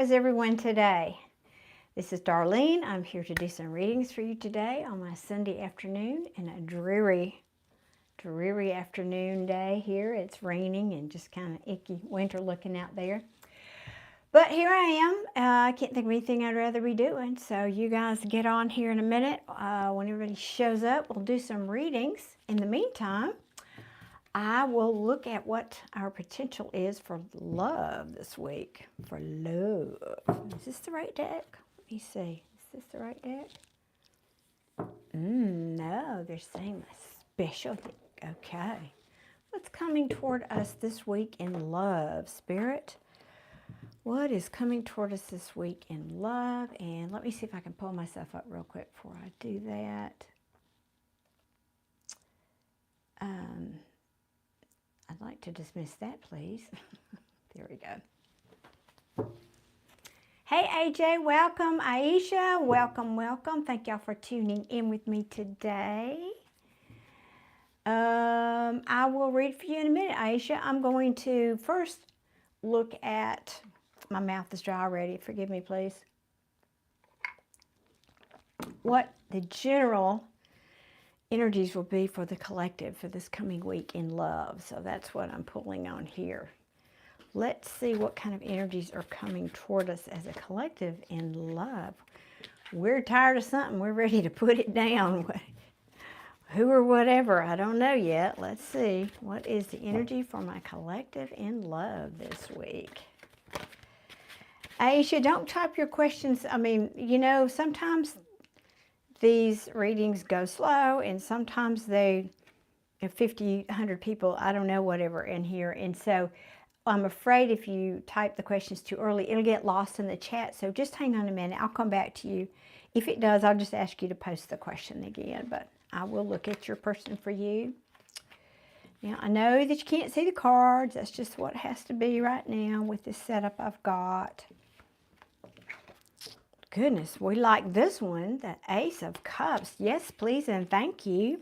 How's everyone today? This is Darlene. I'm here to do some readings for you today on my Sunday afternoon in a dreary afternoon day here. It's raining and just kind of icky winter looking out there. But here I am. I can't think of anything I'd rather be doing. So you guys get on here in a minute. When everybody shows up, we'll do some readings. In the meantime, I will look at what our potential is for love this week. For love. Is this the right deck? Let me see. Is this the right deck? No, they're saying a special deck. Okay. What's coming toward us this week in love, Spirit? What is coming toward us this week in love? And let me see if I can pull myself up real quick before I do that. I'd like to dismiss that, please. There we go. Hey, AJ, welcome. Aisha, welcome, welcome. Thank y'all for tuning in with me today. I will read for you in a minute, Aisha. I'm going to first look at, my mouth is dry already. Forgive me, please. What the general energies will be for the collective for this coming week in love. So that's what I'm pulling on here. Let's see what kind of energies are coming toward us as a collective in love. We're tired of something. We're ready to put it down. Who or whatever, I don't know yet. Let's see. What is the energy for my collective in love this week? Aisha, don't type your questions. I mean, you know, sometimes these readings go slow, and sometimes they have 50, 100 people, I don't know, whatever, in here. And so I'm afraid if you type the questions too early, it'll get lost in the chat. So just hang on a minute. I'll come back to you. If it does, I'll just ask you to post the question again. But I will look at your person for you. Now, I know that you can't see the cards. That's just what has to be right now with this setup I've got. Goodness, we like this one, the Ace of Cups. Yes, please, and thank you.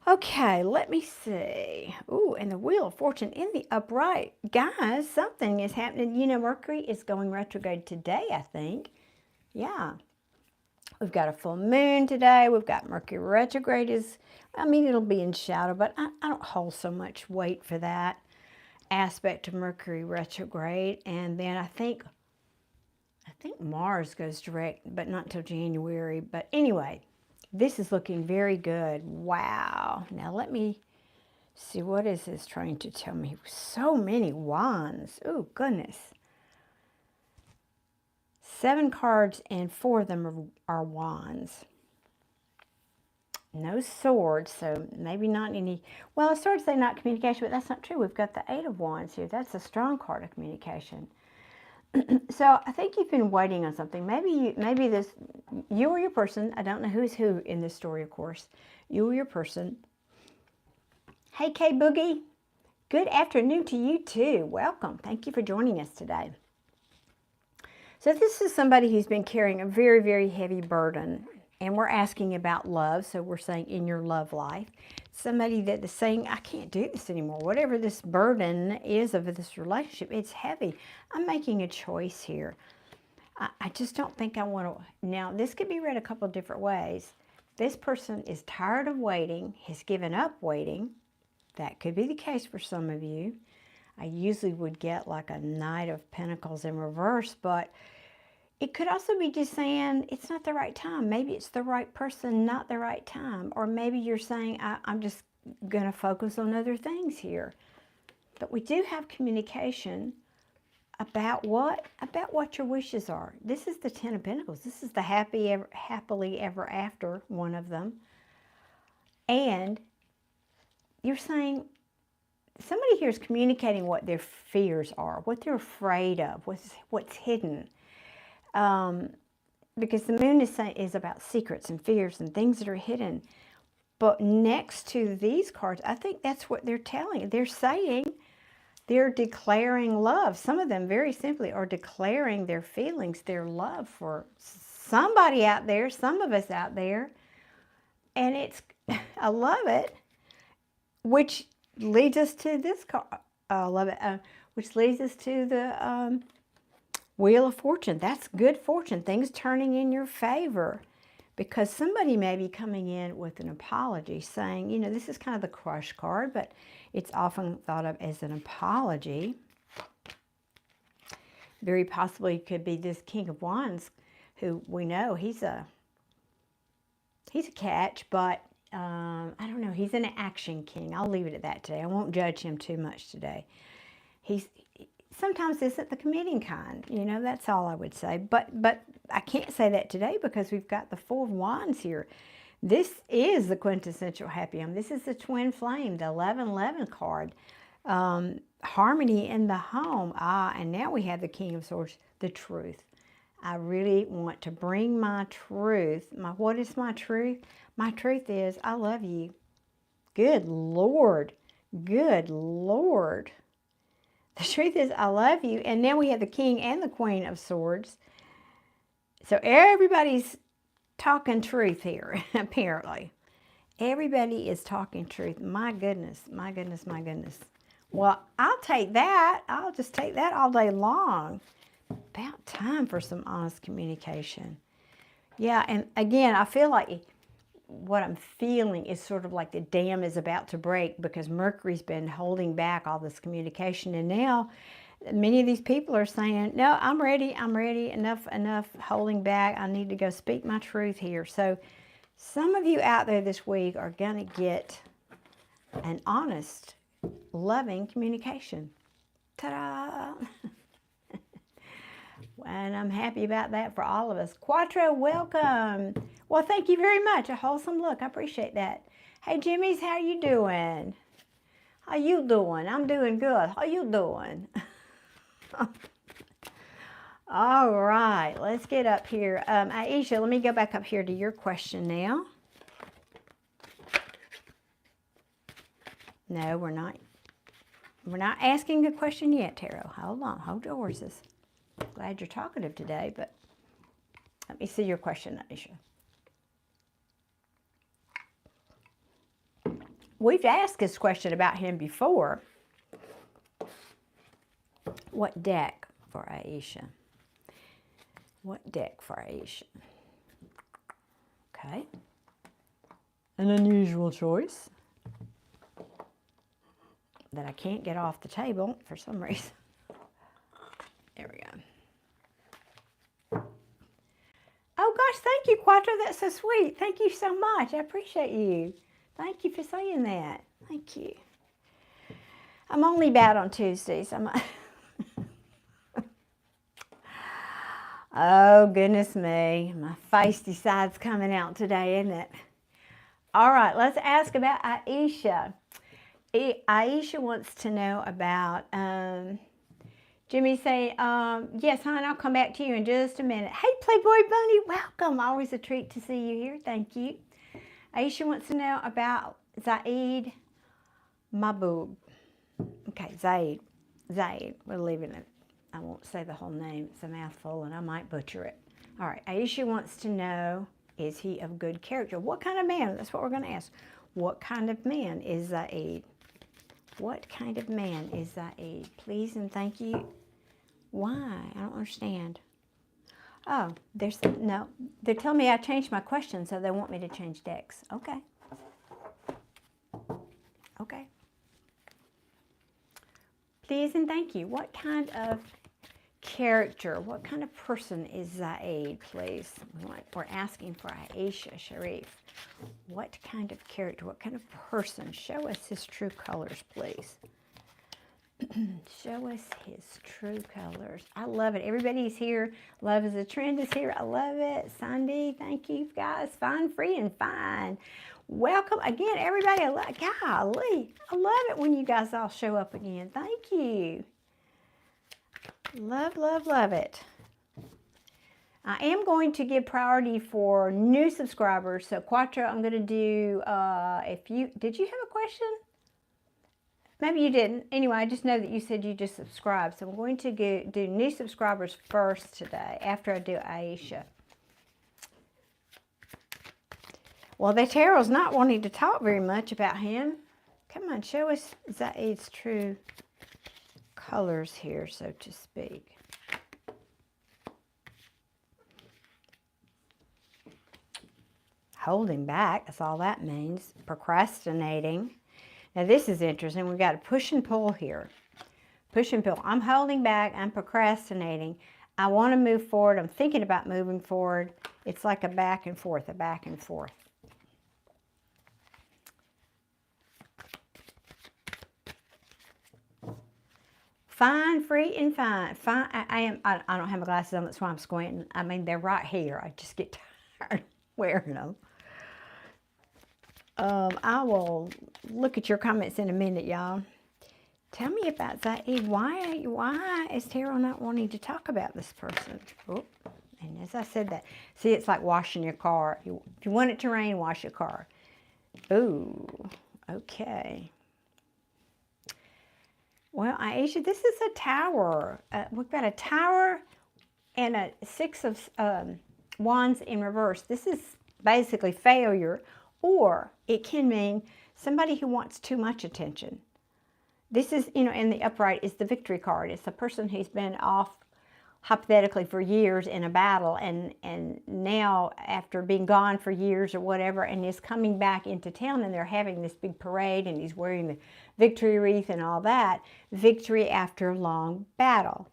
Okay, let me see. Ooh, and the Wheel of Fortune in the upright. Guys, something is happening. You know, Mercury is going retrograde today, I think. Yeah. We've got a full moon today. We've got Mercury retrograde is, I mean, it'll be in shadow, but I don't hold so much weight for that aspect of Mercury retrograde. And then I think Mars goes direct, but not until January. But anyway, this is looking very good. Wow. Now let me see, what is this trying to tell me? So many wands. Oh, goodness. 7 cards and 4 of them are wands. No swords, so maybe not any. Well, the swords say not communication, but that's not true. We've got the 8 of wands here. That's a strong card of communication. So I think you've been waiting on something. Maybe you or your person, I don't know who's who in this story, of course. You or your person. Hey, K Boogie. Good afternoon to you too. Welcome. Thank you for joining us today. So this is somebody who's been carrying a very, very heavy burden. And we're asking about love. So we're saying in your love life. Somebody that is saying, I can't do this anymore. Whatever this burden is of this relationship, it's heavy. I'm making a choice here. I just don't think I want to. Now, this could be read a couple of different ways. This person is tired of waiting, has given up waiting. That could be the case for some of you. I usually would get like a Knight of Pentacles in reverse, but it could also be just saying it's not the right time. Maybe it's the right person, not the right time. Or maybe you're saying, I'm just going to focus on other things here. But we do have communication about what? About what your wishes are. This is the 10 of Pentacles. This is the happily ever after, one of them. And you're saying, somebody here is communicating what their fears are, what they're afraid of, what's hidden. Because the moon is about secrets and fears and things that are hidden. But next to these cards, I think that's what they're telling. They're saying, they're declaring love. Some of them very simply are declaring their feelings, their love for somebody out there, some of us out there. And it's, I love it, which leads us to this card. I love it, which leads us to the Wheel of Fortune, that's good fortune. Things turning in your favor. Because somebody may be coming in with an apology saying, you know, this is kind of the crush card, but it's often thought of as an apology. Very possibly could be this King of Wands, who we know he's a catch, but I don't know, he's an action king. I'll leave it at that today. I won't judge him too much today. He's sometimes isn't the committing kind, you know, that's all I would say. But I can't say that today because we've got the Four of Wands here. This is the quintessential happy home. This is the twin flame, the 1111 card. Harmony in the home. And now we have the King of Swords, the truth. I really want to bring my truth. What is my truth? My truth is I love you. Good Lord. Good Lord. The truth is I love you. And now we have the King and the Queen of Swords. So everybody's talking truth here, apparently. Everybody is talking truth. My goodness, my goodness, my goodness. Well, I'll take that. I'll just take that all day long. About time for some honest communication. Yeah, and again, I feel like what I'm feeling is sort of like the dam is about to break because Mercury's been holding back all this communication. And now many of these people are saying, no, I'm ready, enough holding back. I need to go speak my truth here. So some of you out there this week are going to get an honest, loving communication. Ta-da! And I'm happy about that for all of us. Quattro, welcome. Well, thank you very much. A wholesome look. I appreciate that. Hey, Jimmy's, how you doing? How you doing? I'm doing good. How you doing? All right, let's get up here. Aisha, let me go back up here to your question now. No, we're not. We're not asking a question yet, Tarot. Hold on. Hold your horses. Glad you're talkative today, but let me see your question, Aisha. We've asked this question about him before. What deck for Aisha? What deck for Aisha? Okay. An unusual choice that I can't get off the table for some reason. There we go. Oh gosh, thank you, Quattro. That's so sweet. Thank you so much. I appreciate you. Thank you for saying that. Thank you. I'm only bad on Tuesdays. Oh, goodness me. My feisty side's coming out today, isn't it? All right, let's ask about Aisha. Aisha wants to know about... Jimmy saying, yes, hon, I'll come back to you in just a minute. Hey, Playboy Bunny, welcome. Always a treat to see you here. Thank you. Aisha wants to know about Zaid Mahbub. Okay, Zaid. We're leaving it. I won't say the whole name. It's a mouthful, and I might butcher it. All right, Aisha wants to know, is he of good character? What kind of man? That's what we're going to ask. What kind of man is Zaid? What kind of man is Zaid? Please and thank you. Why? I don't understand. Oh, no. They're telling me I changed my question, so they want me to change decks. Okay. Okay. Please and thank you. What kind of character, what kind of person is Zaid, please? We're asking for Aisha Sharif. What kind of character, what kind of person? Show us his true colors, please. Show us his true colors. I love it. Everybody's here. Love is a trend is here. I love it. Sandy, thank you guys. Fine, free, and fine. Welcome again, everybody. Golly, I love it when you guys all show up again. Thank you. Love, love, love it. I am going to give priority for new subscribers. So, Quattro, I'm going to do, did you have a question? Maybe you didn't. Anyway, I just know that you said you just subscribed. So I'm going to do new subscribers first today, after I do Aisha. Well, the tarot's not wanting to talk very much about him. Come on, show us Zaid's true colors here, so to speak. holding back. That's all that means. Procrastinating. Now this is interesting. We've got a push and pull here. Push and pull. I'm holding back. I'm procrastinating. I want to move forward. I'm thinking about moving forward. It's like a back and forth, a back and forth. Fine, free, and fine. Fine. I don't have my glasses on. That's why I'm squinting. I mean, they're right here. I just get tired wearing them. I will look at your comments in a minute, y'all. Tell me about Zaid. Why is Tarot not wanting to talk about this person? Oh, and as I said that, see, it's like washing your car. If you want it to rain, wash your car. Ooh, okay. Well, Aisha, this is a tower. We've got a tower and a 6 of wands in reverse. This is basically failure, or it can mean somebody who wants too much attention. This is, in the upright is the victory card. It's a person who's been off, hypothetically, for years in a battle, and now, after being gone for years or whatever, and is coming back into town, and they're having this big parade, and he's wearing the victory wreath and all that. Victory after a long battle.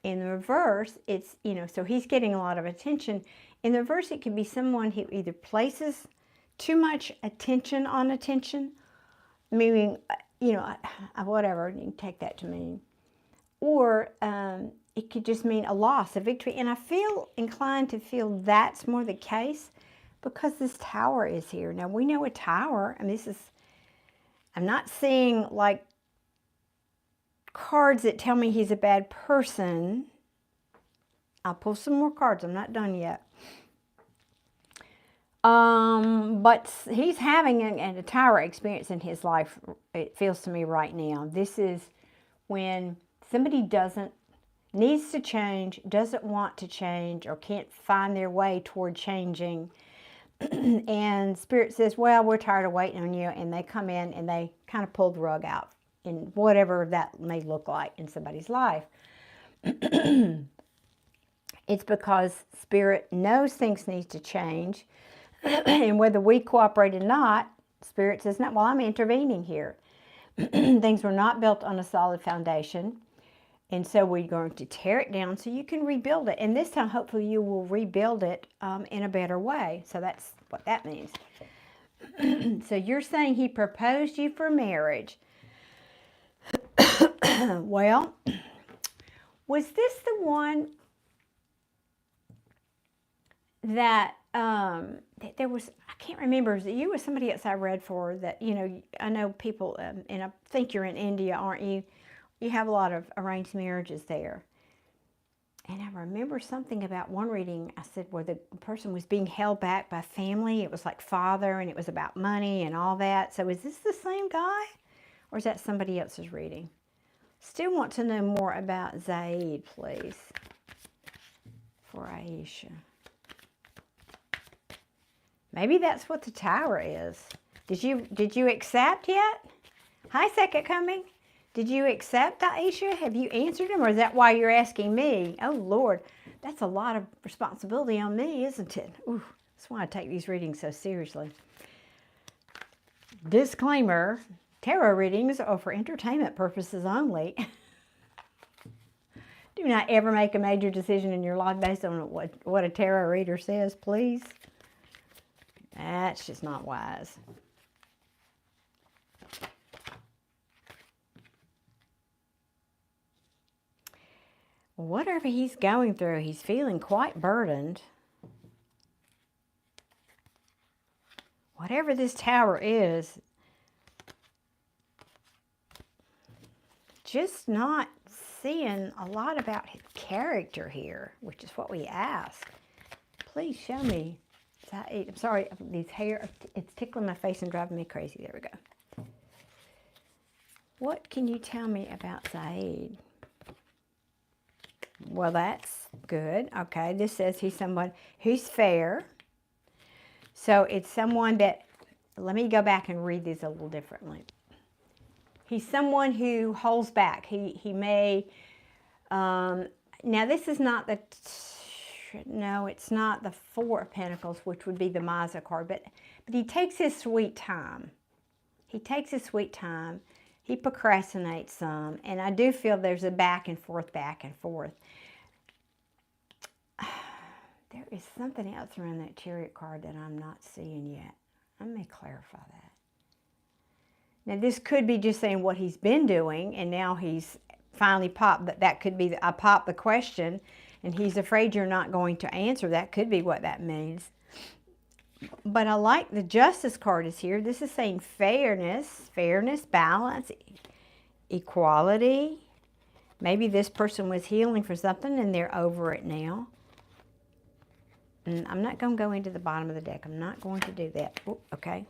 In the reverse, it's, so he's getting a lot of attention. In the reverse, it could be someone who either places too much attention on attention, meaning, whatever, you can take that to mean. Or it could just mean a loss, a victory. And I feel inclined to feel that's more the case because this tower is here. Now, we know a tower, and I'm not seeing like cards that tell me he's a bad person. I'll pull some more cards. I'm not done yet. But he's having a tower experience in his life, it feels to me right now. This is when somebody needs to change, doesn't want to change, or can't find their way toward changing. And Spirit says, well, we're tired of waiting on you. And they come in and they kind of pull the rug out in whatever that may look like in somebody's life. It's because Spirit knows things need to change. And whether we cooperate or not, Spirit says, no, well, I'm intervening here. Things were not built on a solid foundation. And so we're going to tear it down so you can rebuild it. And this time, hopefully, you will rebuild it in a better way. So that's what that means. So you're saying he proposed you for marriage. Well, was this the one that there was, I can't remember, was it you or somebody else I read for that, I know people, and I think you're in India, aren't you? You have a lot of arranged marriages there. And I remember something about one reading, I said, where the person was being held back by family. It was like father, and it was about money and all that. So is this the same guy? Or is that somebody else's reading? Still want to know more about Zaid, please, for Aisha. Maybe that's what the tower is. Did you accept yet? Hi, second coming. Did you accept, Aisha? Have you answered him, or is that why you're asking me? Oh, Lord, that's a lot of responsibility on me, isn't it? Ooh, that's why I take these readings so seriously. Disclaimer, tarot readings are for entertainment purposes only. Do not ever make a major decision in your life based on what a tarot reader says, please. That's just not wise. Whatever he's going through, he's feeling quite burdened. Whatever this tower is, just not seeing a lot about his character here, which is what we ask. Please show me. I'm sorry, these hair, it's tickling my face and driving me crazy. There we go. What can you tell me about Zaid? Well, that's good. Okay, this says he's someone who's fair. So it's someone that, let me go back and read these a little differently. He's someone who holds back. He may, now this is not the, No, it's not the Four of Pentacles, which would be the Maza card, but he takes his sweet time. He takes his sweet time. He procrastinates some, and I do feel there's a back and forth, back and forth. There is something else around that Chariot card that I'm not seeing yet. Let me clarify that. Now, this could be just saying what he's been doing, and now he's finally popped. That could be, I popped the question, and he's afraid you're not going to answer. That could be what that means. But I like the Justice card is here. This is saying fairness, balance, equality. Maybe this person was healing for something and they're over it now. And I'm not going to go into the bottom of the deck. I'm not going to do that. Ooh, okay.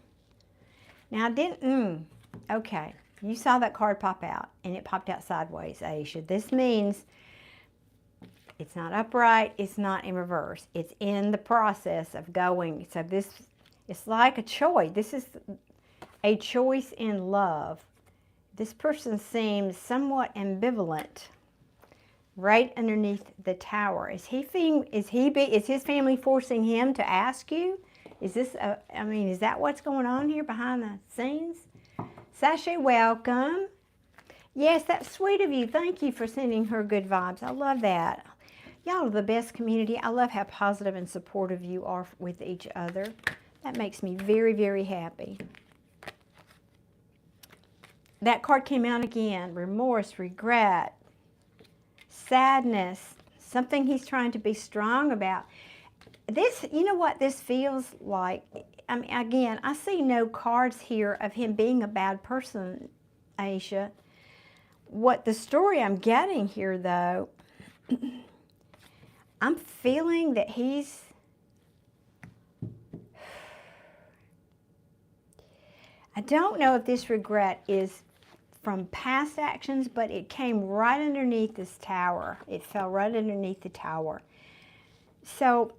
Now, I didn't, okay. You saw that card pop out, and it popped out sideways, Aisha. This means it's not upright, it's not in reverse. It's in the process of going. So this, it's like a choice. This is a choice in love. This person seems somewhat ambivalent right underneath the Tower. Is his family forcing him to ask you? Is this, I mean, is that what's going on here behind the scenes? Sashay, welcome. Yes, that's sweet of you. Thank you for sending her good vibes. I love that. Y'all are the best community. I love how positive and supportive you are with each other. That makes me very, very happy. That card came out again. Remorse, regret, sadness, something he's trying to be strong about. This, you know what this feels like? I mean, again, I see no cards here of him being a bad person, Aisha. What the story I'm getting here, though, I'm feeling that he's, I don't know if this regret is from past actions, but it came right underneath this Tower. It fell right underneath the Tower. So,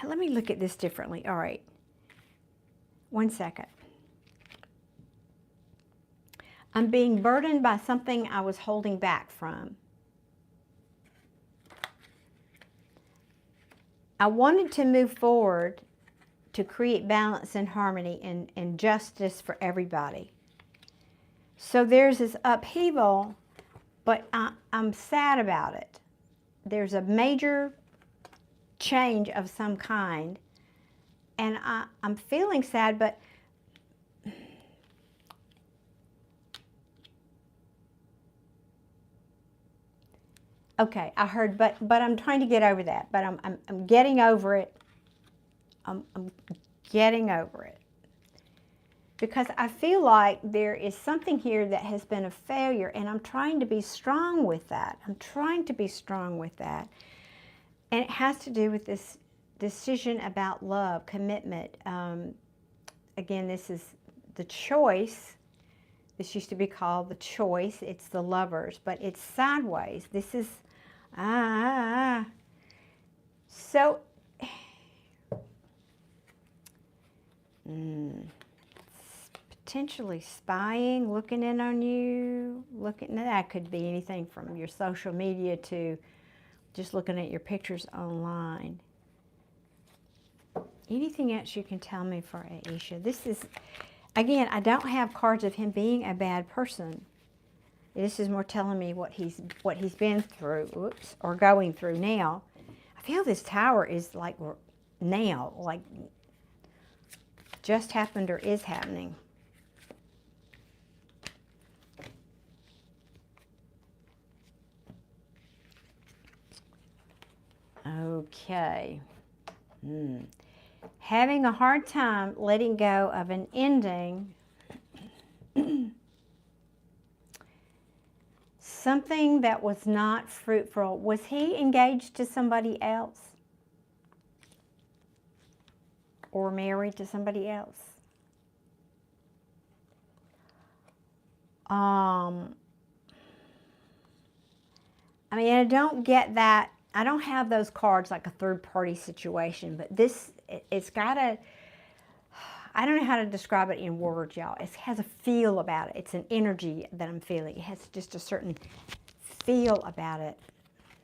let me look at this differently. All right. 1 second. I'm being burdened by something I was holding back from. I wanted to move forward to create balance and harmony and justice for everybody. So there's this upheaval, but I'm sad about it. There's a major change of some kind, and I'm feeling sad, but okay, I heard, but I'm trying to get over that. But I'm getting over it. I'm getting over it. Because I feel like there is something here that has been a failure, and I'm trying to be strong with that. I'm trying to be strong with that. And it has to do with this decision about love, commitment. Again, this is the choice. This used to be called the choice. It's the lovers, but it's sideways. This is, So, potentially spying, looking in on you, that could be anything from your social media to just looking at your pictures online. Anything else you can tell me for Aisha? This is, again, I don't have cards of him being a bad person. This is more telling me what he's been through, or going through now. I feel this Tower is like now, like just happened or is happening. Okay. Having a hard time letting go of an ending. Something that was not fruitful. Was he engaged to somebody else? Or married to somebody else? I mean, I don't get that. I don't have those cards like a third-party situation, but this, it's got a, I don't know how to describe it in words, y'all. It has a feel about it. It's an energy that I'm feeling. It has just a certain feel about it.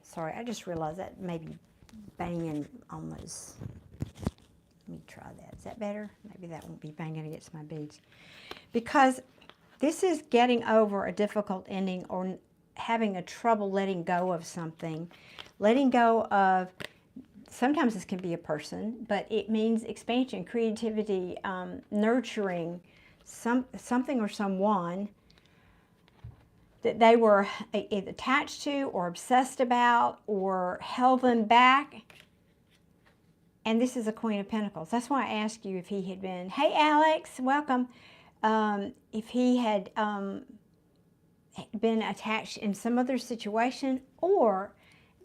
Sorry, I just realized that maybe banging on those. Let me try that. Is that better? Maybe that won't be banging against my beads. Because this is getting over a difficult ending or having a trouble letting go of something. Letting go of, sometimes this can be a person, but it means expansion, creativity, nurturing something or someone that they were either attached to or obsessed about or held them back. And this is a Queen of Pentacles. That's why I asked you if he had been, hey Alex, welcome. If he had been attached in some other situation, or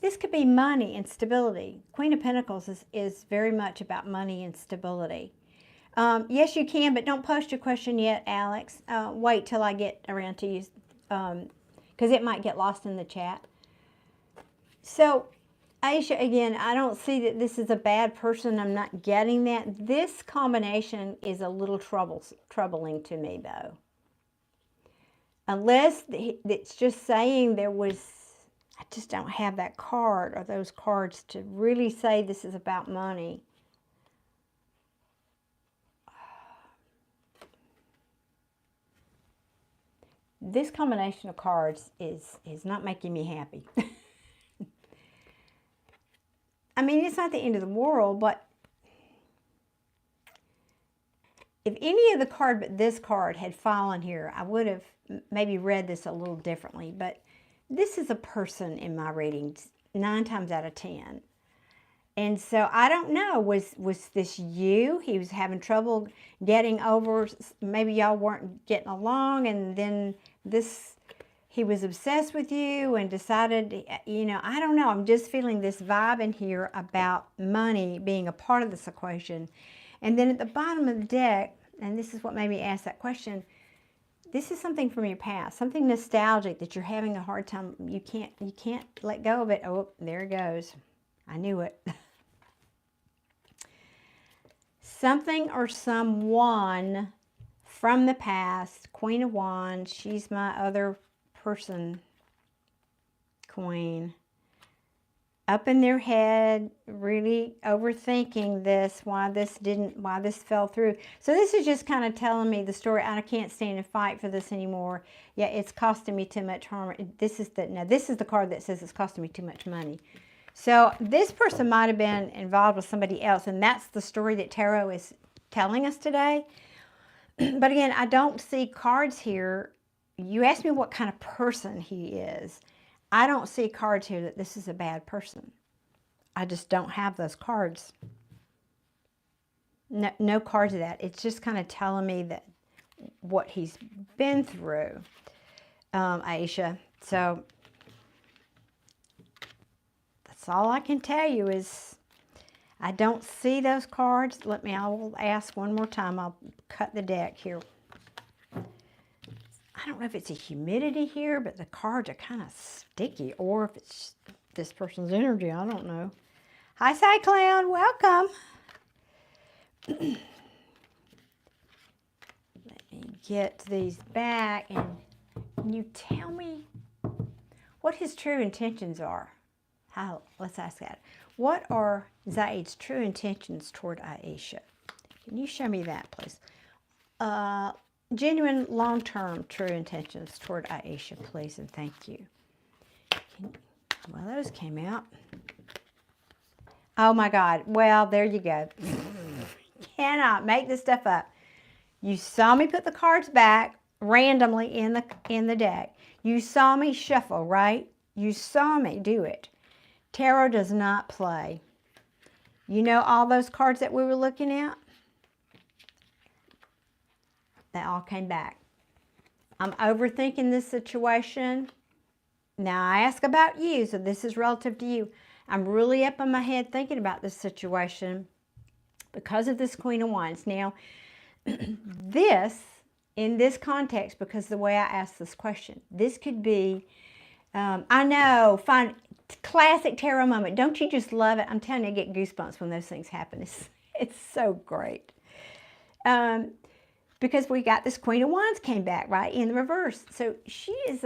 this could be money and stability. Queen of Pentacles is very much about money and stability. Yes, you can, but don't post your question yet, Alex. Wait till I get around to you, because it might get lost in the chat. So, Aisha, again, I don't see that this is a bad person. I'm not getting that. This combination is a little troubling to me, though. Unless it's just saying there was, I just don't have that card or those cards to really say this is about money. This combination of cards is not making me happy. I mean, it's not the end of the world, but if any of the card but this card had fallen here, I would have maybe read this a little differently. But this is a person in my readings 9 times out of 10. And so I don't know, was this you? He was having trouble getting over, maybe y'all weren't getting along, and then he was obsessed with you and decided, you know, I don't know. I'm just feeling this vibe in here about money being a part of this equation. And then at the bottom of the deck, and this is what made me ask that question, this is something from your past, something nostalgic that you're having a hard time. You can't let go of it. Oh, there it goes. I knew it. Something or someone from the past, Queen of Wands, she's my other person, Queen, up in their head, really overthinking this, why this fell through. So this is just kind of telling me the story. I can't stand and fight for this anymore. Yeah, it's costing me too much harm. This is the card that says it's costing me too much money. So this person might have been involved with somebody else, and that's the story that Tarot is telling us today. But again, I don't see cards here. You asked me what kind of person he is. I don't see cards here that this is a bad person. I just don't have those cards. No cards of that. It's just kind of telling me that what he's been through, Aisha. So that's all I can tell you is I don't see those cards. I will ask one more time. I'll cut the deck here. I don't know if it's a humidity here, but the cards are kind of sticky, or if it's this person's energy. I don't know. Hi, Cyclone. Welcome. Let me get these back, and can you tell me what his true intentions are? Let's ask that. What are Zaid's true intentions toward Aisha? Can you show me that, please? Genuine, long-term true intentions toward Aisha, please, and thank you. Well, those came out. Oh, my God. Well, there you go. Cannot make this stuff up. You saw me put the cards back randomly in the deck. You saw me shuffle, right? You saw me do it. Tarot does not play. You know all those cards that we were looking at? They all came back. I'm overthinking this situation. Now, I ask about you, so this is relative to you. I'm really up in my head thinking about this situation because of this Queen of Wands. Now, in this context, because the way I asked this question, this could be, I know, fine, classic tarot moment. Don't you just love it? I'm telling you, I get goosebumps when those things happen. It's so great. Because we got this Queen of Wands came back, right, in the reverse. So she's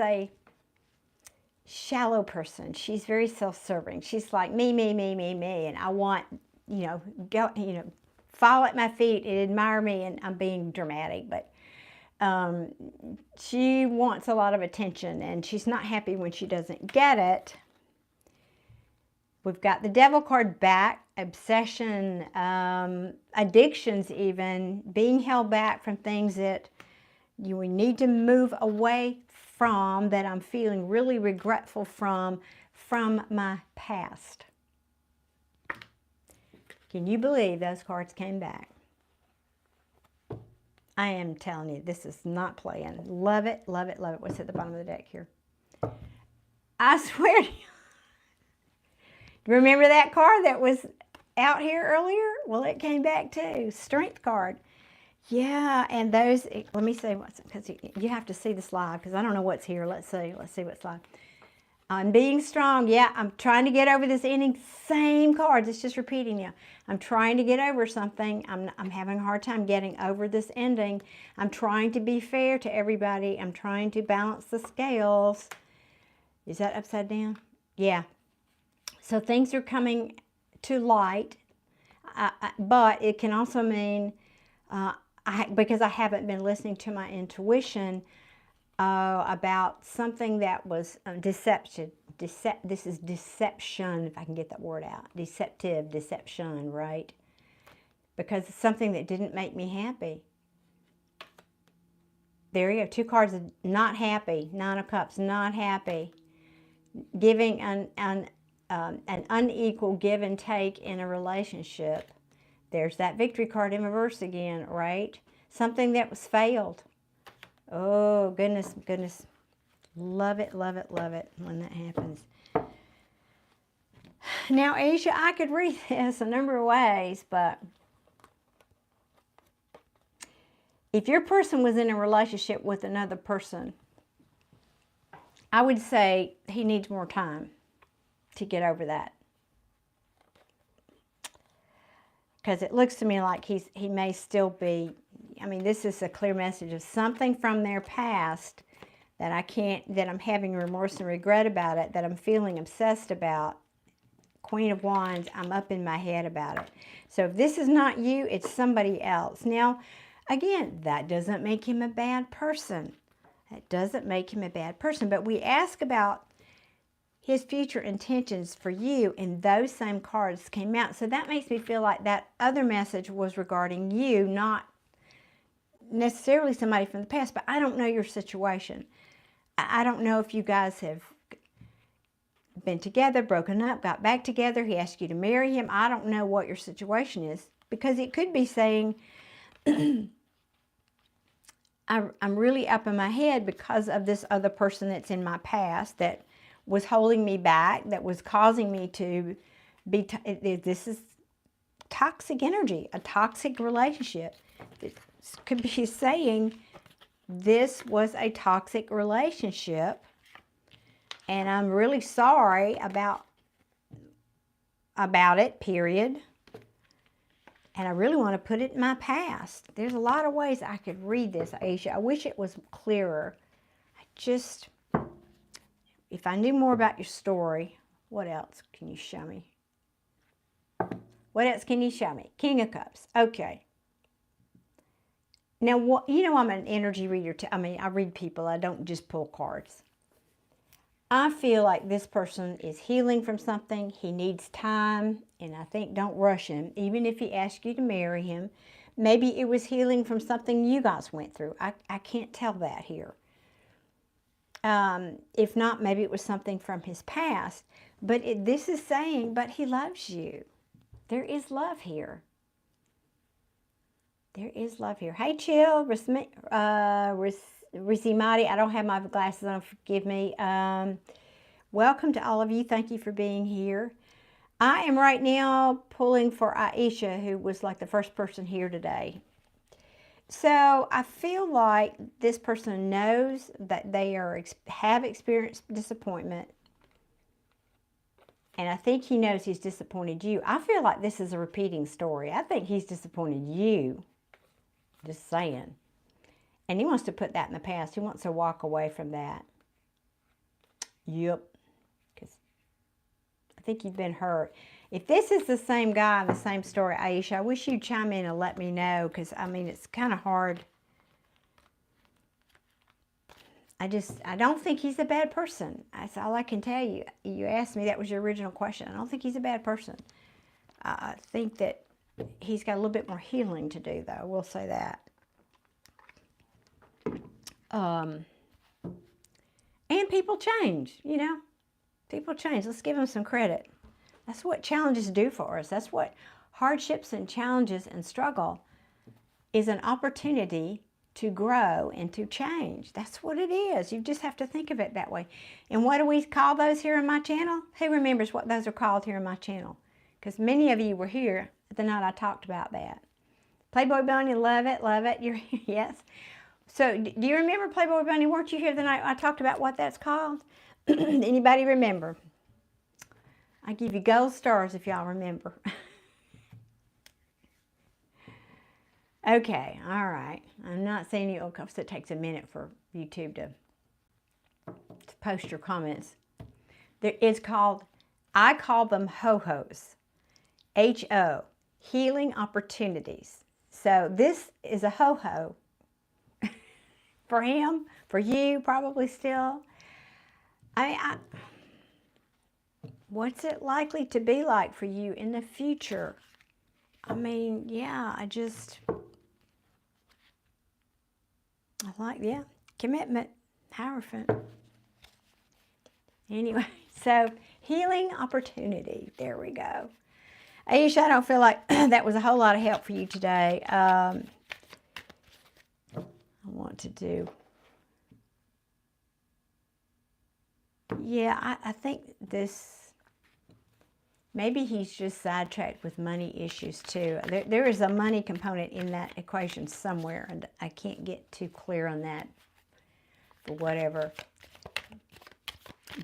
shallow person. She's very self-serving. She's like me, me, me, me, me, and I want, fall at my feet and admire me, and I'm being dramatic, but she wants a lot of attention, and she's not happy when she doesn't get it. We've got the Devil card back, obsession, addictions even, being held back from things that we need to move away from, that I'm feeling really regretful from my past. Can you believe those cards came back? I am telling you, this is not playing. Love it, love it, love it. What's at the bottom of the deck here? I swear to you. Remember that card that was out here earlier? Well, it came back too. Strength card. Yeah, and those, let me see what's, because you have to see this live, because I don't know what's here. Let's see what's live. I'm being strong. Yeah, I'm trying to get over this ending. Same cards. It's just repeating now. I'm trying to get over something. I'm having a hard time getting over this ending. I'm trying to be fair to everybody. I'm trying to balance the scales. Is that upside down? Yeah. So things are coming to light, but it can also mean, because I haven't been listening to my intuition about something that was deception. This is deception, if I can get that word out. Deception, right? Because it's something that didn't make me happy. There you go. 2 cards of not happy. 9 of Cups, not happy. Giving an unequal give and take in a relationship. There's that Victory card in reverse again, right? Something that was failed. Oh, goodness, goodness. Love it, love it, love it when that happens. Now, Aisha, I could read this a number of ways, but if your person was in a relationship with another person, I would say he needs more time to get over that. Because it looks to me like he may still be, I mean, this is a clear message of something from their past that that I'm having remorse and regret about it, that I'm feeling obsessed about. Queen of Wands, I'm up in my head about it. So if this is not you, it's somebody else. Now, again, that doesn't make him a bad person. That doesn't make him a bad person. But we ask about his future intentions for you, and those same cards came out. So that makes me feel like that other message was regarding you, not necessarily somebody from the past, but I don't know your situation. I don't know if you guys have been together, broken up, got back together, he asked you to marry him. I don't know what your situation is, because it could be saying, I'm really up in my head because of this other person that's in my past that was holding me back, that was causing me to be, this is toxic energy, a toxic relationship. This could be saying this was a toxic relationship, and I'm really sorry about it, period. And I really want to put it in my past. There's a lot of ways I could read this, Aisha. I wish it was clearer. If I knew more about your story, what else can you show me? What else can you show me? King of Cups. Okay. Now, I'm an energy reader. I read people. I don't just pull cards. I feel like this person is healing from something. He needs time, and I think don't rush him. Even if he asks you to marry him, maybe it was healing from something you guys went through. I can't tell that here. If not, maybe it was something from his past. But this is saying, but he loves you. There is love here. There is love here. Hey, Chill, Risimati. I don't have my glasses on, forgive me. Welcome to all of you. Thank you for being here. I am right now pulling for Aisha, who was like the first person here today. So I feel like this person knows that they have experienced disappointment. And I think he knows he's disappointed you. I feel like this is a repeating story. I think he's disappointed you. Just saying. And he wants to put that in the past. He wants to walk away from that. Yep. I think you've been hurt. If this is the same guy, the same story, Aisha, I wish you'd chime in and let me know, because, I mean, it's kind of hard. I don't think he's a bad person. That's all I can tell you. You asked me, that was your original question. I don't think he's a bad person. I think that he's got a little bit more healing to do, though. We'll say that. And people change, you know. People change. Let's give them some credit. That's what challenges do for us. That's what hardships and challenges and struggle is, an opportunity to grow and to change. That's what it is. You just have to think of it that way. And what do we call those here on my channel? Who remembers what those are called here on my channel? Because many of you were here the night I talked about that. Playboy Bunny, love it, love it. You're yes. So do you remember Playboy Bunny? Weren't you here the night I talked about what that's called? Anybody remember? I give you gold stars if y'all remember. Okay, all right. I'm not saying you, because it takes a minute for YouTube to post your comments. It's called, I call them ho-hos. H-O, healing opportunities. So this is a ho-ho for him, for you, probably still. What's it likely to be like for you in the future? I mean, yeah, yeah, commitment, Hierophant. Anyway, so healing opportunity. There we go. Aisha, I don't feel like that was a whole lot of help for you today. I want to do... Yeah, I think this... Maybe he's just sidetracked with money issues too. There is a money component in that equation somewhere, and I can't get too clear on that for whatever.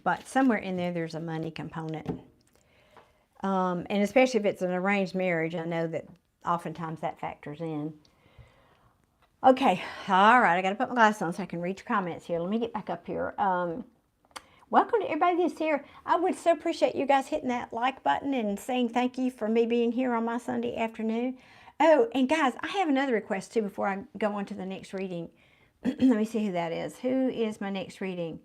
But somewhere in there, there's a money component. And especially if it's an arranged marriage, I know that oftentimes that factors in. Okay, all right, I got to put my glasses on so I can read your comments here. Let me get back up here. Welcome to everybody that's here. I would so appreciate you guys hitting that like button and saying thank you for me being here on my Sunday afternoon. Oh, and guys, I have another request too before I go on to the next reading. Let me see who that is. Who is my next reading?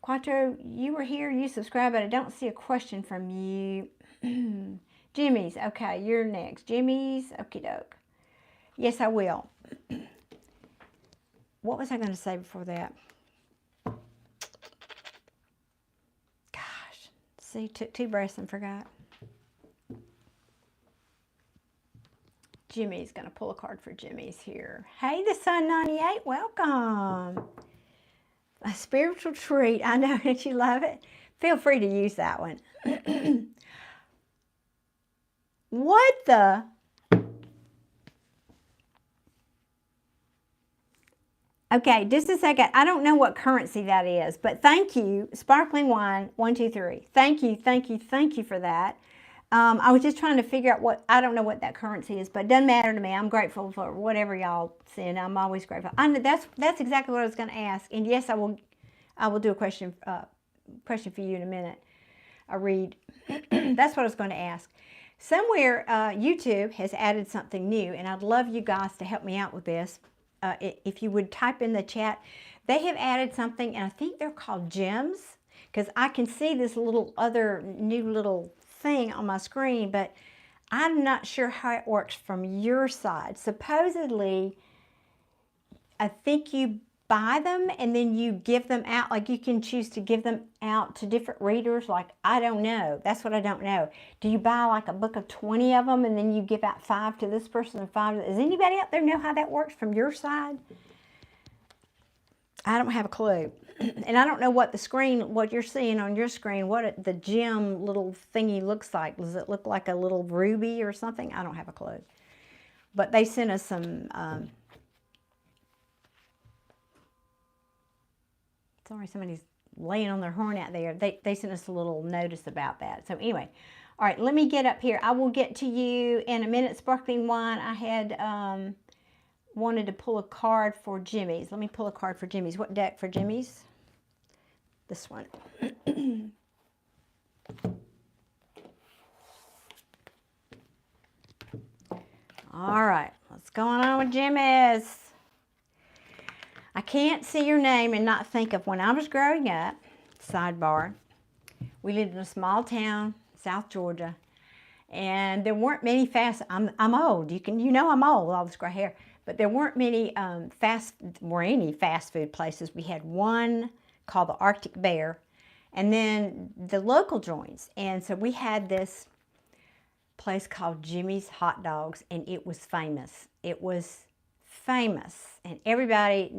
Quattro, you were here, you subscribed, but I don't see a question from you. Jimmy's, okay, you're next. Jimmy's, okie doke. Yes, I will. What was I going to say before that? Gosh, see, took two breaths and forgot. Jimmy's going to pull a card for Jimmy's here. Hey, the Sun 98, welcome. A spiritual treat. I know, don't you love it? Feel free to use that one. What the... Okay, just a second. I don't know what currency that is, but thank you, Sparkling Wine 123. Thank you, thank you, thank you for that. I was just trying to figure out what, I don't know what that currency is, but it doesn't matter to me. I'm grateful for whatever y'all send. I'm always grateful. I know that's exactly what I was going to ask. And yes, I will do a question for you in a minute. A read. That's what I was going to ask. Somewhere YouTube has added something new, and I'd love you guys to help me out with this. If you would type in the chat, they have added something, and I think they're called gems, because I can see this little other new little thing on my screen, but I'm not sure how it works from your side. Supposedly, I think you buy them and then you give them out, like you can choose to give them out to different readers. Like, I don't know. That's what I don't know. Do you buy like a book of 20 of them and then you give out 5 to this person and 5 to... Does anybody out there know how that works from your side? I don't have a clue. And I don't know what the screen, what you're seeing on your screen, what the gem little thingy looks like. Does it look like a little ruby or something? I don't have a clue. But they sent us some... Sorry, somebody's laying on their horn out there. They sent us a little notice about that. So anyway, all right, let me get up here. I will get to you in a minute. Sparkling Wine, I had wanted to pull a card for Jimmy's. Let me pull a card for Jimmy's. What deck for Jimmy's? this one. All right, what's going on with Jimmy's? I can't see your name and not think of when I was growing up, sidebar, we lived in a small town, South Georgia, and there weren't many I'm old, you know I'm old, all this gray hair, but there weren't many fast food places. We had one called the Arctic Bear, and then the local joints, and so we had this place called Jimmy's Hot Dogs, and it was famous. It was famous, and everybody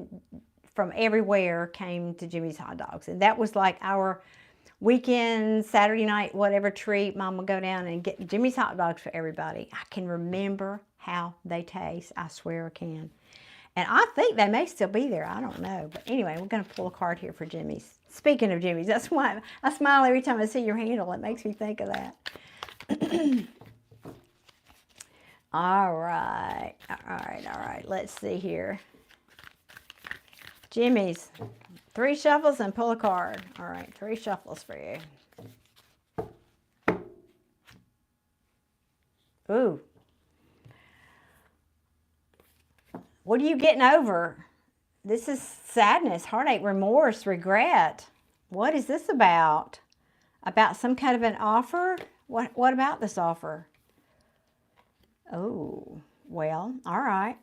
from everywhere came to Jimmy's Hot Dogs, and that was like our weekend, Saturday night, whatever treat. Mom would go down and get Jimmy's Hot Dogs for everybody. I can remember how they taste. I swear I can. And I think they may still be there. I don't know. But anyway, we're going to pull a card here for Jimmy's. Speaking of Jimmy's, that's why I smile every time I see your handle. It makes me think of that. All right. Let's see here. Jimmy's. 3 shuffles and pull a card. All right, 3 shuffles for you. Ooh. What are you getting over? This is sadness, heartache, remorse, regret. What is this about? About some kind of an offer? What about this offer? Oh, well, all right.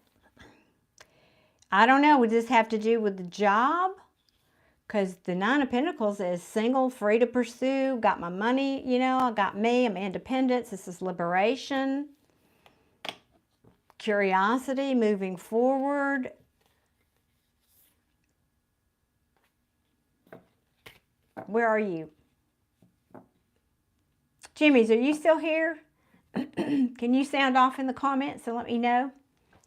I don't know. Would this have to do with the job? Because the 9 of Pentacles is single, free to pursue, got my money, you know, I got me, I'm independence. This is liberation, curiosity, moving forward. Where are you? Jimmy's, are you still here? Can you sound off in the comments and let me know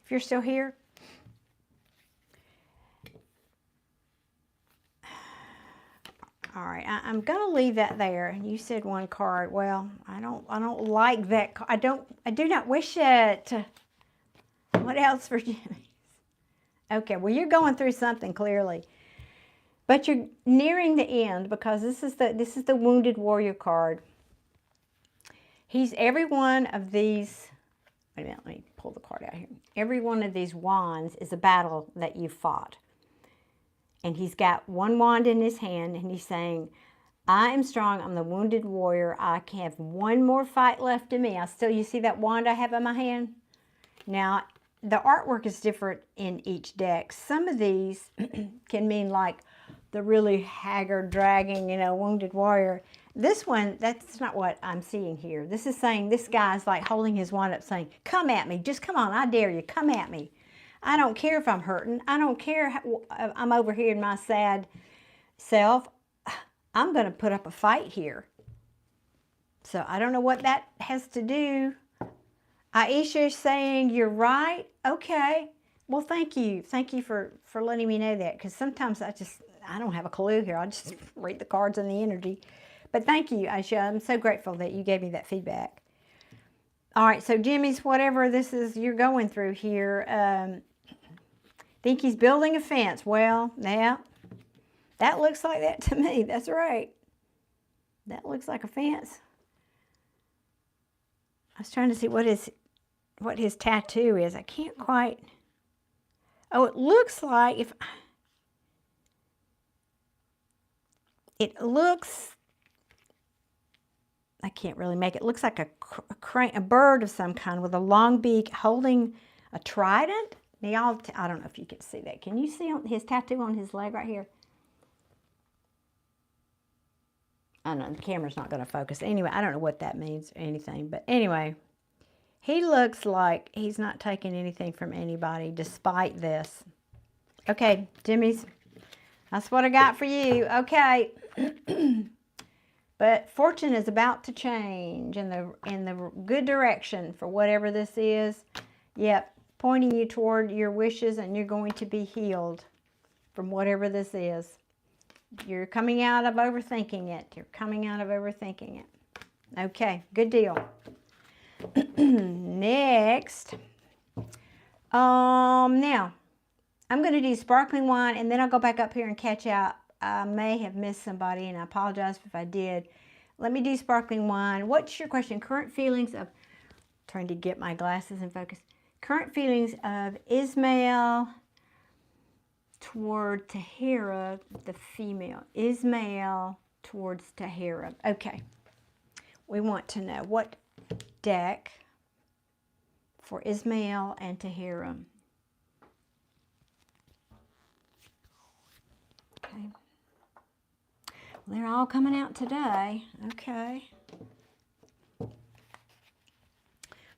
if you're still here? All right, I'm gonna leave that there. You said 1 card. Well, I don't like that. I do not wish it. What else for Jimmy? Okay, well you're going through something clearly, but you're nearing the end because this is the Wounded Warrior card. He's every one of these. Wait a minute, let me pull the card out here. Every one of these wands is a battle that you fought. And he's got 1 wand in his hand, and he's saying, I am strong, I'm the Wounded Warrior, I can have 1 more fight left in me. You see that wand I have in my hand? Now, the artwork is different in each deck. Some of these can mean like the really haggard, dragging, you know, Wounded Warrior. This one, that's not what I'm seeing here. This is saying, this guy's like holding his wand up saying, come at me, just come on, I dare you, come at me. I don't care if I'm hurting. I don't care how, I'm over here in my sad self. I'm going to put up a fight here. So I don't know what that has to do. Aisha is saying, you're right. Okay. Well, thank you. Thank you for letting me know that. Because sometimes I don't have a clue here. I just read the cards and the energy. But thank you, Aisha. I'm so grateful that you gave me that feedback. All right. So Jimmy's, whatever this is you're going through here, think he's building a fence. Well, yeah, that looks like that to me. That's right. That looks like a fence. I was trying to see what his tattoo is. I can't quite. Oh, it looks like I can't really make it. It looks like a bird of some kind with a long beak holding a trident. Now, I don't know if you can see that. Can you see his tattoo on his leg right here? I don't know. The camera's not going to focus. Anyway, I don't know what that means or anything. But anyway, he looks like he's not taking anything from anybody despite this. Okay, Jimmy's, that's what I got for you. Okay. But fortune is about to change in the good direction for whatever this is. Yep. Pointing you toward your wishes, and you're going to be healed from whatever this is. You're coming out of overthinking it. You're coming out of overthinking it. Okay, good deal. Next. Now, I'm going to do sparkling wine, and then I'll go back up here and catch out I may have missed somebody, and I apologize if I did. Let me do sparkling wine. What's your question? Current feelings of, trying to get my glasses in focus. Current feelings of Ismael toward Tahara, the female. Ismael towards Tahara. Okay. We want to know what deck for Ismael and Tahara. Okay. Well, they're all coming out today. Okay.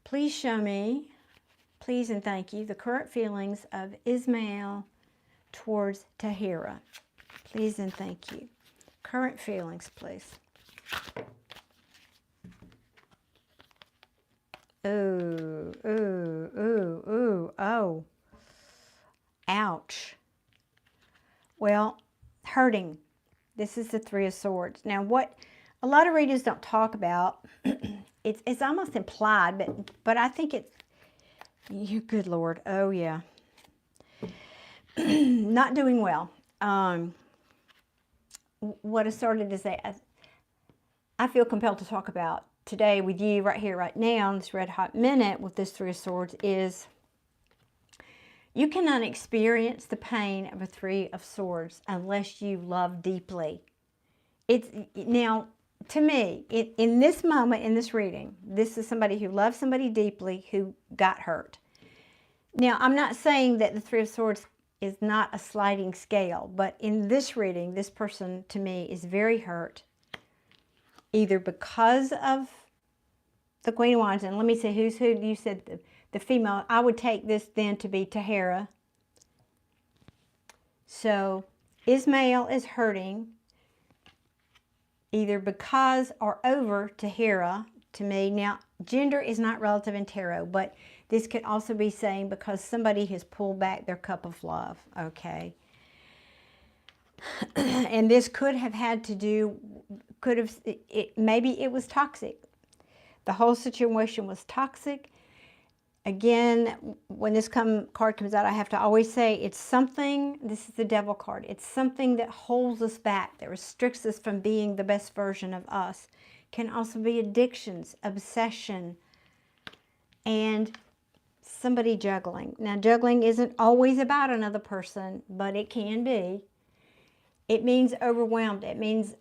Please show me, please and thank you, the current feelings of Ismael towards Tahara. Please and thank you. Current feelings, please. Ooh, ooh, ooh, ooh, oh. Ouch. Well, hurting. This is the Three of Swords. Now, what a lot of readers don't talk about, it's almost implied, but I think it's, you good Lord, oh yeah. Not doing well. What I started to say, I feel compelled to talk about today with you right here, right now, in this red hot minute with this Three of Swords is you cannot experience the pain of a Three of Swords unless you love deeply. It's now, to me, in this moment, in this reading, this is somebody who loves somebody deeply who got hurt. Now, I'm not saying that the Three of Swords is not a sliding scale, but in this reading, this person, to me, is very hurt, either because of the Queen of Wands, and let me say who's who. You said the female. I would take this then to be Tahara. So Ismael is hurting either because or over Tahara, to me. Now, gender is not relative in tarot, but this could also be saying because somebody has pulled back their cup of love, okay? And this could have had to do, maybe it was toxic. The whole situation was toxic. Again, when this card comes out, I have to always say it's something, this is the Devil card, it's something that holds us back, that restricts us from being the best version of us. Can also be addictions, obsession, and somebody juggling. Now, juggling isn't always about another person, but it can be. It means overwhelmed. It means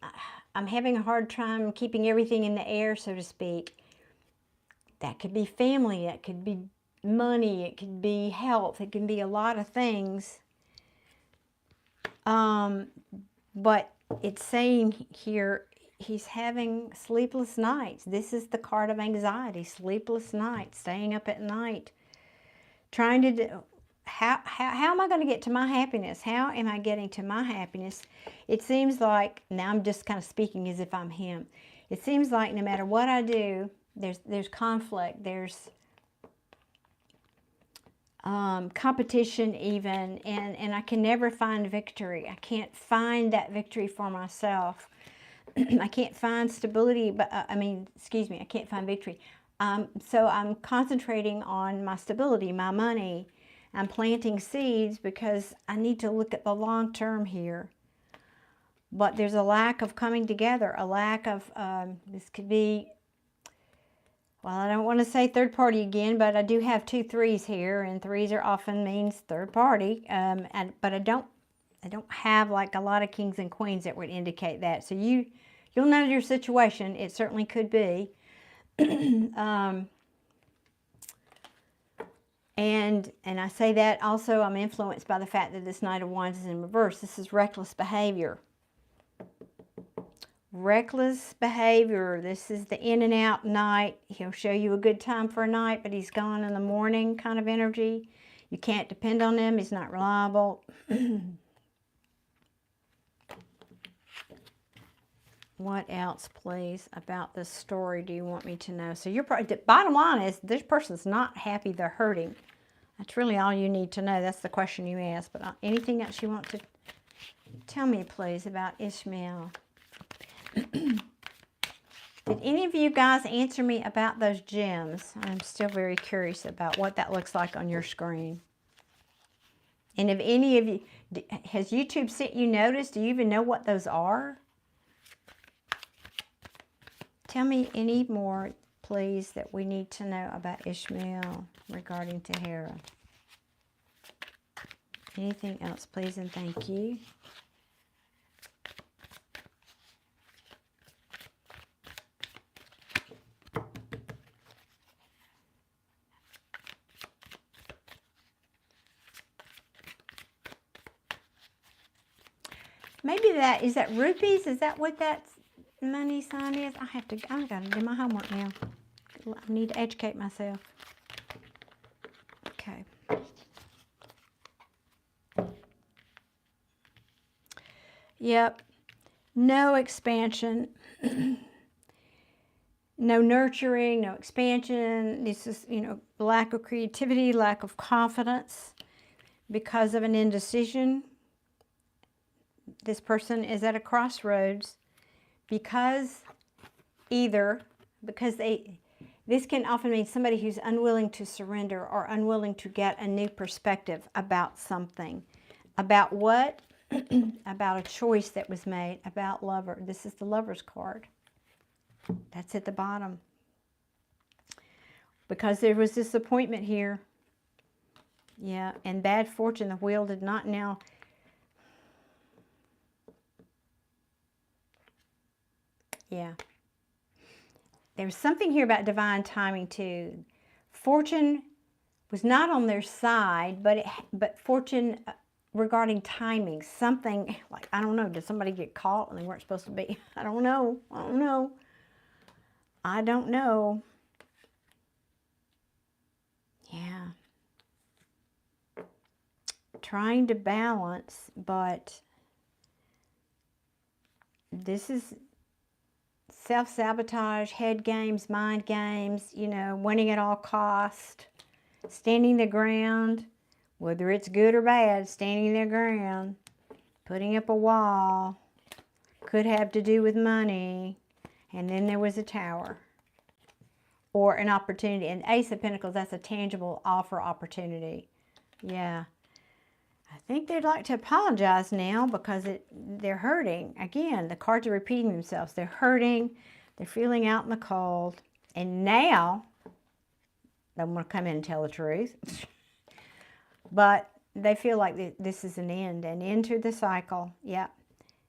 I'm having a hard time keeping everything in the air, so to speak. That could be family, that could be money, it could be health, it can be a lot of things. But it's saying here, he's having sleepless nights. This is the card of anxiety, sleepless nights, staying up at night, trying to do, how am I going to get to my happiness? How am I getting to my happiness? It seems like, now I'm just kind of speaking as if I'm him. It seems like no matter what I do, there's conflict, there's competition even, and I can never find victory. I can't find that victory for myself. I can't find stability, but I can't find victory. So I'm concentrating on my stability, my money. I'm planting seeds because I need to look at the long term here. But there's a lack of coming together, a lack of, this could be, well, I don't want to say third party again, but I do have 2 threes here, and threes are often means third party. But I don't have like a lot of kings and queens that would indicate that. So you'll know your situation. It certainly could be. And I say that also I'm influenced by the fact that this Knight of Wands is in reverse. This is reckless behavior. Reckless behavior. This is the in and out Knight. He'll show you a good time for a night, but he's gone in the morning kind of energy. You can't depend on him. He's not reliable. What else, please, about this story do you want me to know? So the bottom line is this person's not happy. They're hurting. That's really all you need to know. That's the question you asked. But anything else you want to tell me, please, about Ismael? Did any of you guys answer me about those gems? I'm still very curious about what that looks like on your screen. And if any of you, has YouTube sent you notice? Do you even know what those are? Tell me any more, please, that we need to know about Ismael regarding Tahara. Anything else, please, and thank you. Maybe is that rupees? Is that what that money sign is? I gotta do my homework now. I need to educate myself. Okay. Yep. No expansion. No nurturing, no expansion. This is, lack of creativity, lack of confidence because of an indecision. This person is at a crossroads because this can often mean somebody who's unwilling to surrender or unwilling to get a new perspective about something. About what? About a choice that was made, about lover. This is the Lover's card. That's at the bottom. Because there was disappointment here. Yeah, and bad fortune. The wheel did not now. Yeah. There was something here about divine timing too. Fortune was not on their side, but fortune regarding timing. Something like, I don't know, did somebody get caught and they weren't supposed to be? I don't know. Yeah. Trying to balance, but this is self-sabotage, head games, mind games, winning at all cost, standing the ground, whether it's good or bad, standing their ground, putting up a wall, could have to do with money, and then there was a Tower, or an opportunity. And Ace of Pentacles, that's a tangible offer opportunity. Yeah. I think they'd like to apologize now because they're hurting. Again, the cards are repeating themselves. They're hurting. They're feeling out in the cold. And now, they want to come in and tell the truth. But they feel like this is an end to the cycle. Yeah.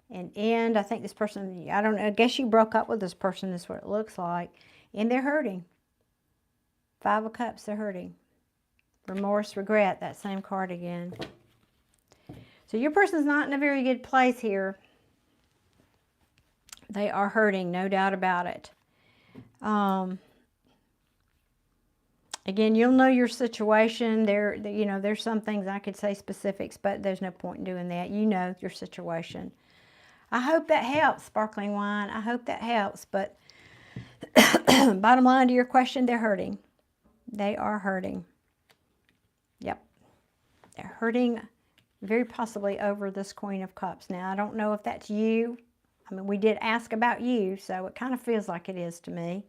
An end. I think this person, I don't know, I guess you broke up with this person. That's what it looks like. And they're hurting. 5 of Cups, they're hurting. Remorse, regret, that same card again. So your person's not in a very good place here. They are hurting, no doubt about it. Again, you'll know your situation. There's some things I could say specifics, but there's no point in doing that. You know your situation. I hope that helps, Sparkling Wine. I hope that helps. But bottom line to your question, they're hurting. They are hurting. Yep. They're hurting very possibly over this Queen of Cups. Now, I don't know if that's you. I mean, we did ask about you, so it kind of feels like it is to me.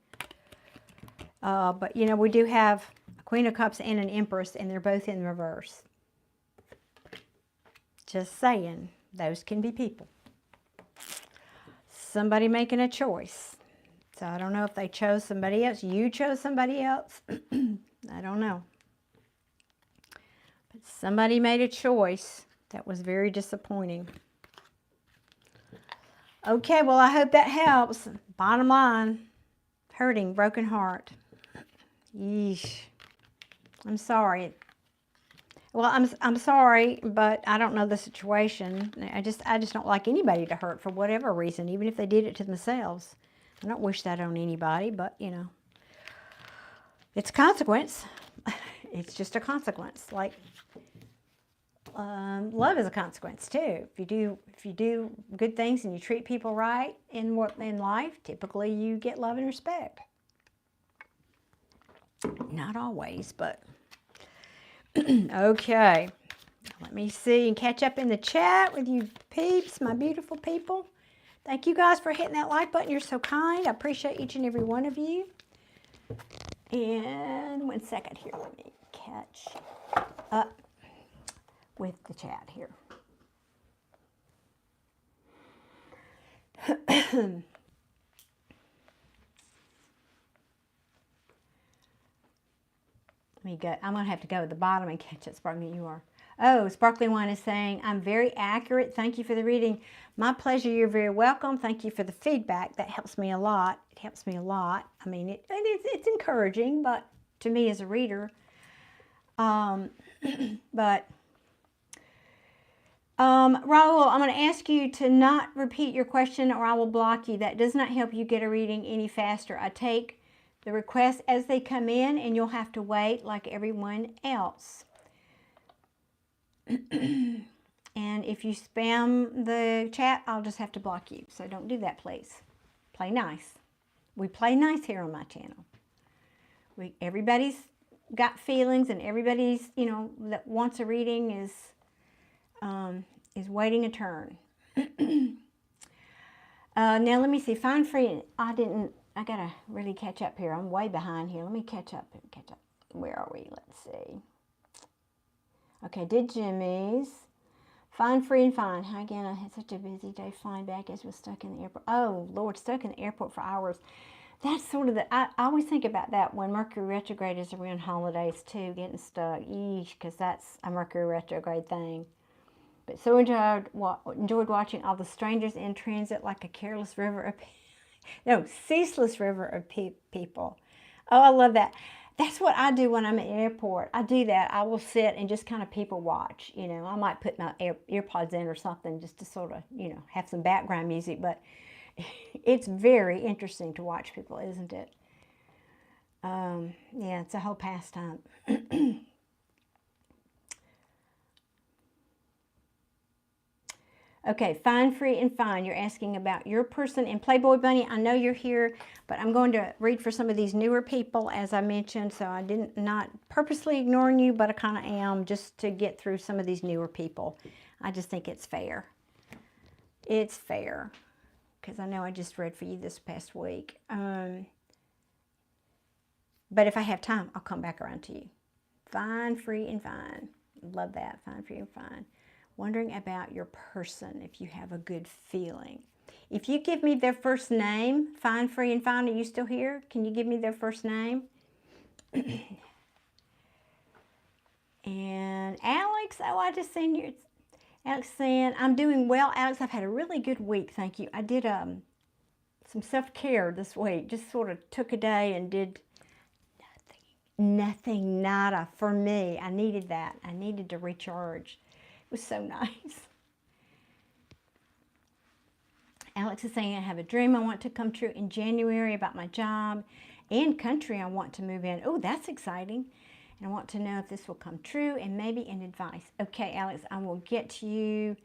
But, we do have a Queen of Cups and an Empress, and they're both in reverse. Just saying, those can be people. Somebody making a choice. So I don't know if they chose somebody else. You chose somebody else. I don't know. But somebody made a choice that was very disappointing. Okay, well, I hope that helps. Bottom line, hurting, broken heart. Yeesh. I'm sorry. Well, I'm sorry, but I don't know the situation. I just don't like anybody to hurt for whatever reason, even if they did it to themselves. I don't wish that on anybody, but, it's a consequence. It's just a consequence. Like, love is a consequence too. If you do good things and you treat people right in life, typically you get love and respect. Not always, but okay. Let me see and catch up in the chat with you peeps, my beautiful people. Thank you guys for hitting that like button. You're so kind. I appreciate each and every one of you. And 1 second here, let me catch up with the chat here. Let me go. I'm going to have to go to the bottom and catch it. Sparkling, you are. Oh, Sparkling One is saying, I'm very accurate. Thank you for the reading. My pleasure. You're very welcome. Thank you for the feedback. That helps me a lot. It helps me a lot. I mean, it's encouraging, but to me as a reader. Raul, I'm going to ask you to not repeat your question or I will block you. That does not help you get a reading any faster. I take the requests as they come in and you'll have to wait like everyone else. And if you spam the chat, I'll just have to block you. So don't do that, please. Play nice. We play nice here on my channel. Everybody's got feelings and everybody's, you know, that wants a reading is waiting a turn. Now let me see. Fine Free. I gotta really catch up here. I'm way behind here. Let me catch up. Where are we? Let's see. Okay, did Jimmy's. Fine, Free, and Fine. Hi again. I had such a busy day flying back as I was stuck in the airport. Oh, Lord, stuck in the airport for hours. That's sort of I always think about that when Mercury retrograde is around holidays too, getting stuck. Yeesh, because that's a Mercury retrograde thing. But so enjoyed watching all the strangers in transit like a careless river of ceaseless river of people. Oh, I love that. That's what I do when I'm at the airport. I do that. I will sit and just kind of people watch. You know, I might put my earpods in or something just to sort of, you know, have some background music. But it's very interesting to watch people, isn't it? Yeah, it's a whole pastime. Okay, Fine, Free, and Fine. You're asking about your person in Playboy Bunny. I know you're here, but I'm going to read for some of these newer people, as I mentioned. So I not purposely ignoring you, but I kind of am just to get through some of these newer people. I just think it's fair. It's fair because I know I just read for you this past week. But if I have time, I'll come back around to you. Fine, Free, and Fine. Love that. Fine, Free, and Fine. Wondering about your person, if you have a good feeling. If you give me their first name, Fine, Free, and Fine, are you still here? Can you give me their first name? And Alex, oh, I just seen you. Alex saying, I'm doing well. Alex, I've had a really good week, thank you. I did some self-care this week. Just sort of took a day and did nothing, nada for me. I needed that. I needed to recharge. It was so nice. Alex is saying, I have a dream I want to come true in January about my job and country I want to move in. Oh, that's exciting. And I want to know if this will come true and maybe an advice. Okay, Alex, I will get to you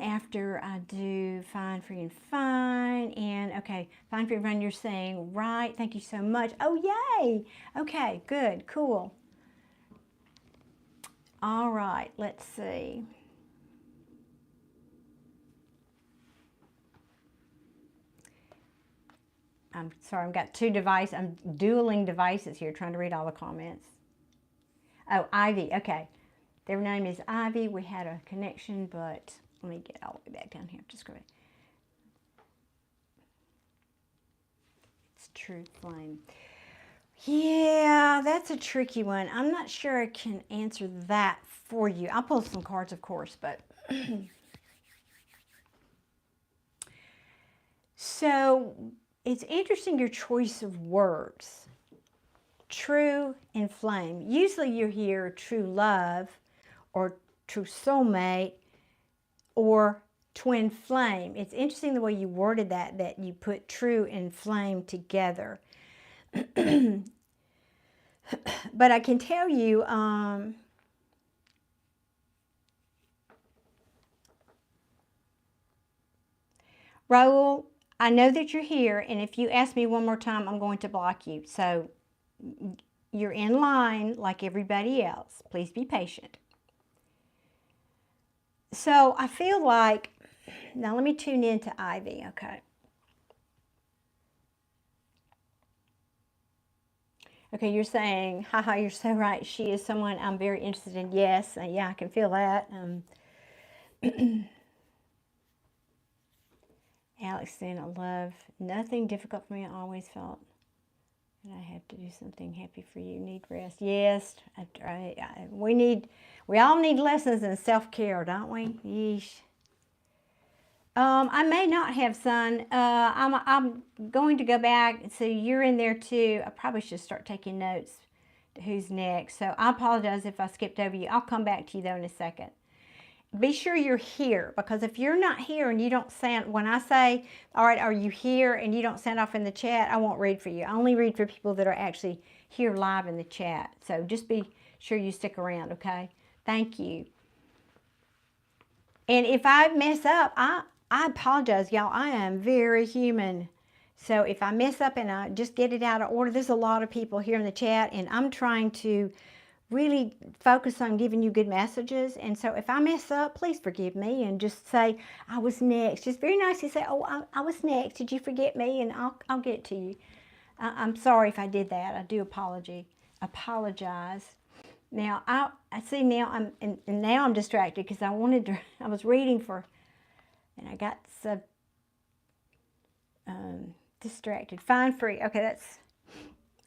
after I do Fine, Free, and Fine. And okay, Fine, Free, and Fine, you're saying, right, thank you so much. Oh, yay. Okay, good, cool. All right, let's see. I'm sorry, I've got two devices. I'm dueling devices here trying to read all the comments. Oh, Ivy, okay. Their name is Ivy. We had a connection, but let me get all the way back down here. Just scroll it. It's True Flame. Yeah, that's a tricky one. I'm not sure I can answer that for you. I'll pull some cards, of course, but so it's interesting your choice of words. True and flame. Usually you hear true love or true soulmate or twin flame. It's interesting the way you worded that you put true and flame together. But I can tell you, Raul, I know that you're here, and if you ask me one more time, I'm going to block you. So you're in line like everybody else. Please be patient. So I feel like, now let me tune in to Ivy, okay? Okay, you're saying, haha, you're so right. She is someone I'm very interested in. Yes, yeah, I can feel that. Alex saying, I love nothing difficult for me. I always felt that I have to do something happy for you. Need rest. Yes, we all need lessons in self-care, don't we? Yeesh. I may not have, son. I'm going to go back. So you're in there too. I probably should start taking notes to who's next. So I apologize if I skipped over you. I'll come back to you though in a second. Be sure you're here, because if you're not here and you don't sound, when I say, all right, are you here, and you don't sound off in the chat, I won't read for you. I only read for people that are actually here live in the chat. So just be sure you stick around, okay? Thank you. And if I mess up, I apologize, y'all. I am very human. So if I mess up and I just get it out of order, there's a lot of people here in the chat, and I'm trying to really focus on giving you good messages. And so if I mess up, please forgive me and just say, I was next. Just very nicely say, oh, I was next. Did you forget me? And I'll get to you. I'm sorry if I did that. I do apologize. Now, I see now and now I'm distracted because I was reading for, and I got so distracted. Fine, free. Okay,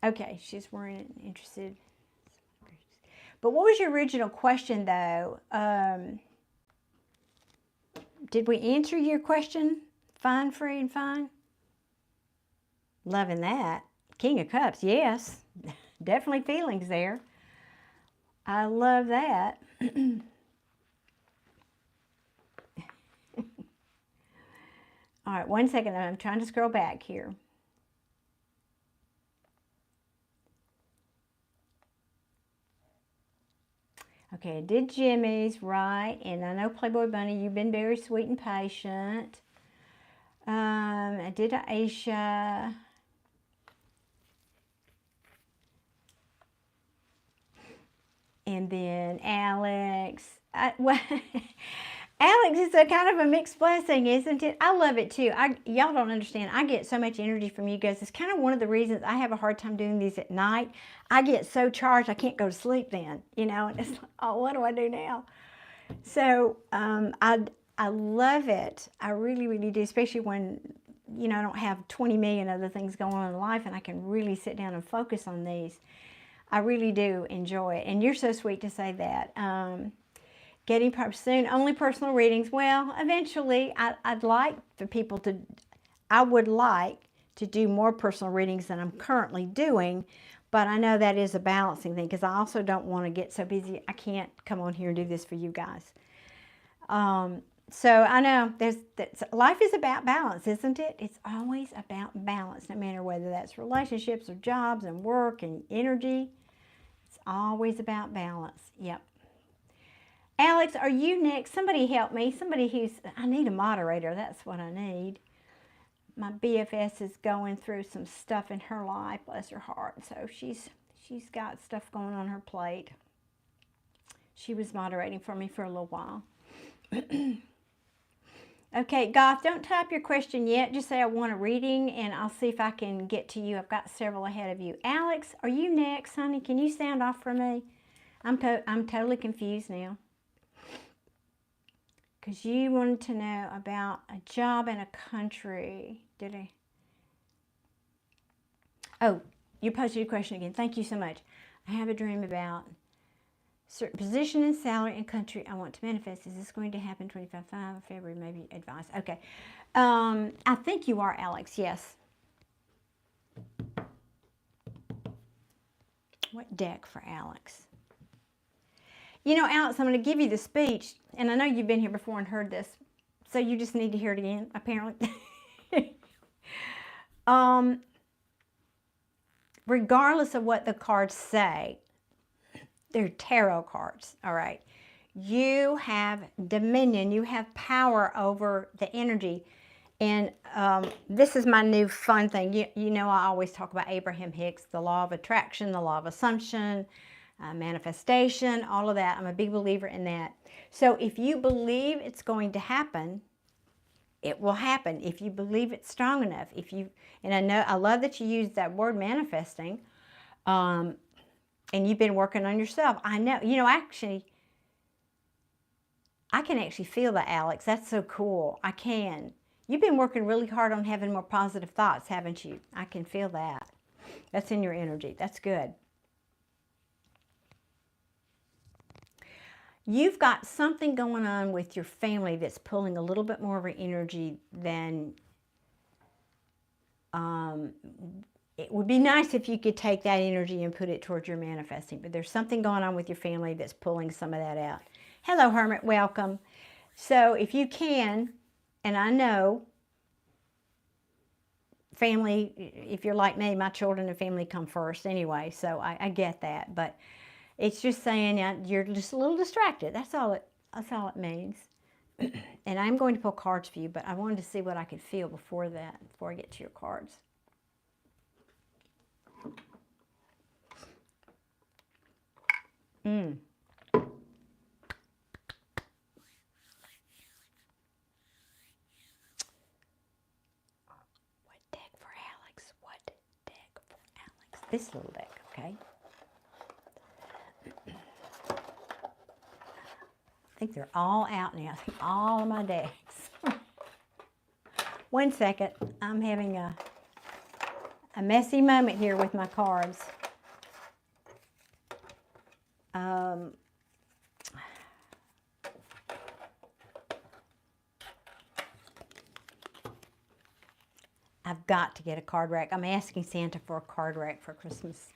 okay, she's wearing interested. But what was your original question, though? Did we answer your question? Fine, free, and fine? Loving that. King of Cups, yes. Definitely feelings there. I love that. All right, 1 second. I'm trying to scroll back here. Okay, I did Jimmy's, right, and I know Playboy Bunny, you've been very sweet and patient. I did Aisha. And then Alex. Alex is a kind of a mixed blessing, isn't it? I love it too. Y'all don't understand. I get so much energy from you guys. It's kind of one of the reasons I have a hard time doing these at night. I get so charged I can't go to sleep then, you know, and it's like, oh, what do I do now? So I love it. I really, really do, especially when, you know, I don't have 20 million other things going on in life and I can really sit down and focus on these. I really do enjoy it. And you're so sweet to say that. Getting soon, only personal readings. Well, eventually, I'd like for people to, I would like to do more personal readings than I'm currently doing, but I know that is a balancing thing because I also don't want to get so busy I can't come on here and do this for you guys. So I know life is about balance, isn't it? It's always about balance, no matter whether that's relationships or jobs and work and energy. It's always about balance. Yep. Alex, are you next? Somebody help me. I need a moderator. That's what I need. My BFS is going through some stuff in her life, bless her heart. So she's got stuff going on her plate. She was moderating for me for a little while. Okay, Goth, don't type your question yet. Just say I want a reading, and I'll see if I can get to you. I've got several ahead of you. Alex, are you next, honey? Can you sound off for me? I'm totally confused now. Because you wanted to know about a job in a country. Did I? Oh, you posted your question again. Thank you so much. I have a dream about certain position and salary and country I want to manifest. Is this going to happen 25/5 February? Maybe advice. Okay. I think you are, Alex. Yes. What deck for Alex? You know, Alex, I'm going to give you the speech, and I know you've been here before and heard this, so you just need to hear it again, apparently. Regardless of what the cards say, they're tarot cards, all right? You have dominion. You have power over the energy. And this is my new fun thing. You know, I always talk about Abraham Hicks, the law of attraction, the law of assumption, manifestation, all of that. I'm a big believer in that. So if you believe it's going to happen, it will happen. If you believe it's strong enough, and I love that you use that word manifesting. And you've been working on yourself. I know, you know, actually, I can actually feel that, Alex. That's so cool. I can. You've been working really hard on having more positive thoughts, haven't you? I can feel that. That's in your energy. That's good. You've got something going on with your family that's pulling a little bit more of your energy than it would be nice if you could take that energy and put it towards your manifesting, but there's something going on with your family that's pulling some of that out. Hello, Hermit, welcome. So if you can, and I know family, if you're like me, my children and family come first anyway, so I get that, but it's just saying you're just a little distracted. That's all it means. And I'm going to pull cards for you, but I wanted to see what I could feel before that, before I get to your cards. What deck for Alex? What deck for Alex? This little deck, okay? I think they're all out now. I think all of my decks. 1 second. I'm having a messy moment here with my cards. I've got to get a card rack. I'm asking Santa for a card rack for Christmas.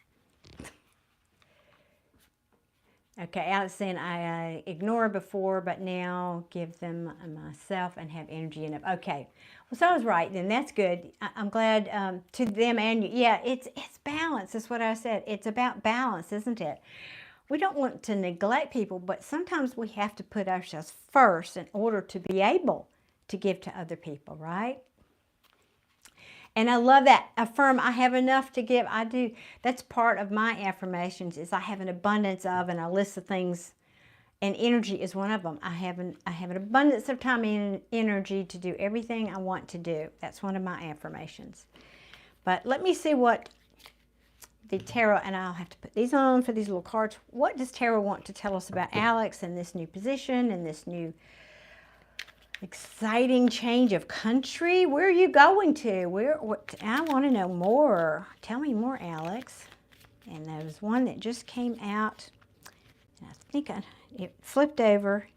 Okay, Alex saying I ignored before, but now give them myself and have energy enough. Okay, well, so I was right then. That's good. I'm glad to them and you. Yeah, it's balance. That's what I said. It's about balance, isn't it? We don't want to neglect people, but sometimes we have to put ourselves first in order to be able to give to other people, right? And I love that. Affirm, I have enough to give. I do. That's part of my affirmations is I have an abundance of, and a list of things, and energy is one of them. I have an abundance of time and energy to do everything I want to do. That's one of my affirmations. But let me see what the tarot, and I'll have to put these on for these little cards. What does tarot want to tell us about Alex and this new position and this new exciting change of country? Where are you going to? I want to know more. Tell me more, Alex. And there was one that just came out. And I think it flipped over.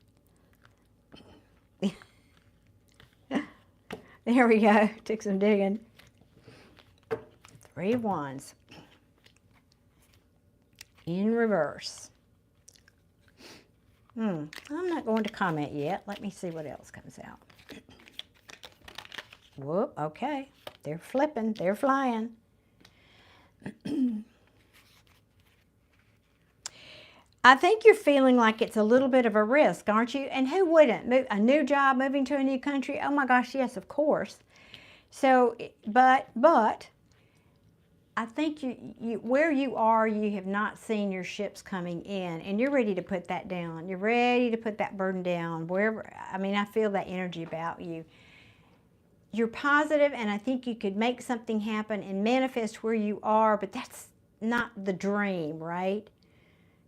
There we go. Took some digging. 3 of Wands. In reverse. I'm not going to comment yet. Let me see what else comes out. Whoop, okay. They're flipping. They're flying. I think you're feeling like it's a little bit of a risk, aren't you? And who wouldn't? A new job, moving to a new country? Oh my gosh, yes, of course. So, but I think where you are, you have not seen your ships coming in, and you're ready to put that down. You're ready to put that burden down. Wherever, I mean, I feel that energy about you. You're positive, and I think you could make something happen and manifest where you are, but that's not the dream, right?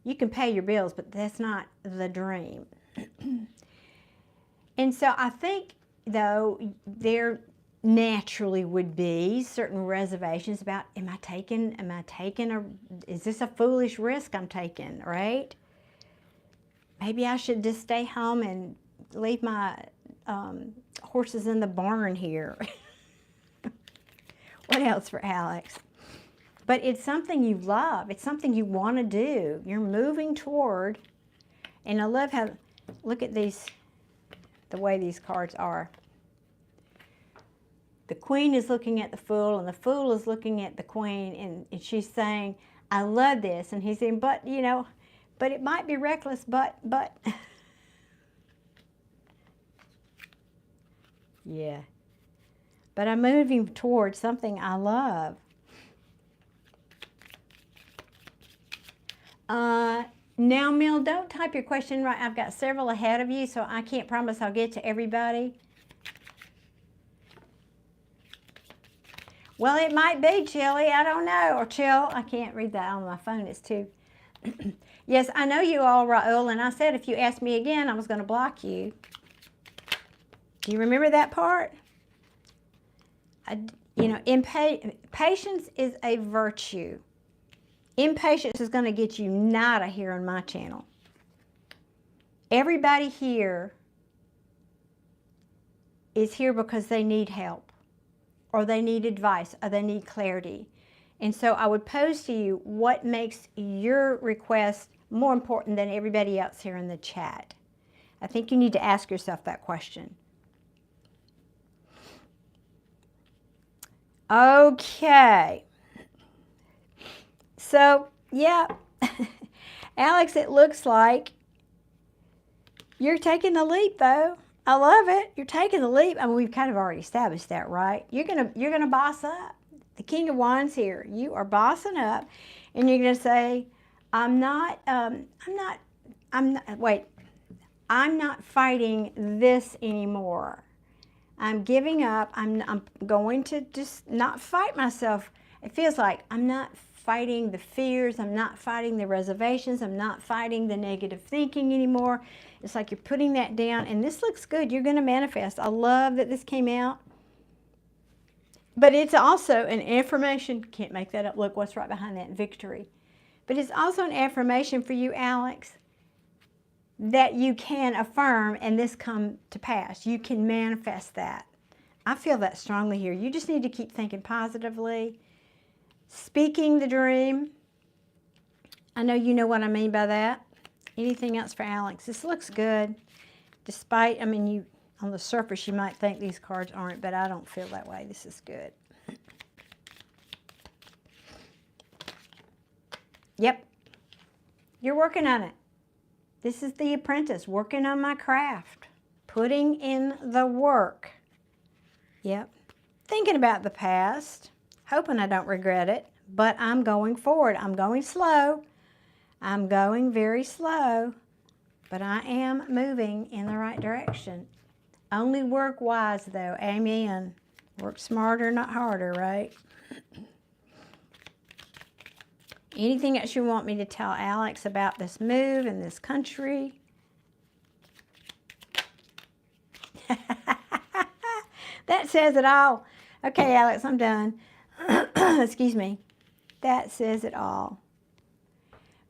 You can pay your bills, but that's not the dream. And so I think, though, there naturally would be certain reservations about, is this a foolish risk I'm taking, right? Maybe I should just stay home and leave my horses in the barn here. What else for Alex? But it's something you love. It's something you want to do. You're moving toward, and I love how, look at these, the way these cards are. The Queen is looking at the Fool, and the Fool is looking at the Queen, and she's saying, I love this. And he's saying, but, you know, but it might be reckless, but. Yeah. But I'm moving towards something I love. Now, Mel, don't type your question right. I've got several ahead of you, so I can't promise I'll get to everybody. Well, it might be chilly. I don't know. Or chill. I can't read that on my phone. It's too... Yes, I know you all, Raul, and I said if you asked me again, I was going to block you. Do you remember that part? You know, patience is a virtue. Impatience is going to get you nada here on my channel. Everybody here is here because they need help, or they need advice, or they need clarity. And so I would pose to you, what makes your request more important than everybody else here in the chat? I think you need to ask yourself that question. Okay. So, yeah, Alex, it looks like you're taking the leap, though. I love it. You're taking the leap. I mean, we've kind of already established that, right? You're gonna boss up. The King of Wands here. You are bossing up, and you're gonna say, I'm not fighting this anymore. I'm giving up. I'm going to just not fight myself. It feels like I'm not fighting the fears. I'm not fighting the reservations. I'm not fighting the negative thinking anymore. It's like you're putting that down, and this looks good. You're going to manifest. I love that this came out. But it's also an affirmation. Can't make that up. Look what's right behind that, victory. But it's also an affirmation for you, Alex, that you can affirm and this come to pass. You can manifest that. I feel that strongly here. You just need to keep thinking positively, speaking the dream. I know you know what I mean by that. Anything else for Alex? This looks good. Despite, I mean, you on the surface, you might think these cards aren't, but I don't feel that way. This is good. Yep. You're working on it. This is the apprentice, working on my craft, putting in the work. Yep. Thinking about the past, hoping I don't regret it, but I'm going forward. I'm going slow. I'm going very slow, but I am moving in the right direction. Only work wise, though. Amen. Work smarter, not harder, right? Anything else you want me to tell Alex about this move in this country? That says it all. Okay, Alex, I'm done. Excuse me. That says it all.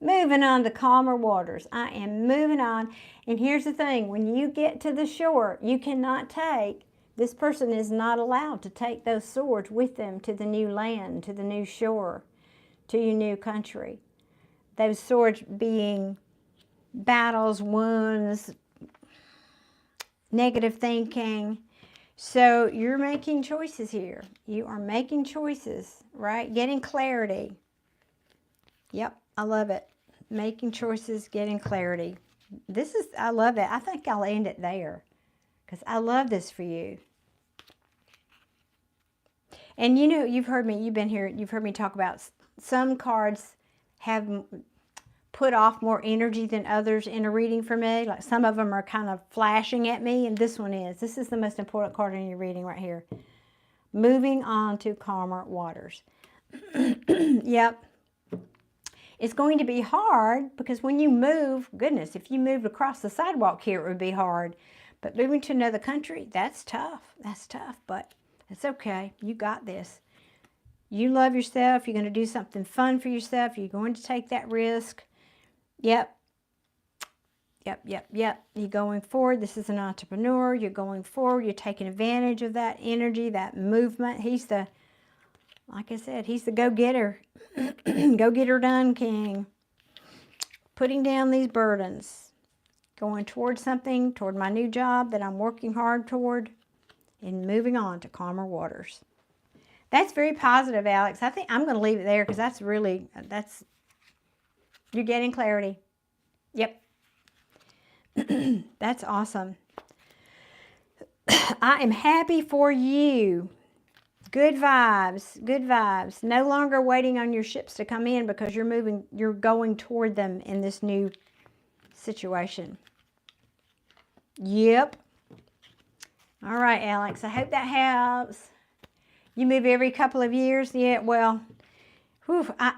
Moving on to calmer waters. I am moving on. And here's the thing. When you get to the shore, you cannot take, this person is not allowed to take those swords with them to the new land, to the new shore, to your new country. Those swords being battles, wounds, negative thinking. So you're making choices here. You are making choices, right? Getting clarity. Yep, I love it. Making choices, getting clarity. This is, I love it. I think I'll end it there because I love this for you. And you know, you've heard me, you've been here, you've heard me talk about some cards have put off more energy than others in a reading for me. Like some of them are kind of flashing at me, and this one is. This is the most important card in your reading right here. Moving on to calmer waters. Yep. It's going to be hard because when you move, goodness, if you moved across the sidewalk here, it would be hard. But moving to another country, that's tough. That's tough, but it's okay. You got this. You love yourself. You're going to do something fun for yourself. You're going to take that risk. Yep. Yep, yep, yep. You're going forward. This is an entrepreneur. You're going forward. You're taking advantage of that energy, that movement. He's the, like I said, he's the go-getter. Go-getter done king. Putting down these burdens. Going toward something, toward my new job that I'm working hard toward. And moving on to calmer waters. That's very positive, Alex. I think I'm going to leave it there because that's really, that's, you're getting clarity. Yep. That's awesome. I am happy for you. Good vibes, good vibes. No longer waiting on your ships to come in because you're moving, you're going toward them in this new situation. Yep. All right, Alex, I hope that helps. You move every couple of years? Yeah, well, whew, I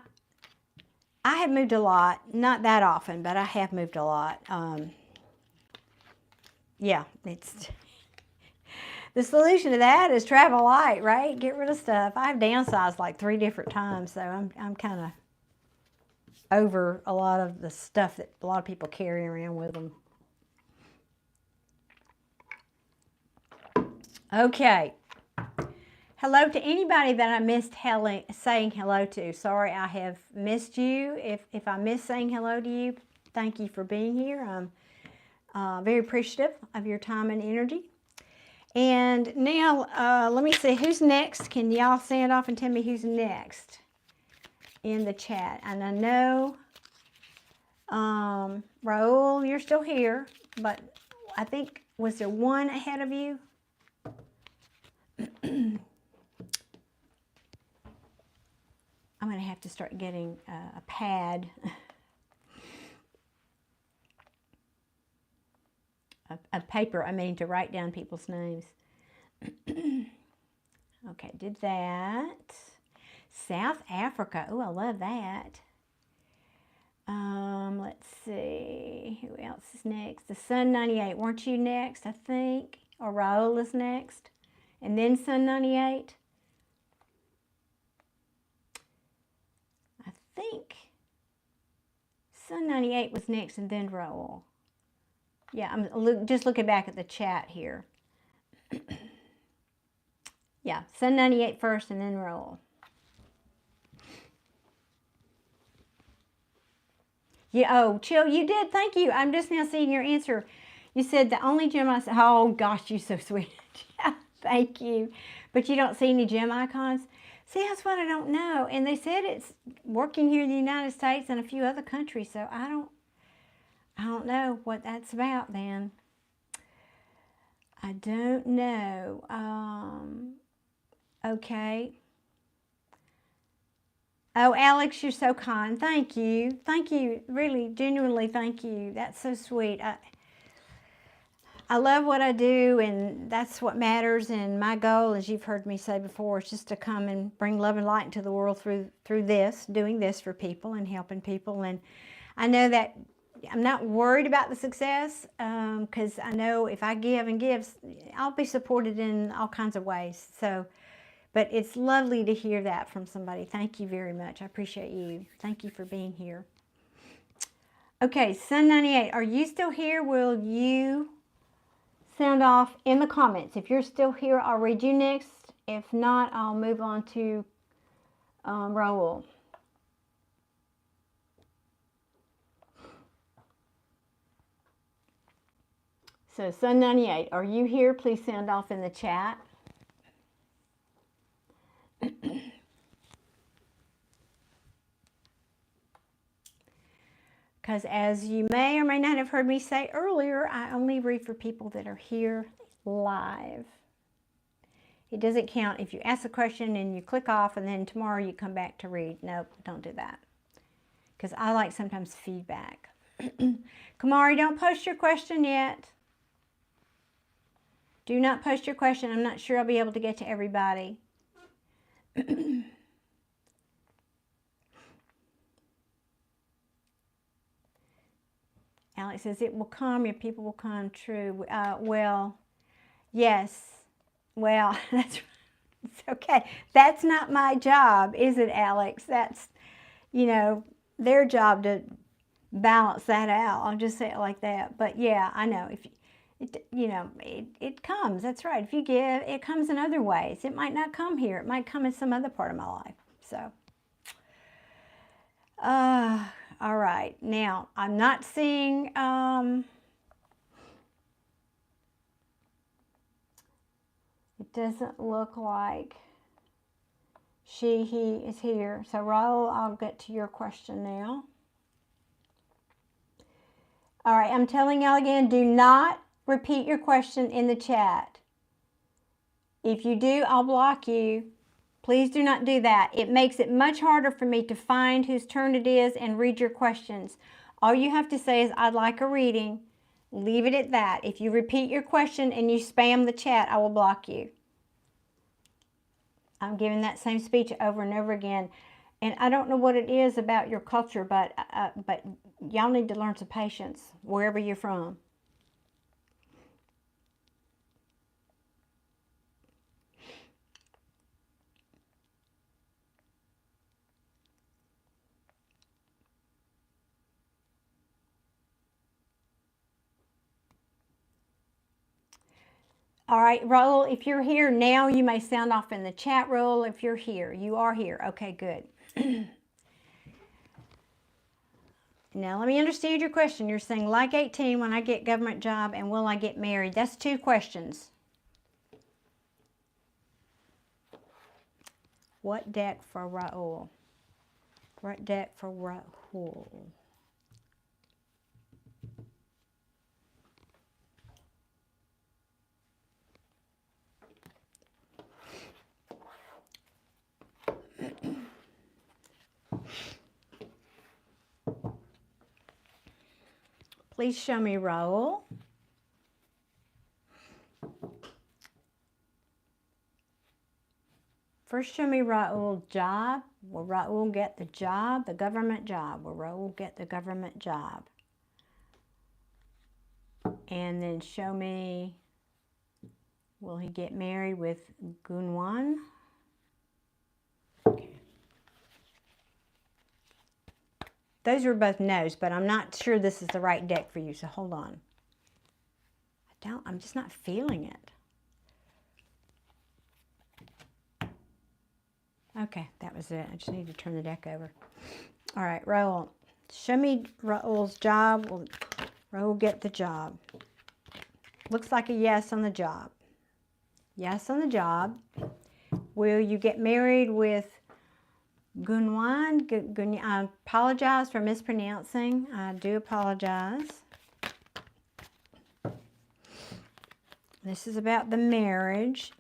have moved a lot. Not that often, but I have moved a lot. Yeah, it's... The solution to that is travel light, right? Get rid of stuff. I've downsized like 3 different times, so I'm kind of over a lot of the stuff that a lot of people carry around with them. Okay. Hello to anybody that I missed saying hello to. Sorry, I have missed you. If I missed saying hello to you, thank you for being here. I'm very appreciative of your time and energy. And now, let me see, who's next? Can y'all stand off and tell me who's next in the chat? And I know, Raul, you're still here, but I think, was there one ahead of you? I'm going to have to start getting a pad. A paper, I mean, to write down people's names. Okay, did that. South Africa. Oh, I love that. Let's see. Who else is next? The Sun 98. Weren't you next, I think? Or Raul is next? And then Sun 98? I think Sun 98 was next and then Raul. Yeah, I'm just looking back at the chat here. Yeah, Sun 98 first and then Raul. Yeah, oh, Chill, you did. Thank you. I'm just now seeing your answer. You said the only gem I said, oh gosh, you're so sweet. Thank you. But you don't see any gem icons? See, that's what I don't know. And they said it's working here in the United States and a few other countries, so I don't know what that's about then. I don't know. Okay. Oh, Alex, you're so kind. Thank you. Thank you. Really, genuinely, thank you. That's so sweet. I love what I do, and that's what matters. And my goal, as you've heard me say before, is just to come and bring love and light into the world through this, doing this for people and helping people. And I know that I'm not worried about the success, because I know if I give and give, I'll be supported in all kinds of ways. So, but it's lovely to hear that from somebody. Thank you very much. I appreciate you. Thank you for being here. Okay, Sun 98, are you still here? Will you sound off in the comments? If you're still here, I'll read you next. If not, I'll move on to Raul. So Sun 98, are you here? Please sound off in the chat. Because as you may or may not have heard me say earlier, I only read for people that are here live. It doesn't count if you ask a question and you click off and then tomorrow you come back to read. Nope, don't do that. Because I like sometimes feedback. Kamari, don't post your question yet. Do not post your question. I'm not sure I'll be able to get to everybody. Alex says, it will come, your people will come. True. Well, yes. Well, that's it's okay. That's not my job, is it, Alex? That's, you know, their job to balance that out. I'll just say it like that. But yeah, I know. If it comes. That's right. If you give, it comes in other ways. It might not come here. It might come in some other part of my life. So, all right. Now, I'm not seeing, it doesn't look like he is here. So, Raul, I'll get to your question now. All right. I'm telling y'all again, do not repeat your question in the chat. If you do, I'll block you. Please do not do that. It makes it much harder for me to find whose turn it is and read your questions. All you have to say is, I'd like a reading. Leave it at that. If you repeat your question and you spam the chat, I will block you. I'm giving that same speech over and over again. And I don't know what it is about your culture, but y'all need to learn some patience wherever you're from. All right, Raul, if you're here now, you may sound off in the chat, Raul. If you're here, you are here. Okay, good. Now, let me understand your question. You're saying, like 18, when I get government job, and will I get married? That's two questions. What deck for Raul? What deck for Raul? Please show me Raul. First, show me Raul's job. Will Raul get the job, the government job? Will Raul get the government job? And then show me, will he get married with Gunwan? Okay. Those are both no's, but I'm not sure this is the right deck for you, so hold on. I'm just not feeling it. Okay, that was it. I just need to turn the deck over. All right, Raul. Show me Raul's job. Will Raul get the job? Looks like a yes on the job. Yes on the job. Will you get married with Gunwan? I apologize for mispronouncing. I do apologize. This is about the marriage.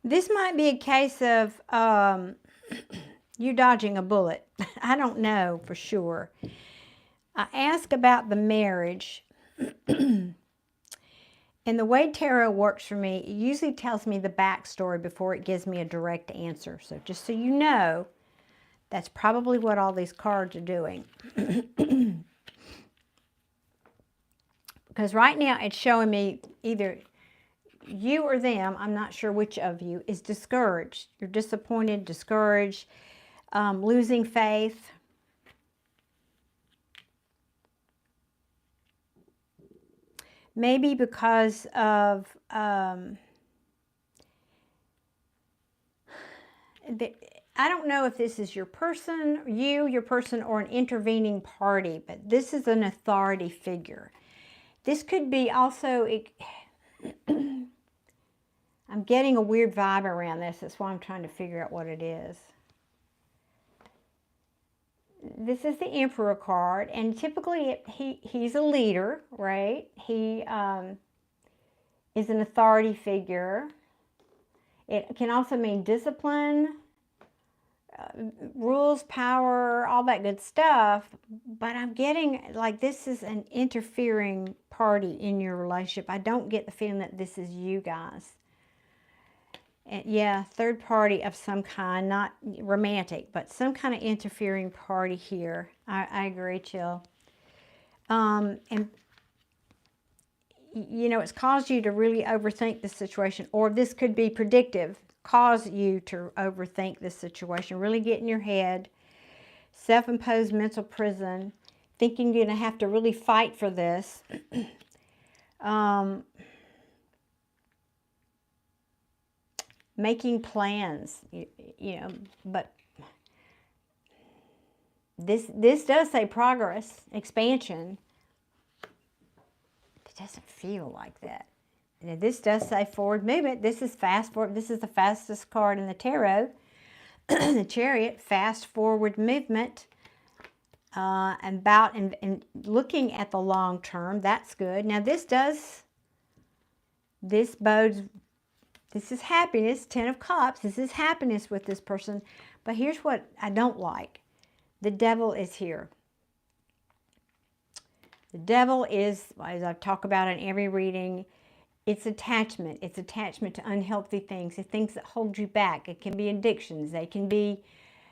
This might be a case of you dodging a bullet. I don't know for sure. I ask about the marriage, and the way tarot works for me, it usually tells me the backstory before it gives me a direct answer. So just so you know, that's probably what all these cards are doing. Because right now it's showing me either you or them, I'm not sure which of you, is discouraged. You're disappointed, discouraged, losing faith. Maybe because of I don't know if this is your person, your person, or an intervening party, but this is an authority figure. This could be also... I'm getting a weird vibe around this. That's why I'm trying to figure out what it is. This is the Emperor card, and typically he's a leader, right? He is an authority figure. It can also mean discipline, rules, power, all that good stuff. But I'm getting like this is an interfering party in your relationship. I don't get the feeling that this is you guys. And yeah, third party of some kind, not romantic, but some kind of interfering party here. I agree, Chill. And, you know, it's caused you to really overthink the situation, or this could be predictive, cause you to overthink this situation, really get in your head, self-imposed mental prison, thinking you're going to have to really fight for this. Making plans, you know, but this does say progress, expansion. It doesn't feel like that. Now, this does say forward movement. This is fast forward. This is the fastest card in the tarot. The Chariot, fast forward movement, and looking at the long term. That's good. Now this bodes, this is happiness. 10 of Cups, this is happiness with this person. But here's what I don't like. The Devil is here. The Devil is, as I talk about in every reading, it's attachment. It's attachment to unhealthy things, the things that hold you back. It can be addictions. They can be,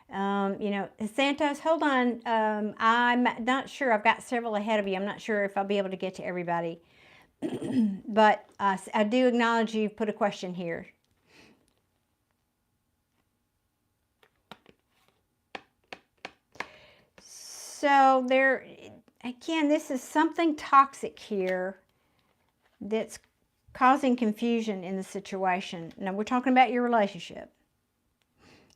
you know, Santos, hold on. I'm not sure. I've got several ahead of you. I'm not sure if I'll be able to get to everybody. But I do acknowledge you've put a question here. So there, again, this is something toxic here that's causing confusion in the situation. Now, we're talking about your relationship.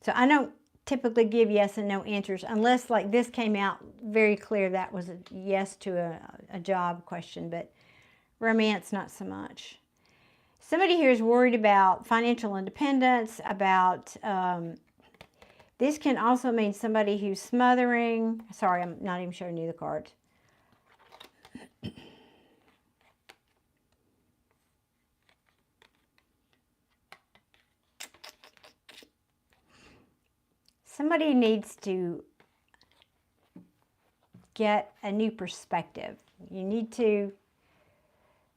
So I don't typically give yes and no answers unless, like, this came out very clear that was a yes to a job question, but romance, not so much. Somebody here is worried about financial independence, about, this can also mean somebody who's smothering. Sorry, I'm not even showing you the cards. Somebody needs to get a new perspective. You need to,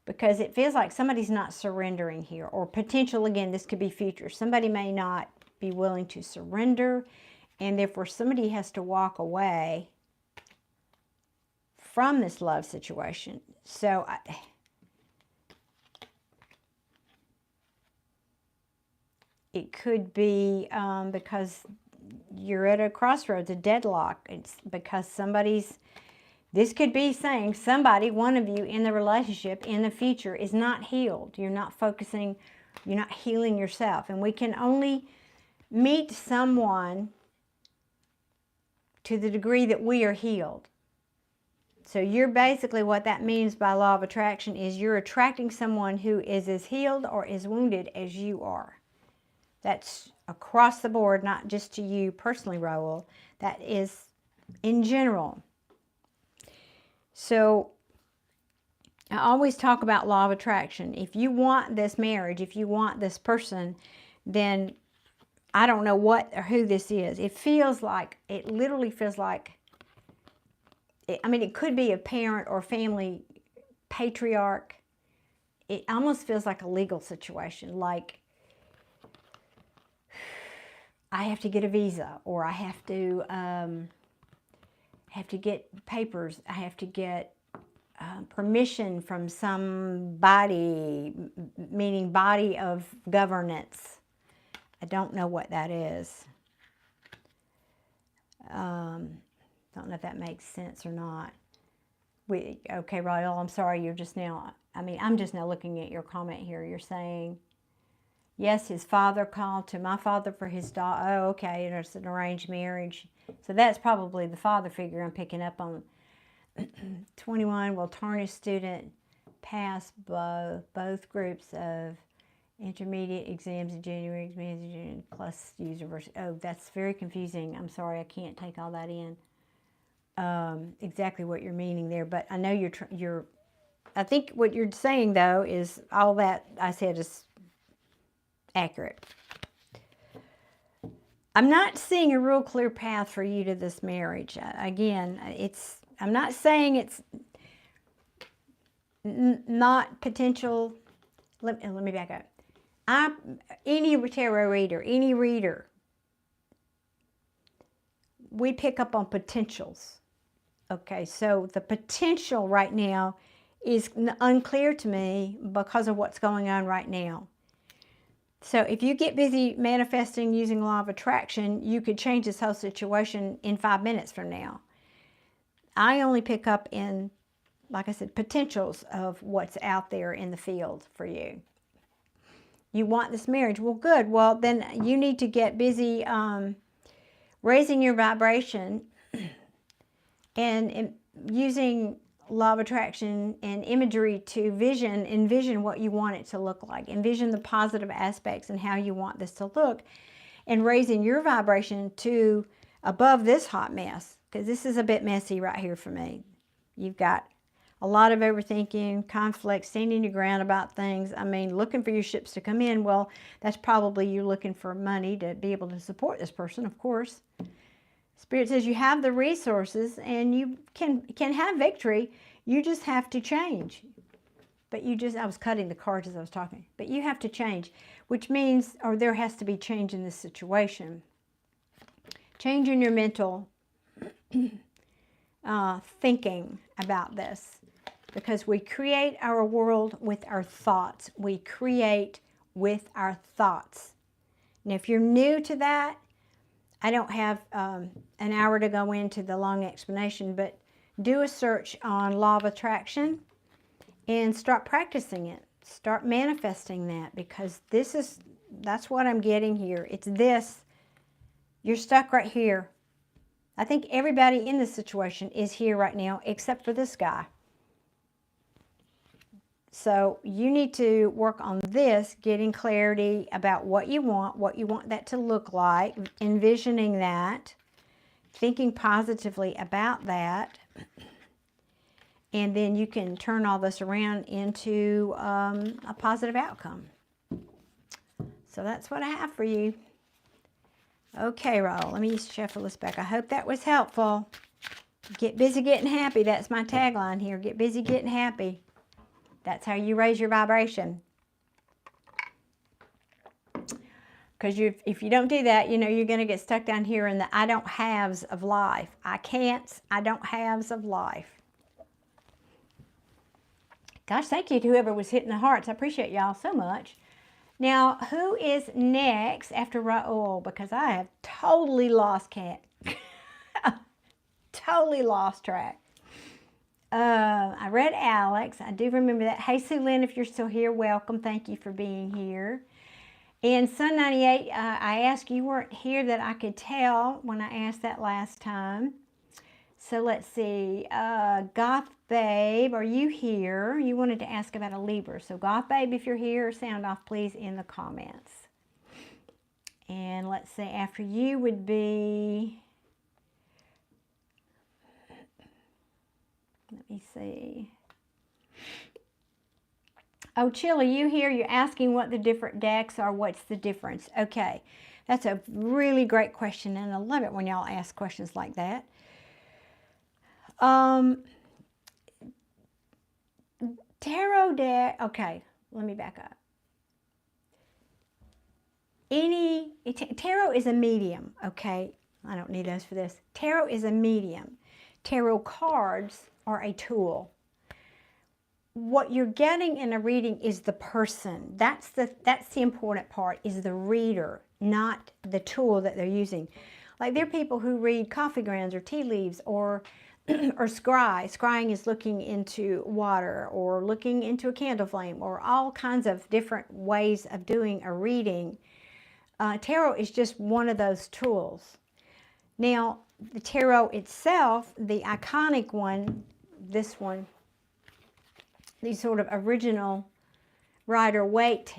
because it feels like somebody's not surrendering here, or potential, again, this could be future. Somebody may not be willing to surrender, and therefore somebody has to walk away from this love situation. So it could be because you're at a crossroads, a deadlock. It's because this could be saying somebody, one of you in the relationship in the future is not healed. You're not focusing, you're not healing yourself. And we can only meet someone to the degree that we are healed. So you're basically, what that means by law of attraction is you're attracting someone who is as healed or as wounded as you are. That's across the board, not just to you personally, Raul. That is in general. So I always talk about law of attraction. If you want this marriage, if you want this person, then I don't know what or who this is. It feels like, it literally feels like, I mean, it could be a parent or family patriarch. It almost feels like a legal situation, like I have to get a visa, or I have to get papers. I have to get permission from somebody, meaning body of governance. I don't know what that is. Don't know if that makes sense or not. Okay, Rael, I'm sorry, you're just now, I'm just now looking at your comment here. You're saying, yes, his father called to my father for his daughter. Oh, okay, and it's an arranged marriage. So that's probably the father figure I'm picking up on. 21, will tarnish student pass both groups of intermediate exams in January, exams in June, plus university. Oh, that's very confusing. I'm sorry, I can't take all that in. Exactly what you're meaning there, but I know you're. I think what you're saying though is all that I said is accurate. I'm not seeing a real clear path for you to this marriage. Again, I'm not saying it's not potential. Let me back up. Any tarot reader, any reader, we pick up on potentials. Okay, so the potential right now is unclear to me because of what's going on right now. So if you get busy manifesting using law of attraction, you could change this whole situation in 5 minutes from now. I only pick up in, like I said, potentials of what's out there in the field for you. You want this marriage. Well, good. Well, then you need to get busy raising your vibration and using law of attraction and imagery to envision what you want it to look like. Envision the positive aspects and how you want this to look. and raising your vibration to above this hot mess, because this is a bit messy right here for me. You've got a lot of overthinking, conflict, standing your ground about things. I mean, looking for your ships to come in. Well, that's probably you looking for money to be able to support this person, of course. Spirit says you have the resources and you can have victory. You just have to change. But I was cutting the cards as I was talking. But you have to change, which means, or there has to be change in this situation. Change in your mental thinking about this. Because we create our world with our thoughts. We create with our thoughts. And if you're new to that, I don't have an hour to go into the long explanation, but do a search on law of attraction and start practicing it. Start manifesting that, because that's what I'm getting here. It's this. You're stuck right here. I think everybody in this situation is here right now except for this guy. So you need to work on this, getting clarity about what you want that to look like, envisioning that, thinking positively about that, and then you can turn all this around into a positive outcome. So that's what I have for you. Okay, Raul, let me shuffle this back. I hope that was helpful. Get busy getting happy. That's my tagline here. Get busy getting happy. That's how you raise your vibration. Because if you don't do that, you know, you're going to get stuck down here in the I don't haves of life. I can'ts, I don't haves of life. Gosh, thank you to whoever was hitting the hearts. I appreciate y'all so much. Now, who is next after Raul? Because I have totally lost totally lost track. I read Alex. I do remember that. Hey, Sue Lynn, if you're still here, welcome. Thank you for being here. And Sun 98, I asked, you weren't here that I could tell when I asked that last time. So let's see. Goth Babe, are you here? You wanted to ask about a Libra. So Goth Babe, if you're here, sound off please in the comments. And let's say after you would be... Let me see. Oh, Chilla, you here? You're asking what the different decks are. What's the difference? Okay. That's a really great question, and I love it when y'all ask questions like that. Tarot deck. Okay, let me back up. Tarot is a medium, okay? I don't need those for this. Tarot is a medium. Tarot cards are a tool. What you're getting in a reading is the person. That's the important part, is the reader, not the tool that they're using. Like there are people who read coffee grounds or tea leaves or scry. Scrying is looking into water or looking into a candle flame or all kinds of different ways of doing a reading. Tarot is just one of those tools. Now, the tarot itself, the iconic one, this one, the sort of original Rider-Waite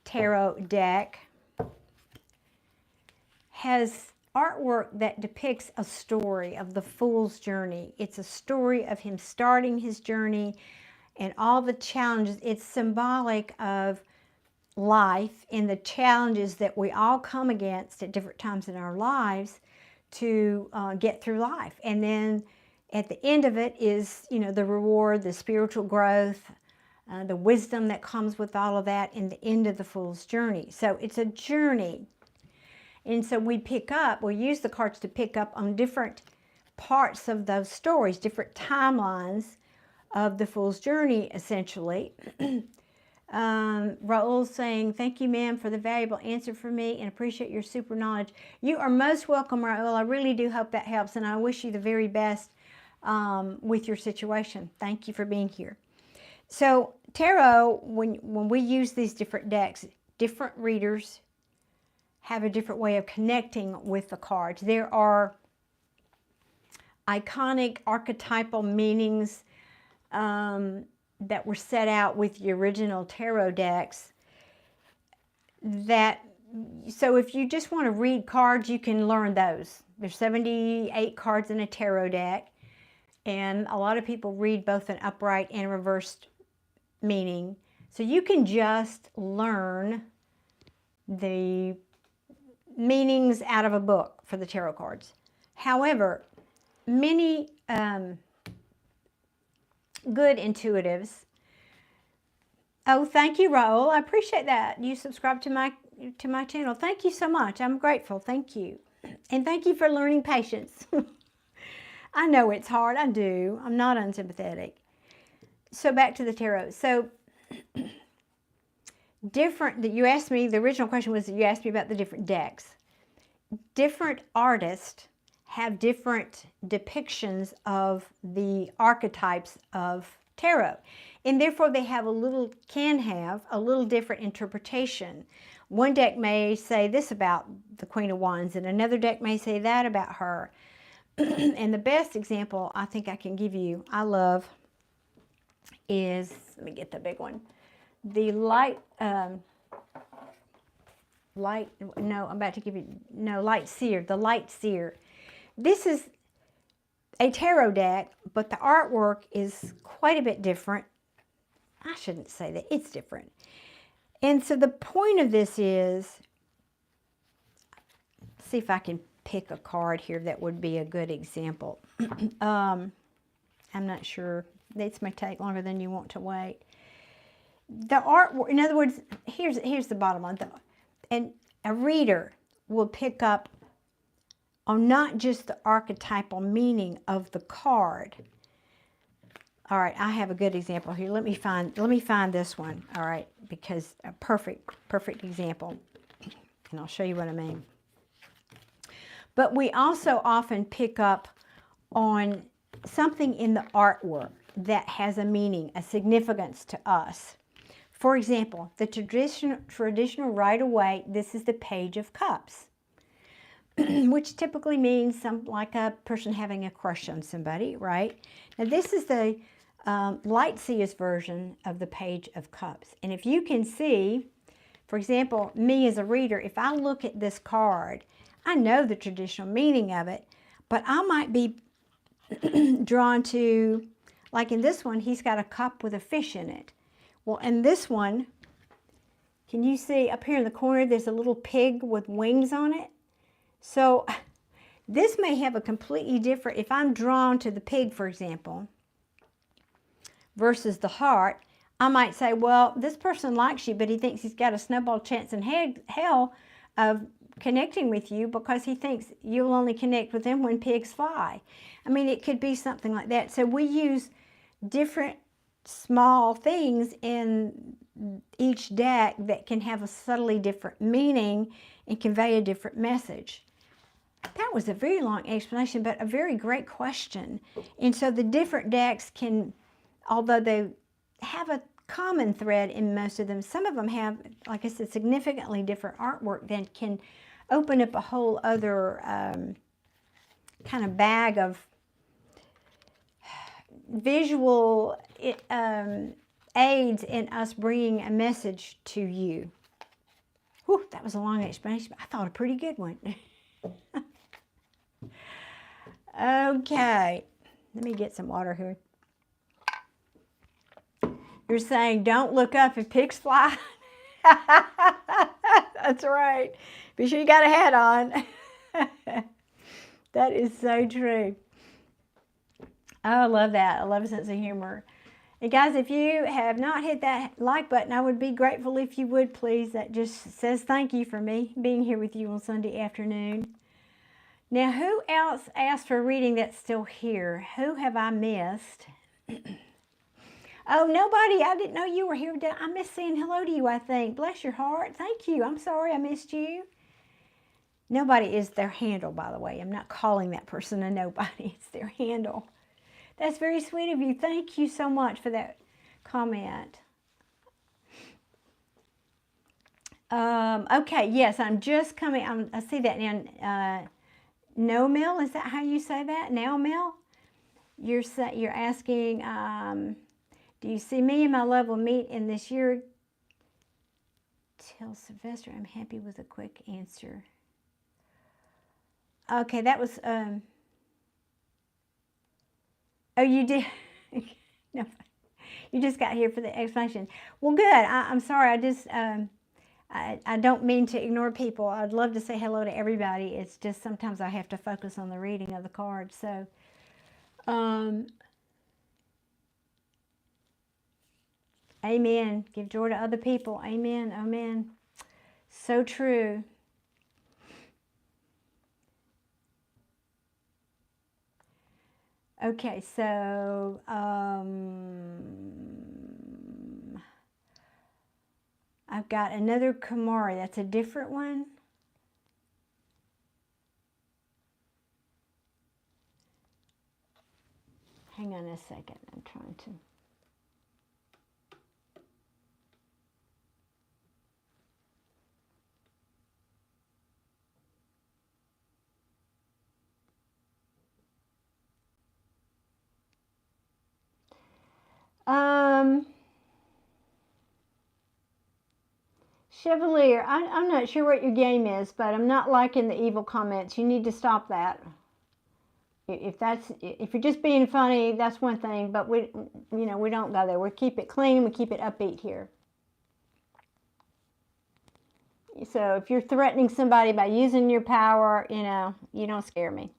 tarot deck, has artwork that depicts a story of the Fool's journey. It's a story of him starting his journey and all the challenges. It's symbolic of life and the challenges that we all come against at different times in our lives to get through life. And then at the end of it is, you know, the reward, the spiritual growth, the wisdom that comes with all of that in the end of the Fool's journey. So it's a journey. And so we'll use the cards to pick up on different parts of those stories, different timelines of the Fool's journey, essentially. Raul saying, thank you, ma'am, for the valuable answer for me and appreciate your super knowledge. You are most welcome, Raul. I really do hope that helps, and I wish you the very best with your situation. Thank you for being here. So tarot, when we use these different decks, different readers have a different way of connecting with the cards. There are iconic archetypal meanings that were set out with the original tarot decks that So if you just want to read cards, you can learn those. There's 78 cards in a tarot deck, and a lot of people read both an upright and reversed meaning. So you can just learn the meanings out of a book for the tarot cards. However, many good intuitives. Oh, thank you, Raul. I appreciate that. You subscribe to my channel. Thank you so much. I'm grateful. Thank you. And thank you for learning patience. I know it's hard. I do. I'm not unsympathetic. So back to the tarot. So you asked me, the original question was you asked me about the different decks. Different artists have different depictions of the archetypes of tarot. And therefore they can have a little different interpretation. One deck may say this about the Queen of Wands, and another deck may say that about her. And the best example I think I can give you, I love, is, let me get the big one. The light seer, the light seer. This is a tarot deck, but the artwork is quite a bit different. I shouldn't say that, it's different. And so the point of this is, see if I can pick a card here that would be a good example. I'm not sure. This may take longer than you want to wait. The artwork, in other words, here's the bottom line. And a reader will pick up on not just the archetypal meaning of the card. All right, I have a good example here. Let me find this one. All right, because a perfect example. And I'll show you what I mean. But we also often pick up on something in the artwork that has a meaning, a significance to us. For example, the traditional Rider-Waite, this is the Page of Cups, which typically means like a person having a crush on somebody, right? Now this is the light seer's version of the Page of Cups. And if you can see, for example, me as a reader, if I look at this card, I know the traditional meaning of it, but I might be drawn to, like in this one, he's got a cup with a fish in it. Well, in this one, can you see up here in the corner, there's a little pig with wings on it? So this may have a completely different, if I'm drawn to the pig, for example, versus the heart, I might say, well, this person likes you, but he thinks he's got a snowball chance in hell of connecting with you because he thinks you'll only connect with him when pigs fly. I mean, it could be something like that. So we use different small things in each deck that can have a subtly different meaning and convey a different message. That was a very long explanation, but a very great question. And so the different decks can, although they have a common thread in most of them, some of them have, like I said, significantly different artwork that can open up a whole other kind of bag of visual aids in us bringing a message to you. Whew, that was a long explanation, but I thought a pretty good one. Okay, let me get some water here. You're saying don't look up if pigs fly? That's right. Be sure you got a hat on. That is so true. Oh, I love that. I love a sense of humor. And guys, if you have not hit that like button, I would be grateful if you would, please. That just says thank you for me being here with you on Sunday afternoon. Now, who else asked for a reading that's still here? Who have I missed? Oh, nobody. I didn't know you were here. I missed saying hello to you, I think. Bless your heart. Thank you. I'm sorry I missed you. Nobody is their handle, by the way. I'm not calling that person a nobody. It's their handle. That's very sweet of you. Thank you so much for that comment. Okay, yes, I'm just coming. I see that now. No Mel, is that how you say that? Now Mel? You're asking, do you see me and my love will meet in this year tell Sylvester I'm happy with a quick answer. Okay, that was, oh, you did, no, you just got here for the explanation. Well, good. I'm sorry. I just, I don't mean to ignore people. I'd love to say hello to everybody. It's just sometimes I have to focus on the reading of the cards. So, amen. Give joy to other people. Amen. Amen. So true. Okay, so I've got another Kamari. That's a different one. Hang on a second. I'm trying to. Chevalier, I'm not sure what your game is, but I'm not liking the evil comments. You need to stop that. If you're just being funny, that's one thing, but we don't go there. We keep it clean, we keep it upbeat here. So if you're threatening somebody by using your power, you don't scare me.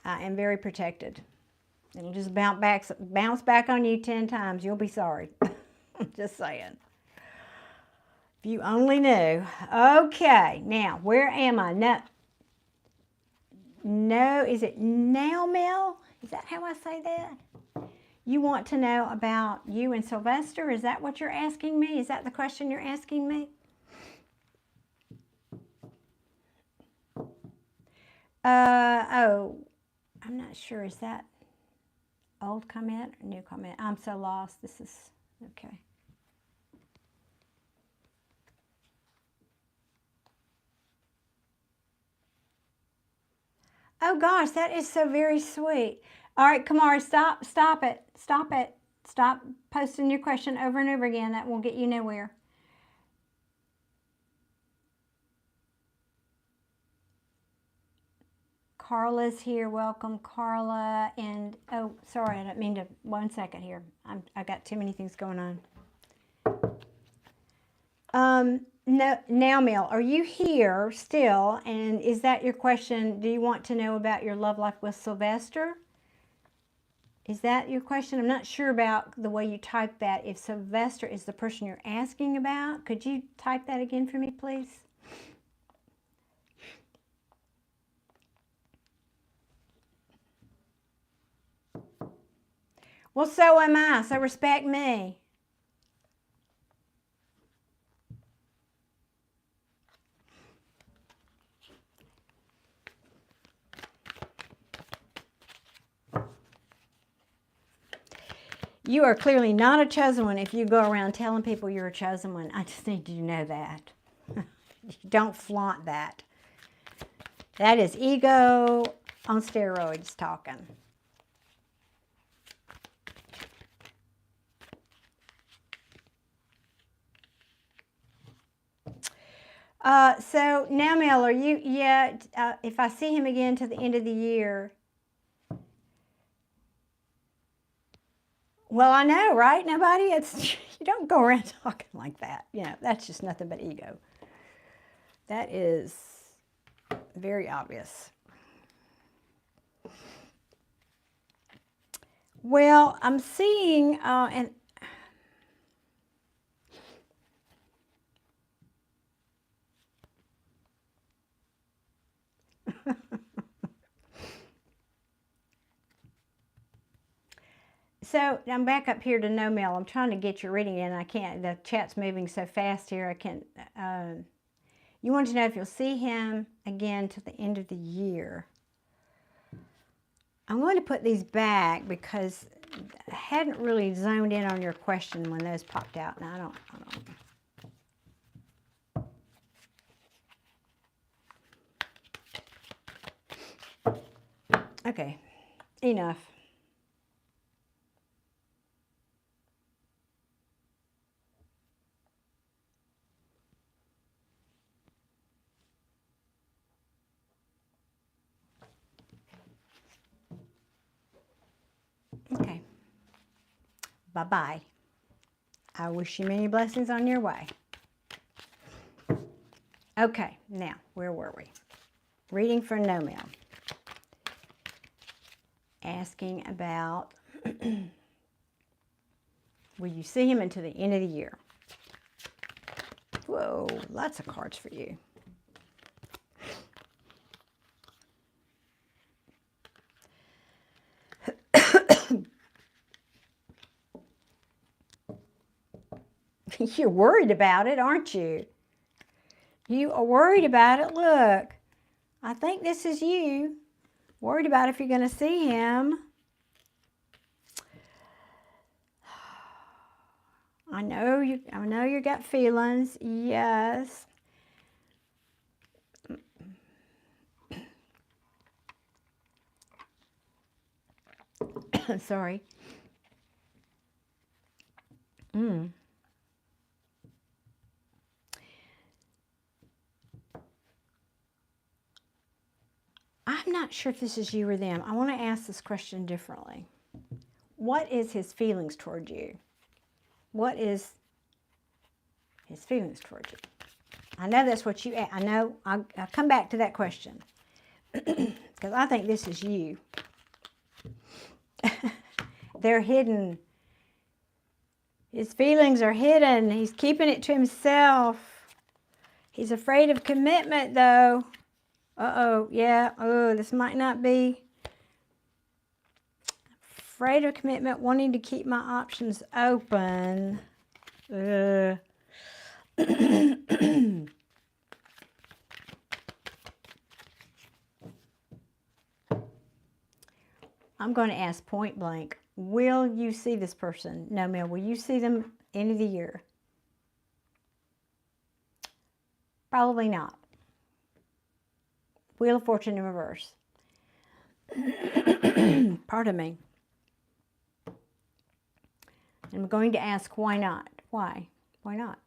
I am very protected. It'll just bounce back on you 10 times. You'll be sorry. Just saying. If you only knew. Okay, now, where am I? No, is it now, Mel? Is that how I say that? You want to know about you and Sylvester? Is that what you're asking me? Is that the question you're asking me? Oh, I'm not sure. Is that old comment or new comment? I'm so lost. This is, okay. Oh gosh, that is so very sweet. All right, Kamara, stop it. Stop posting your question over and over again. That will get you nowhere. Carla's here. Welcome, Carla. And, oh, sorry, I didn't mean to, 1 second here. I got too many things going on. No, now, Mel, are you here still? And is that your question? Do you want to know about your love life with Sylvester? Is that your question? I'm not sure about the way you typed that. If Sylvester is the person you're asking about, could you type that again for me, please? Well, so am I, so respect me. You are clearly not a chosen one if you go around telling people you're a chosen one. I just need you to know that. Don't flaunt that. That is ego on steroids talking. So now, Mel, are you, if I see him again to the end of the year. Well, I know, right? Nobody, you don't go around talking like that. That's just nothing but ego. That is very obvious. Well, I'm seeing, and so I'm back up here to no mail. I'm trying to get your reading in. I can't, the chat's moving so fast here. I can't, you want to know if you'll see him again to the end of the year. I'm going to put these back because I hadn't really zoned in on your question when those popped out. Now, I don't. Okay, enough. Bye-bye. I wish you many blessings on your way. Okay, now, where were we? Reading for no mail. Asking about, will you see him until the end of the year? Whoa, lots of cards for you. You're worried about it, aren't you? You are worried about it. Look, I think this is you. Worried about if you're going to see him. I know you got feelings. Yes. Sorry. I'm not sure if this is you or them. I want to ask this question differently. What is his feelings toward you? What is his feelings toward you? I know that's what you, I know, I'll come back to that question. Because I think this is you. They're hidden. His feelings are hidden. He's keeping it to himself. He's afraid of commitment, though. Uh-oh, yeah. Oh, this might not be. Afraid of commitment, wanting to keep my options open. I'm going to ask point blank, will you see this person? No, Mel, will you see them end of the year? Probably not. Wheel of Fortune in reverse. Pardon me. I'm going to ask why not? Why? Why not?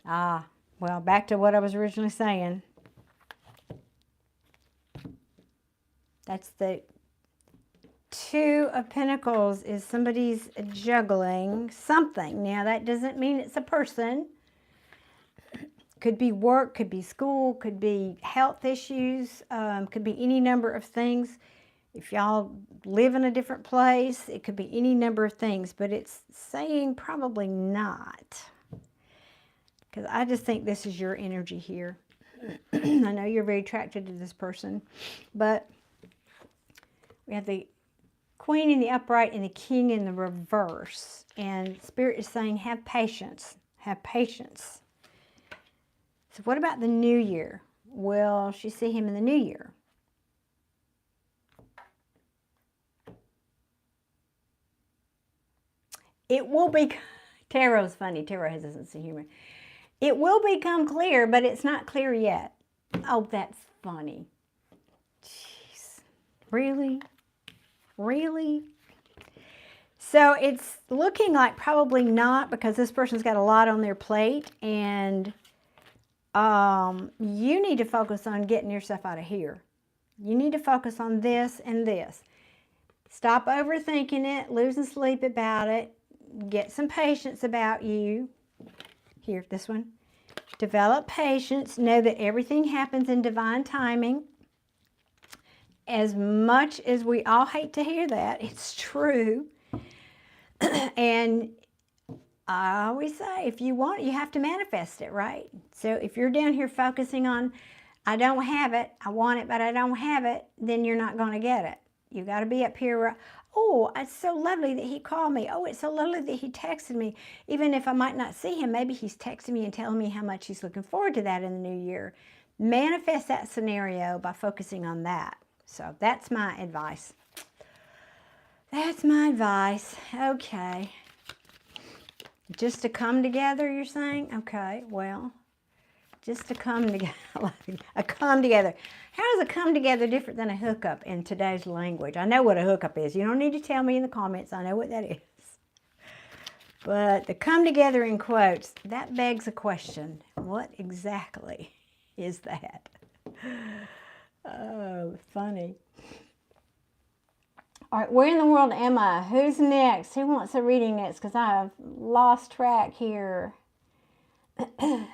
Ah, well, back to what I was originally saying. That's the Two of Pentacles is somebody's juggling something. Now, that doesn't mean it's a person. Could be work, could be school, could be health issues, could be any number of things. If y'all live in a different place, it could be any number of things, but it's saying probably not. Because I just think this is your energy here. I know you're very attracted to this person, but we have the Queen in the upright and the King in the reverse. And Spirit is saying, have patience. Have patience. So what about the new year? Will she see him in the new year? It will be, Tarot's funny. Tarot has a sense of humor. It will become clear, but it's not clear yet. Oh, that's funny. Jeez. Really? Really? So it's looking like probably not, because this person's got a lot on their plate, and you need to focus on getting yourself out of here. You need to focus on this and this. Stop overthinking it, losing sleep about it. Get some patience about you. Here, this one. Develop patience. Know that everything happens in divine timing. As much as we all hate to hear that, it's true. And I always say, if you want it, you have to manifest it, right? So if you're down here focusing on, I don't have it, I want it, but I don't have it, then you're not going to get it. You got to be up here, oh, it's so lovely that he called me. Oh, it's so lovely that he texted me. Even if I might not see him, maybe he's texting me and telling me how much he's looking forward to that in the new year. Manifest that scenario by focusing on that. So that's my advice. That's my advice. Okay. Just to come together, you're saying? Okay, well, just to come together. A come together. How is a come together different than a hookup in today's language? I know what a hookup is. You don't need to tell me in the comments. I know what that is. But the come together in quotes, that begs a question. What exactly is that? Oh, funny. All right, where in the world am I? Who's next? Who wants a reading next? Because I have lost track here. I'm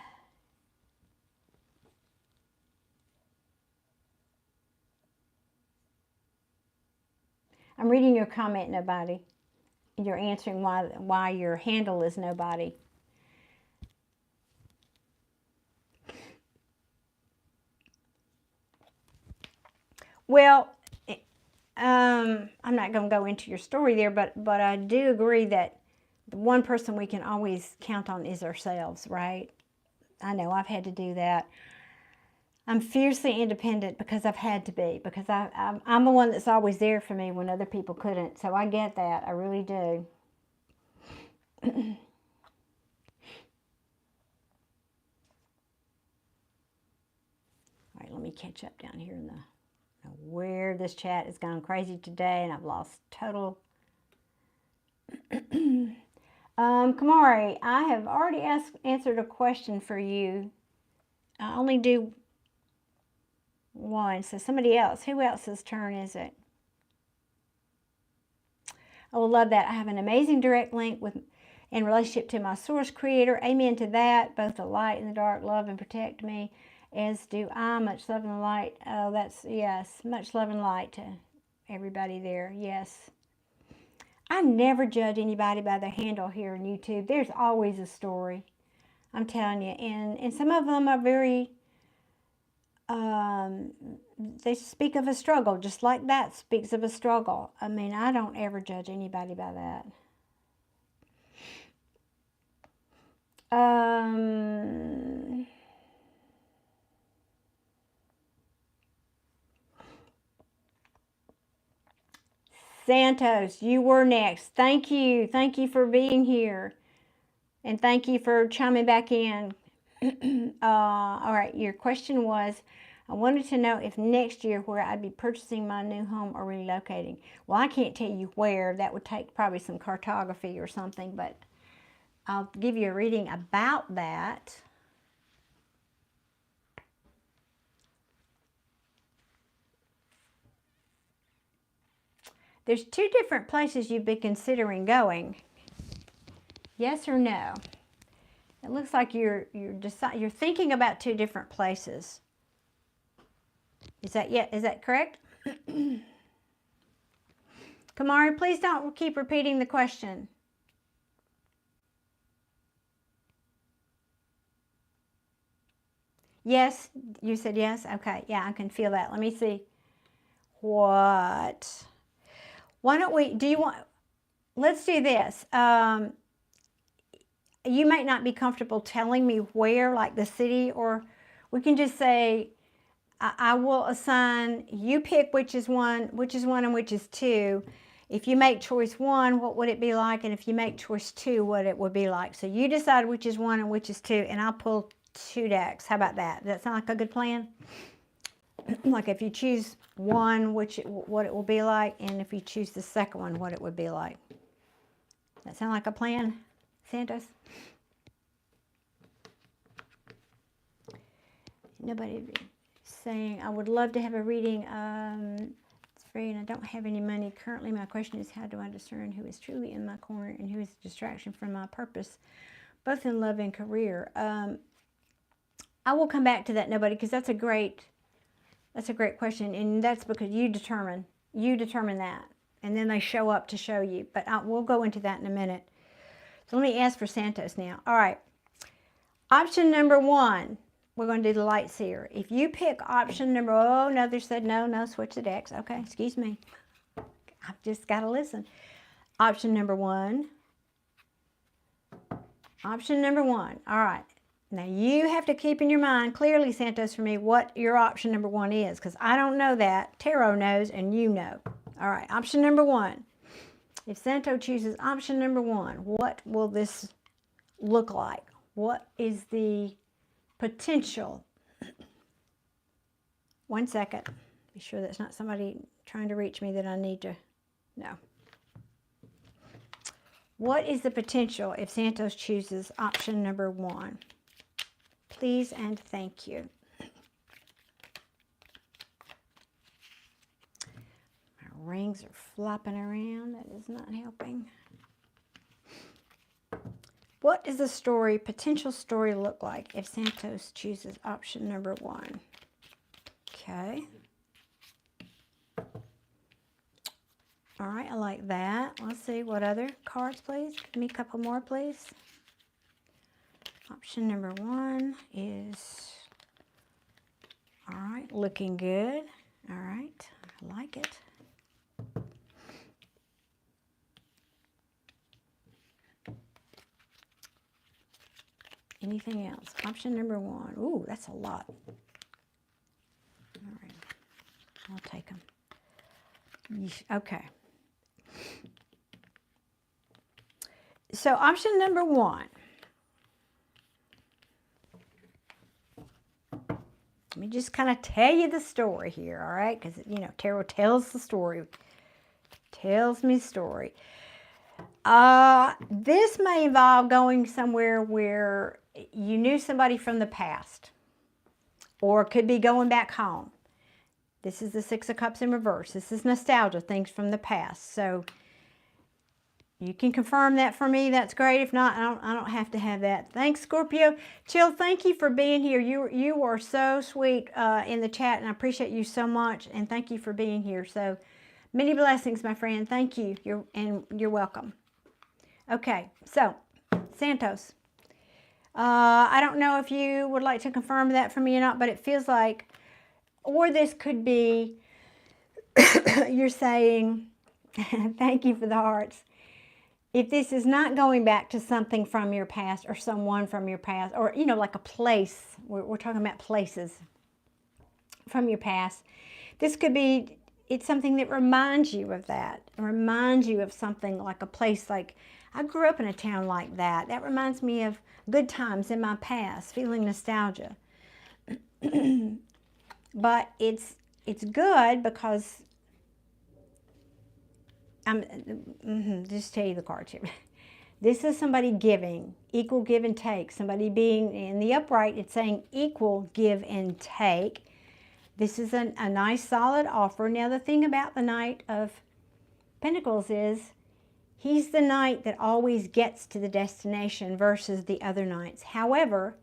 reading your comment, nobody. You're answering why your handle is nobody. Well, I'm not going to go into your story there, but I do agree that the one person we can always count on is ourselves, right? I know I've had to do that. I'm fiercely independent because I've had to be, because I'm the one that's always there for me when other people couldn't. So I get that. I really do. All right, let me catch up down here in the where this chat has gone crazy today, and I've lost total. Kamari, I have already answered a question for you. I only do one, so somebody else. Who else's turn is it? I will love that. I have an amazing direct link in relationship to my source creator. Amen to that. Both the light and the dark love and protect me, as do I. Much love and light. Oh, that's, yes. Much love and light to everybody there. Yes. I never judge anybody by their handle here on YouTube. There's always a story. I'm telling you. And some of them are very, they speak of a struggle, just like that speaks of a struggle. I mean, I don't ever judge anybody by that. Santos, you were next. Thank you. Thank you for being here. And thank you for chiming back in. All right, your question was, I wanted to know if next year where I'd be purchasing my new home or relocating. Well, I can't tell you where. That would take probably some cartography or something, but I'll give you a reading about that. There's two different places you've been considering going. Yes or no? It looks like you're thinking about two different places. Is that correct? Kamari, please don't keep repeating the question. Yes, you said yes? Okay, yeah, I can feel that. Let me see. What? Why don't we, let's do this. You might not be comfortable telling me where, like the city, or we can just say, I will assign, you pick which is one and which is two. If you make choice one, what would it be like? And if you make choice two, what it would be like. So you decide which is one and which is two, and I'll pull two decks. How about that? Does that sound like a good plan? Like if you choose one, what it will be like, and if you choose the second one, what it would be like. That sound like a plan, Santos? Nobody saying, I would love to have a reading. It's free and I don't have any money. Currently, my question is, how do I discern who is truly in my corner and who is a distraction from my purpose, both in love and career? I will come back to that, nobody, because that's a great question, and that's because you determine that, and then they show up to show you. But we'll go into that in a minute. So let me ask for Santos now. All right. Option number one, we're going to do the light seer. If you pick option number, oh, no, they said no, switch the decks. Okay, excuse me. I've just got to listen. Option number one. Option number one. All right. Now, you have to keep in your mind clearly, Santos, for me, what your option number one is, because I don't know that. Tarot knows, and you know. All right, option number one. If Santos chooses option number one, what will this look like? What is the potential? 1 second. Be sure that's not somebody trying to reach me that I need to know. What is the potential if Santos chooses option number one? Please and thank you. rings are flopping around. That is not helping. What does the story, potential story, look like if Santos chooses option number 1? Okay. All right, I like that. Let's see, what other cards, please? Give me a couple more, please. Option number 1 is, all right, looking good. All right, I like it. Anything else? Option number 1. Ooh, that's a lot. All right, I'll take them. Okay. So option number 1. Let me just kind of tell you the story here, all right? Because, you know, tarot tells the story. Tells me the story. This may involve going somewhere where you knew somebody from the past. Or it could be going back home. This is the Six of Cups in reverse. This is nostalgia, things from the past. So you can confirm that for me. That's great. If not, I don't have to have that. Thanks, Scorpio. Chill, thank you for being here. You are so sweet in the chat, and I appreciate you so much. And thank you for being here. So many blessings, my friend. Thank you. You're welcome. Okay, so Santos. I don't know if you would like to confirm that for me or not, but it feels like, or this could be, you're saying, thank you for the hearts. If this is not going back to something from your past or someone from your past, or, you know, like a place, we're talking about places from your past, this could be, it's something that reminds you of that. It reminds you of something like a place like, I grew up in a town like that. That reminds me of good times in my past, feeling nostalgia. But it's good because just tell you the cards here. This is somebody giving, equal give and take. Somebody being in the upright, it's saying equal give and take. This is a nice solid offer. Now the thing about the Knight of Pentacles is he's the knight that always gets to the destination versus the other knights. However,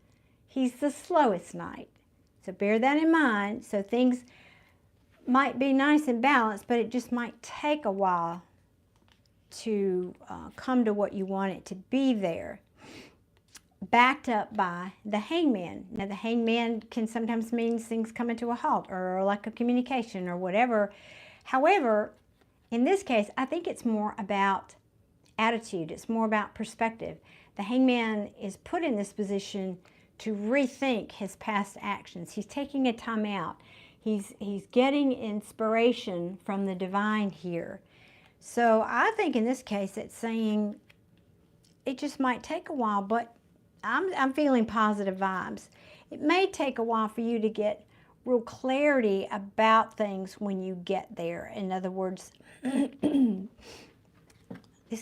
he's the slowest knight. So bear that in mind. So things might be nice and balanced, but it just might take a while to come to what you want it to be there. Backed up by the Hangman. Now the Hangman can sometimes mean things coming to a halt or lack of communication or whatever. However, in this case, I think it's more about attitude. It's more about perspective. The Hangman is put in this position to rethink his past actions. He's taking a time out. He's getting inspiration from the divine here. So I think in this case it's saying it just might take a while, but I'm feeling positive vibes. It may take a while for you to get real clarity about things when you get there. In other words, this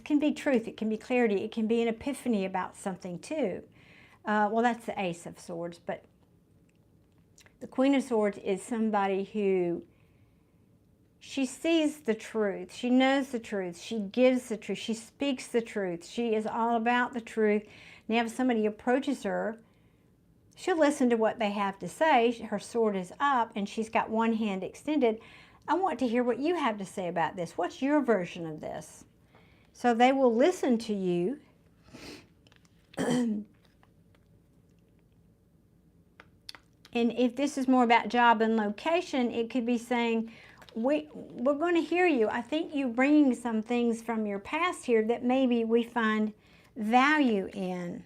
can be truth, it can be clarity, it can be an epiphany about something too. Well, that's the Ace of Swords, but the Queen of Swords is somebody who, she sees the truth, she knows the truth, she gives the truth, she speaks the truth, she is all about the truth. Now if somebody approaches her, she'll listen to what they have to say. Her sword is up and she's got one hand extended. I want to hear what you have to say about this. What's your version of this? So they will listen to you. And if this is more about job and location, it could be saying, we're going to hear you. I think you bringing some things from your past here that maybe we find value in.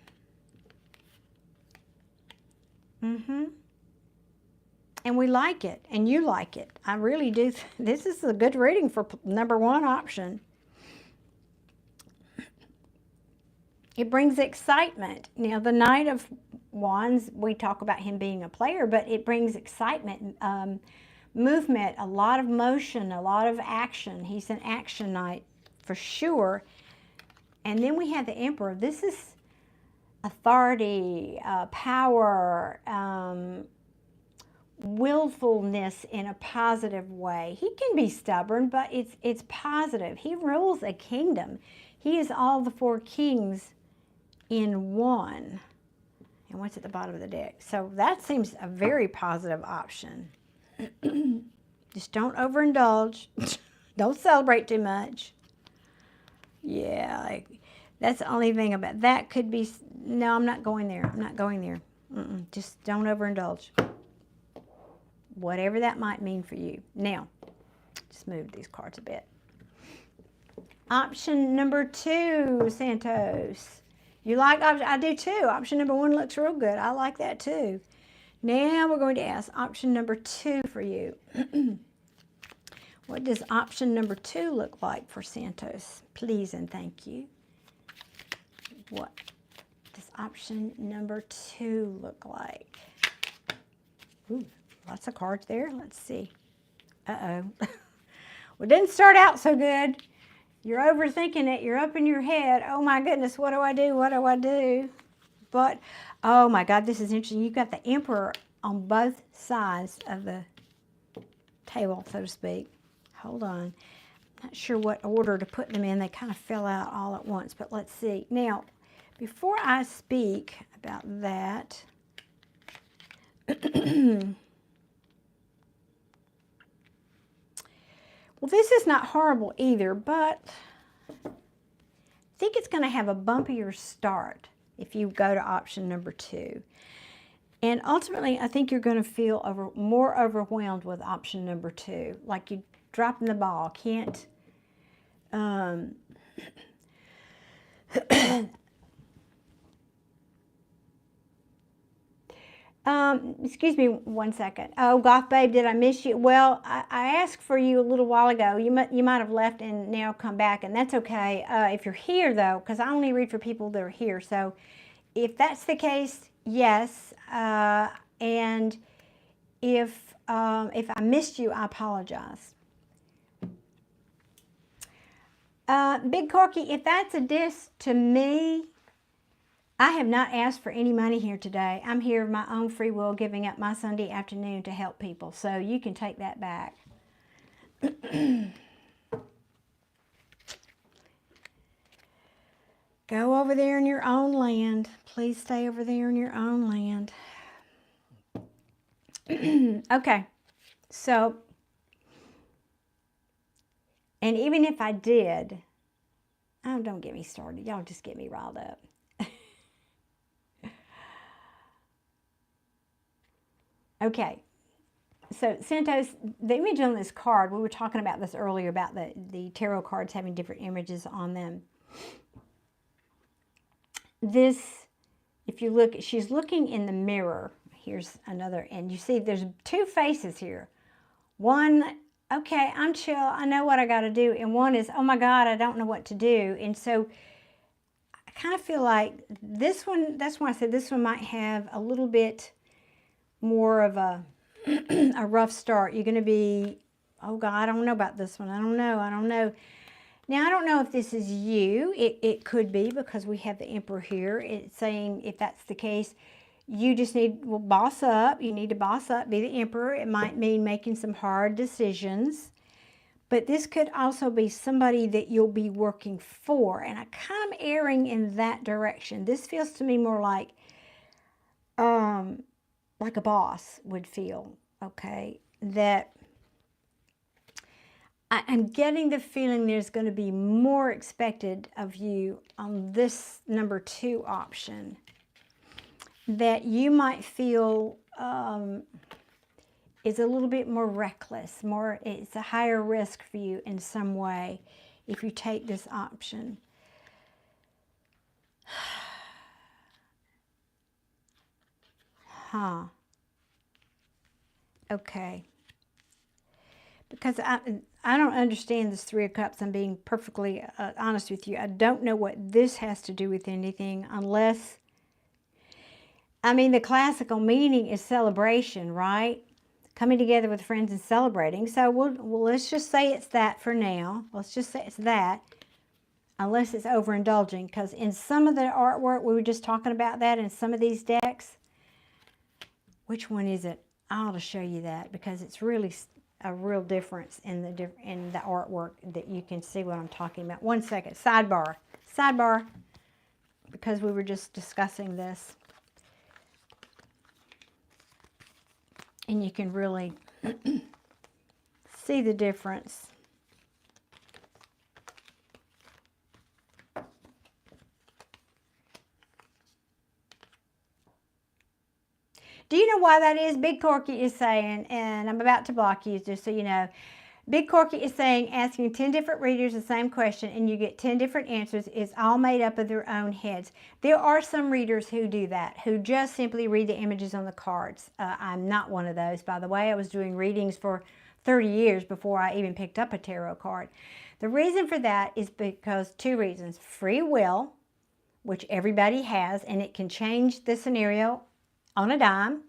And we like it, and you like it. I really do. This is a good reading for number 1 option. It brings excitement. Now, the Knight of Wands, we talk about him being a player, but it brings excitement, movement, a lot of motion, a lot of action. He's an action knight for sure. And then we have the Emperor. This is authority, power, willfulness in a positive way. He can be stubborn, but it's positive. He rules a kingdom. He is all the 4 kings in one. And what's at the bottom of the deck? So that seems a very positive option. Just don't overindulge. Don't celebrate too much. Yeah, that's the only thing about that. Could be, no, I'm not going there. I'm not going there. Just don't overindulge. Whatever that might mean for you. Now, just move these cards a bit. Option number 2, Santos. You like option? I do too. Option number 1 looks real good. I like that too. Now we're going to ask option number 2 for you. What does option number 2 look like for Santos? Please and thank you. What does option number 2 look like? Ooh, lots of cards there. Let's see. Uh-oh. Well, it didn't start out so good. You're overthinking it. You're up in your head. Oh, my goodness, what do I do? What do I do? But, oh, my God, this is interesting. You've got the Emperor on both sides of the table, so to speak. Hold on. Not sure what order to put them in. They kind of fell out all at once, but let's see. Now, before I speak about that, well, this is not horrible either, but I think it's going to have a bumpier start if you go to option number 2. And ultimately, I think you're going to feel more overwhelmed with option number 2, like you're dropping the ball. Can't, excuse me 1 second. Oh, Goth Babe, did I miss you? Well, I asked for you a little while ago. You might have left and now come back, and that's okay. If you're here, though, because I only read for people that are here. So if that's the case, yes. And if I missed you, I apologize. Big Corky, if that's a diss to me, I have not asked for any money here today. I'm here of my own free will, giving up my Sunday afternoon to help people. So you can take that back. Go over there in your own land. Please stay over there in your own land. Okay. So, and even if I did, oh, don't get me started. Y'all just get me riled up. Okay, so Santos, the image on this card, we were talking about this earlier about the tarot cards having different images on them. This, if you look, she's looking in the mirror. Here's another, and you see there's 2 faces here. One, okay, I'm chill, I know what I got to do. And one is, oh my God, I don't know what to do. And so I kind of feel like this one, that's why I said this one might have a little bit more of a rough start. You're going to be, oh God, I don't know about this one. I don't know. Now, I don't know if this is you. It could be, because we have the Emperor here. It's saying if that's the case, you just need, well, boss up. You need to boss up, be the Emperor. It might mean making some hard decisions. But this could also be somebody that you'll be working for. And I kind of erring in that direction. This feels to me more like a boss would feel, okay? That I'm getting the feeling there's going to be more expected of you on this number 2 option. That you might feel is a little bit more reckless, it's a higher risk for you in some way if you take this option. Huh. Okay. Because I don't understand this 3 of Cups. I'm being perfectly honest with you. I don't know what this has to do with anything unless, I mean, the classical meaning is celebration, right? Coming together with friends and celebrating. So let's just say it's that for now. Let's just say it's that. Unless it's overindulging. Because in some of the artwork, we were just talking about that in some of these decks. Which one is it? I ought to show you that because it's really a real difference in the artwork that you can see what I'm talking about. One second, sidebar, because we were just discussing this. And you can really see the difference. Do you know why that is? Big Corky is saying, and I'm about to block you just so you know, Big Corky is saying asking 10 different readers the same question and you get 10 different answers is all made up of their own heads. There are some readers who do that, who just simply read the images on the cards. I'm not one of those, by the way. I was doing readings for 30 years before I even picked up a tarot card. The reason for that is because two reasons. Free will, which everybody has, and it can change the scenario on a dime,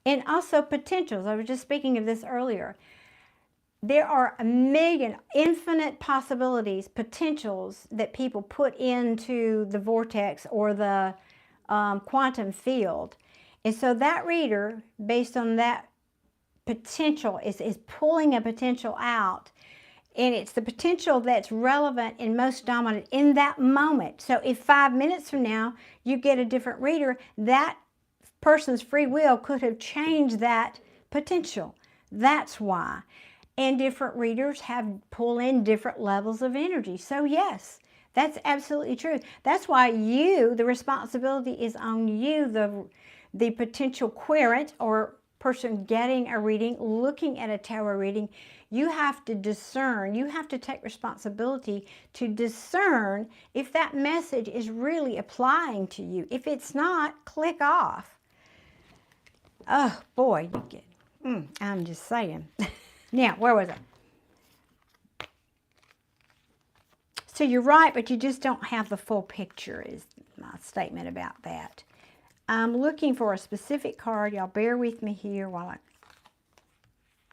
and also potentials. I was just speaking of this earlier. There are a million infinite possibilities, potentials that people put into the vortex or the quantum field. And so that reader, based on that potential, is pulling a potential out. And it's the potential that's relevant and most dominant in that moment. So if 5 minutes from now you get a different reader, that person's free will could have changed that potential. That's why. And different readers pull in different levels of energy. So yes, that's absolutely true. That's why the responsibility is on you, the potential querent or person getting a reading, looking at a tarot reading. You have to discern, you have to take responsibility to discern if that message is really applying to you. If it's not, click off. Oh boy, you get, I'm just saying. Now, where was I? So you're right, but you just don't have the full picture is my statement about that. I'm looking for a specific card. Y'all bear with me here while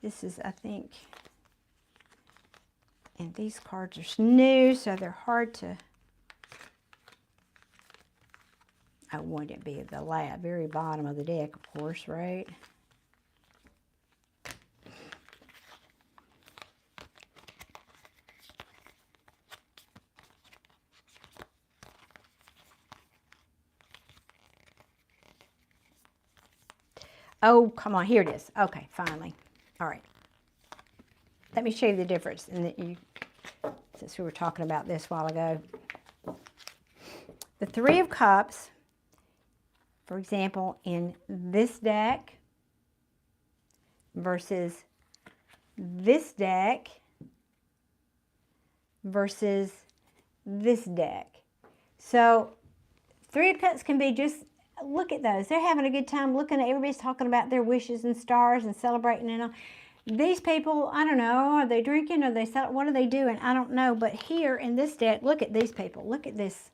this is, I think, and these cards are new, so they're hard to, I want it to be at the very bottom of the deck, of course, right? Oh, come on, here it is. Okay, finally. All right. Let me show you the difference since we were talking about this a while ago. The Three of Cups, for example, in this deck versus this deck versus this deck. So Three of Cups can be just, look at those. They're having a good time looking at, everybody's talking about their wishes and stars and celebrating and all. These people, I don't know, are they drinking? Are they, what are they doing? I don't know. But here in this deck, look at these people. Look at this.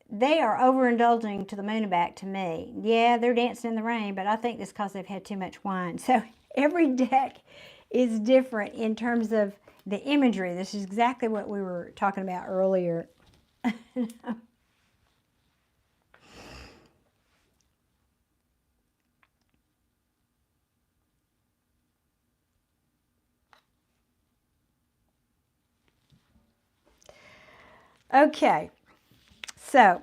They are overindulging to the moon and back to me. Yeah, they're dancing in the rain, but I think it's because they've had too much wine. So every deck is different in terms of the imagery. This is exactly what we were talking about earlier. Okay, so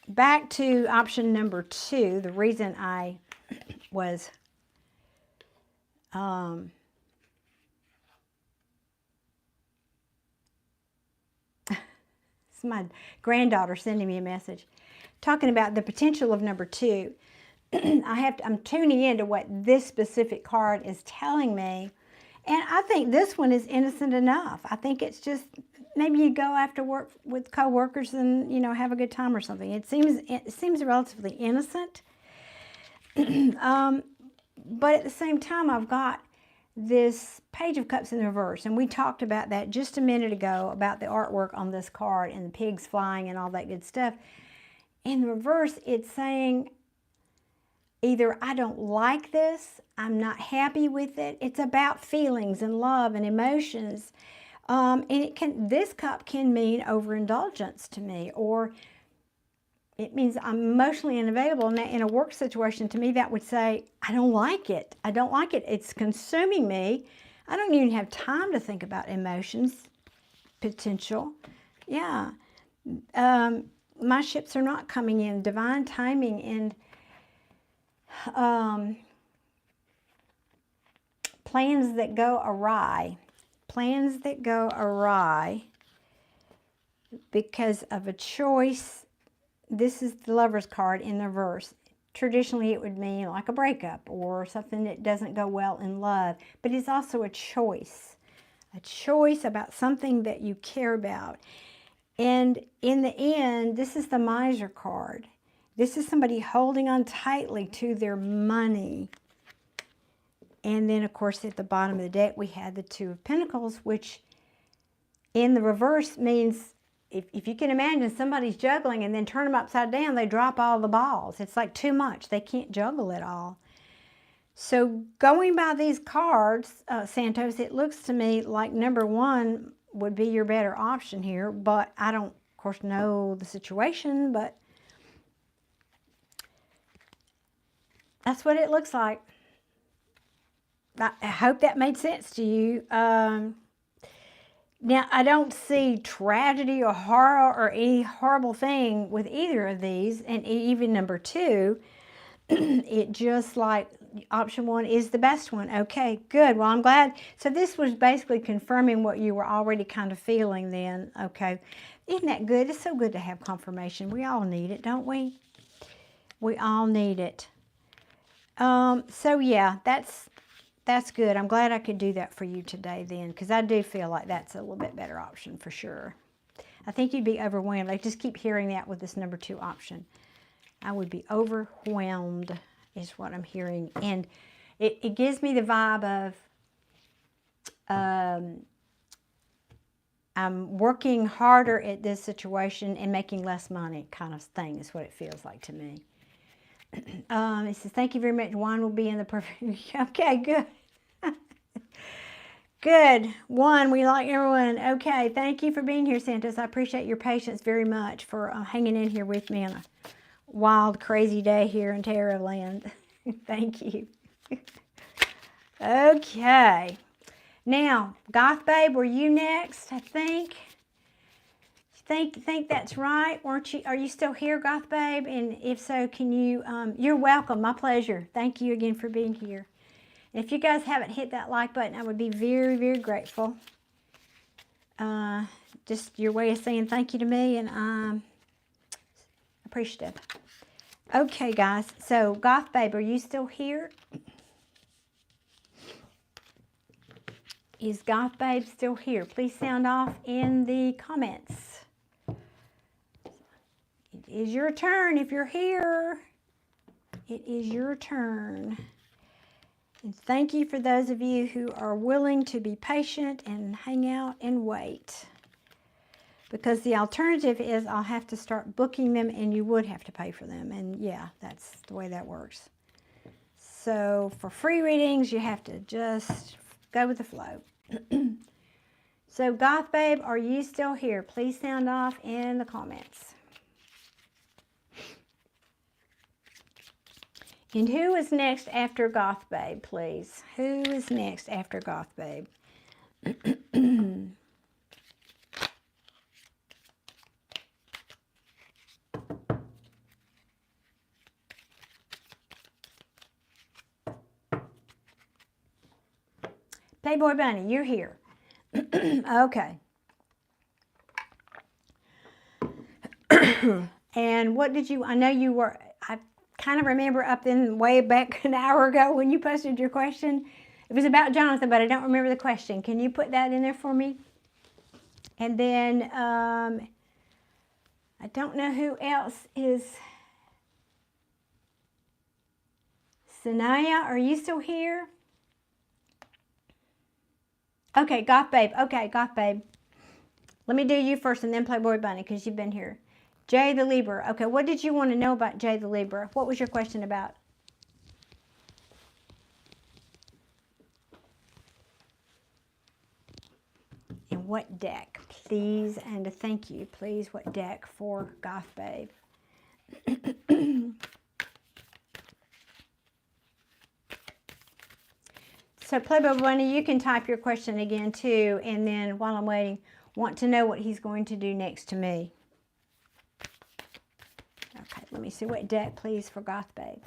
back to option number 2. The reason I was it's my granddaughter sending me a message talking about the potential of number 2. I'm tuning into what this specific card is telling me, and I think this one is innocent enough. I think it's just maybe you go after work with coworkers and, you know, have a good time or something. It seems relatively innocent. But at the same time, I've got this Page of Cups in reverse, and we talked about that just a minute ago, about the artwork on this card and the pigs flying and all that good stuff. In reverse, it's saying either I don't like this, I'm not happy with it. It's about feelings and love and emotions. And this cup can mean overindulgence to me, or it means I'm emotionally unavailable. Now, in a work situation, to me, that would say, I don't like it. I don't like it. It's consuming me. I don't even have time to think about emotions, potential. Yeah. My ships are not coming in. Divine timing and plans that go awry. Plans that go awry because of a choice. This is the Lover's card in the reverse. Traditionally, it would mean like a breakup or something that doesn't go well in love. But it's also a choice about something that you care about. And in the end, this is the Miser card. This is somebody holding on tightly to their money. And then, of course, at the bottom of the deck, we had the Two of Pentacles, which in the reverse means, if you can imagine somebody's juggling and then turn them upside down, they drop all the balls. It's like too much. They can't juggle it all. So going by these cards, Santos, it looks to me like number one would be your better option here. But I don't, of course, know the situation, but that's what it looks like. I hope that made sense to you. Now, I don't see tragedy or horror or any horrible thing with either of these, and even number two, it just like option one is the best one. Okay, good. Well, I'm glad. So this was basically confirming what you were already kind of feeling then. Okay, isn't that good? It's so good to have confirmation. We all need it, don't we? We all need it. So yeah, that's good. I'm glad I could do that for you today then, because I do feel like that's a little bit better option for sure. I think you'd be overwhelmed. I just keep hearing that with this number two option. I would be overwhelmed is what I'm hearing. And it gives me the vibe of I'm working harder at this situation and making less money kind of thing is what it feels like to me. It says, thank you very much. One will be in the perfect. Okay, good. Good. One, we like everyone. Okay, thank you for being here, Santos. I appreciate your patience very much for hanging in here with me on a wild, crazy day here in Tarot Land. Thank you. Okay. Now, Goth Babe, were you next, I think? Think that's right, weren't you? Are you still here, Goth Babe? And if so, can you, you're welcome, my pleasure. Thank you again for being here. And if you guys haven't hit that like button, I would be very, very grateful. Just your way of saying thank you to me, and I'm appreciative. Okay, guys, so Goth Babe, are you still here? Is Goth Babe still here? Please sound off in the comments. It is your turn if you're here. It is your turn. And thank you for those of you who are willing to be patient and hang out and wait. Because the alternative is I'll have to start booking them and you would have to pay for them. And yeah, that's the way that works. So for free readings, you have to just go with the flow. So Goth Babe, are you still here? Please sound off in the comments. And who is next after Goth Babe, please? Who is next after Goth Babe? Playboy Bunny, you're here. Okay. And what did you, I know you were, I kind of remember up in way back an hour ago when you posted your question. It was about Jonathan, but I don't remember the question. Can you put that in there for me? And then, I don't know who else is. Sanaya, are you still here? Okay, Goth Babe. Okay, Goth Babe. Let me do you first and then Playboy Bunny because you've been here. Jay the Libra. Okay, what did you want to know about Jay the Libra? What was your question about? And what deck, please? And a thank you, please. What deck for Goth Babe? So Playboy Bunny, you can type your question again too, and then while I'm waiting, want to know what he's going to do next to me. Okay, let me see. What deck, please, for Goth Babe?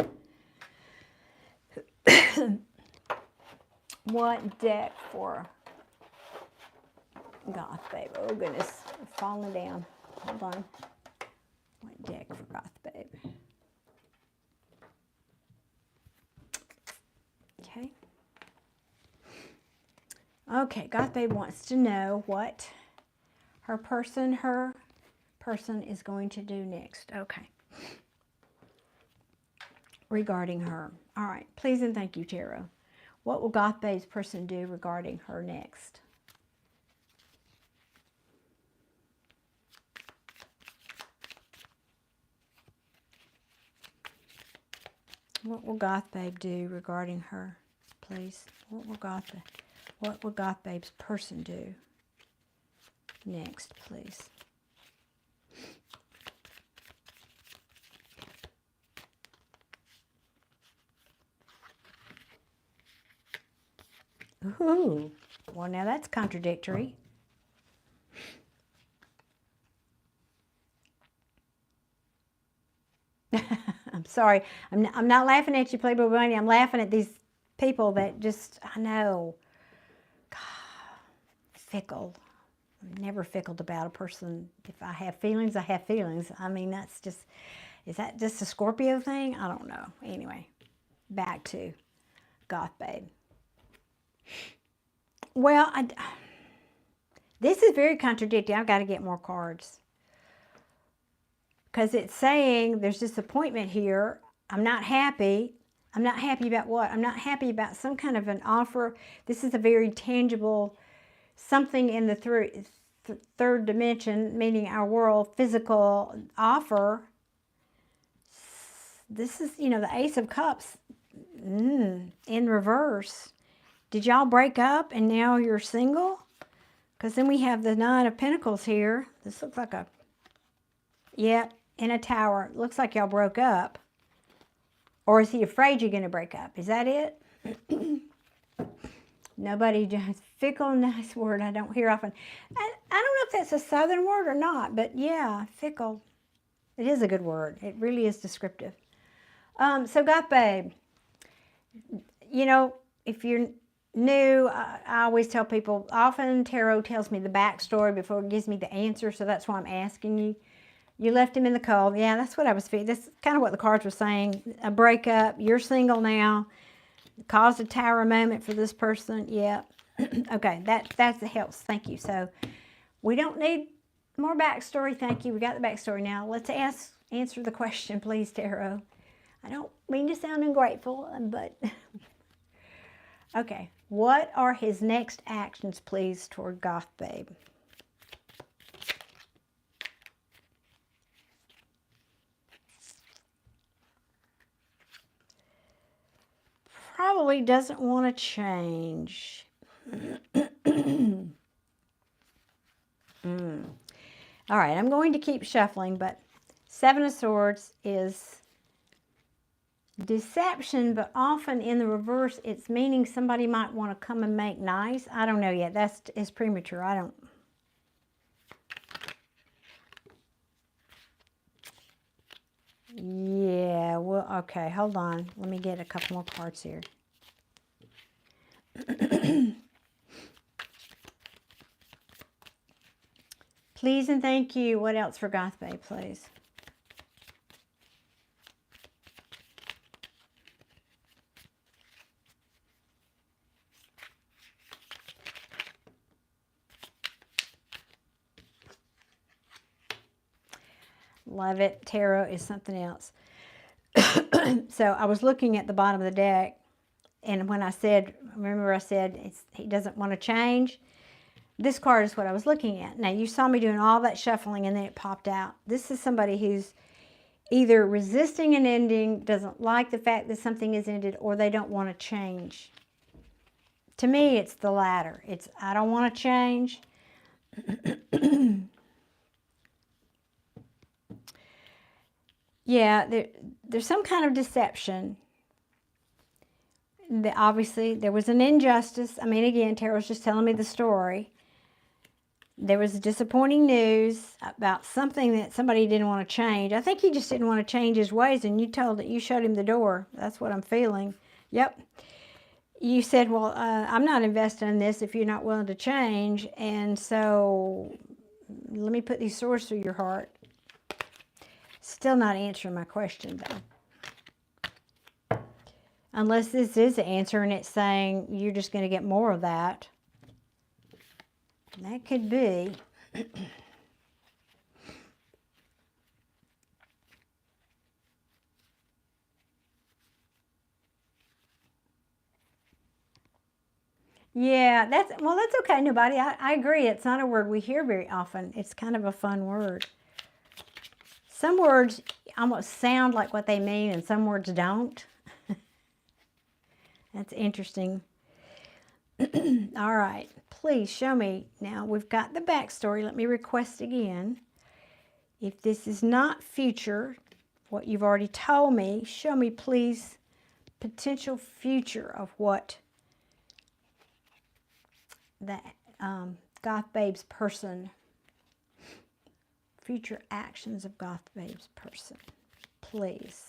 What deck for Goth Babe? Oh, goodness. I'm falling down. Hold on. What deck for Goth Babe? Okay. Okay, Goth Babe wants to know what her person is going to do next. Okay. Regarding her. All right. Please and thank you, Tarot. What will Goth Babe's person do regarding her next? What will Goth Babe do regarding her, please? What will Goth Babe's person do next, please? Ooh, well now that's contradictory. I'm sorry. I'm not laughing at you, Playboy Bunny. I'm laughing at these people that just, I know, God, fickle. I'm never fickle about a person. If I have feelings, I have feelings. I mean, that's just, is that just a Scorpio thing? I don't know. Anyway, back to Goth Babe. Well, this is very contradicting. I've got to get more cards. Because it's saying there's disappointment here. I'm not happy. I'm not happy about what? I'm not happy about some kind of an offer. This is a very tangible, something in the third dimension, meaning our world, physical offer. This is, you know, the Ace of Cups in reverse. Did y'all break up and now you're single? Because then we have the Nine of Pentacles here. This looks like a, yep, in a tower. Looks like y'all broke up. Or is he afraid you're going to break up? Is that it? Nobody just, fickle, nice word I don't hear often. I don't know if that's a Southern word or not, but yeah, fickle. It is a good word. It really is descriptive. So Goth Babe, you know, if you're new, I always tell people, often tarot tells me the backstory before it gives me the answer, so that's why I'm asking you. You left him in the cold. Yeah, that's what I was feeling. That's kind of what the cards were saying. A breakup. You're single now. Caused a tower moment for this person. Yeah. Okay, that helps. Thank you. So we don't need more backstory. Thank you. We got the backstory now. Let's answer the question, please, Tarot. I don't mean to sound ungrateful, but okay. What are his next actions, please, toward Goth Babe? Probably doesn't want to change. All right, I'm going to keep shuffling, but Seven of Swords is deception, but often in the reverse, it's meaning somebody might want to come and make nice. I don't know yet. It's premature. I don't. Yeah, well, okay, hold on. Let me get a couple more cards here. Please and thank you. What else for Goth Babe, please? Love it. Tarot is something else. So I was looking at the bottom of the deck, and when I said, remember I said he doesn't want to change? This card is what I was looking at. Now, you saw me doing all that shuffling, and then it popped out. This is somebody who's either resisting an ending, doesn't like the fact that something is ended, or they don't want to change. To me, it's the latter. It's, I don't want to change. Yeah, there's some kind of deception. obviously there was an injustice. I mean, again, Tarot's just telling me the story. There was disappointing news about something that somebody didn't want to change. I think he just didn't want to change his ways, and you showed him the door. That's what I'm feeling. Yep. You said, well, I'm not investing in this if you're not willing to change, and so let me put these swords through your heart. Still not answering my question, though. Unless this is the answer and it's saying you're just going to get more of that. That could be. Yeah, that's okay, nobody. I agree. It's not a word we hear very often. It's kind of a fun word. Some words almost sound like what they mean, and some words don't. That's interesting. All right, please show me. Now, we've got the backstory. Let me request again. If this is not future, what you've already told me, show me, please, potential future of what the Goth Babe's person, future actions of Goth Babe's person, please,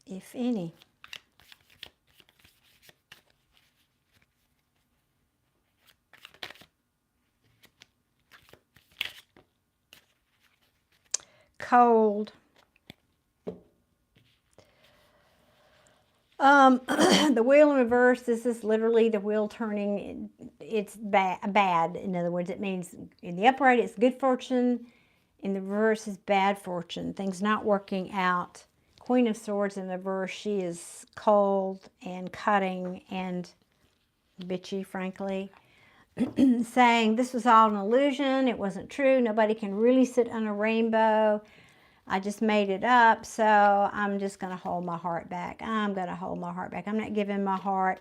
if any. Cold. The wheel in reverse, this is literally the wheel turning. It's bad. In other words, it means in the upright it's good fortune. In the reverse is bad fortune. Things not working out. Queen of Swords in the reverse, she is cold and cutting and bitchy, frankly. Saying this was all an illusion. It wasn't true. Nobody can really sit on a rainbow. I just made it up, so I'm just going to hold my heart back. I'm going to hold my heart back. I'm not giving my heart.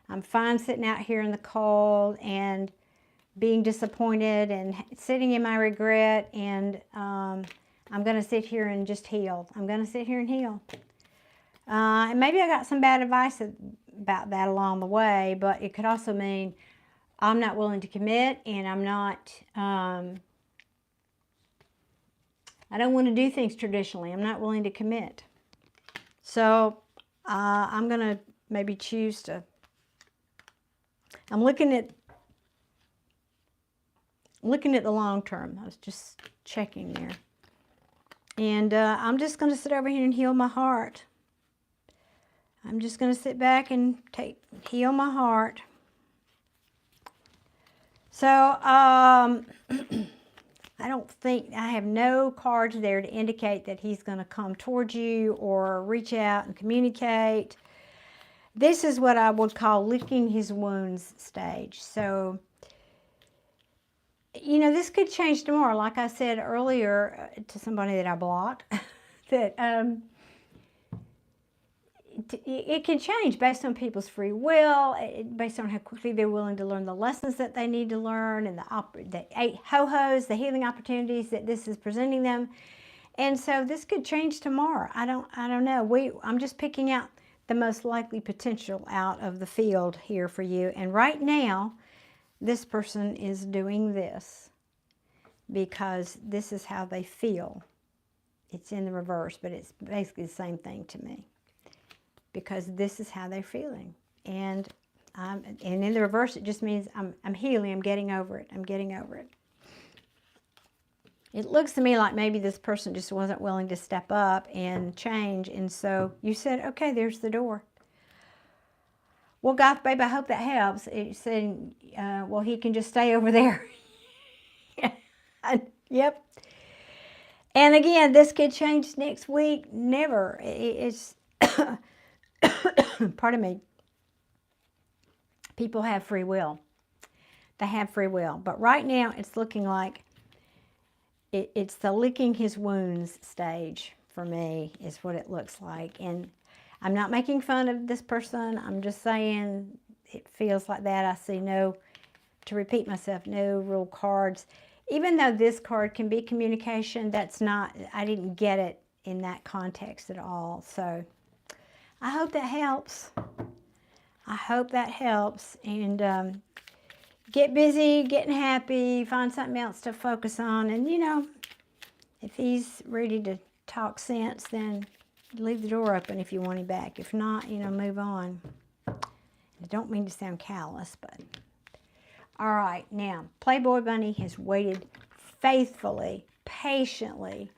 I'm fine sitting out here in the cold and being disappointed and sitting in my regret, and I'm going to sit here and just heal. I'm going to sit here and heal. And maybe I got some bad advice about that along the way, but it could also mean I'm not willing to commit, and I'm not... I don't want to do things traditionally. I'm not willing to commit. So I'm going to maybe choose to... I'm looking at the long term. I was just checking there. And I'm just going to sit over here and heal my heart. I'm just going to sit back and heal my heart. So... I don't think, I have no cards there to indicate that he's going to come towards you or reach out and communicate. This is what I would call licking his wounds stage. So, you know, this could change tomorrow. Like I said earlier to somebody that I blocked, that it can change based on people's free will, based on how quickly they're willing to learn the lessons that they need to learn, and the 8 ho-hos, the healing opportunities that this is presenting them. And so this could change tomorrow. I don't know. I'm just picking out the most likely potential out of the field here for you. And right now, this person is doing this because this is how they feel. It's in the reverse, but it's basically the same thing to me. Because this is how they're feeling. And in the reverse, it just means I'm healing, I'm getting over it, I'm getting over it. It looks to me like maybe this person just wasn't willing to step up and change, and so you said, okay, there's the door. Well, Goth Babe, I hope that helps. It said, well, he can just stay over there. Yep. And again, this could change next week. Never. It's... Pardon me. People have free will. They have free will. But right now, it's looking like it's the licking his wounds stage for me is what it looks like. And I'm not making fun of this person. I'm just saying it feels like that. I see no, to repeat myself, no real cards. Even though this card can be communication, that's not, I didn't get it in that context at all. So... I hope that helps. I hope that helps. And get busy, getting happy, find something else to focus on. And, you know, if he's ready to talk sense, then leave the door open if you want him back. If not, you know, move on. I don't mean to sound callous, but... All right, now, Playboy Bunny has waited faithfully, patiently,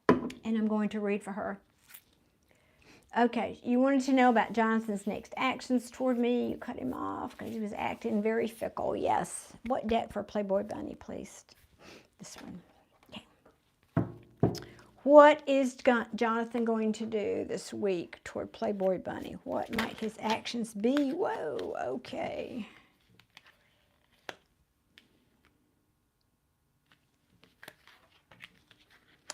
and I'm going to read for her. Okay, you wanted to know about Jonathan's next actions toward me. You cut him off because he was acting very fickle. Yes. What deck for Playboy Bunny, please? This one. Okay. What is Jonathan going to do this week toward Playboy Bunny? What might his actions be? Whoa, okay.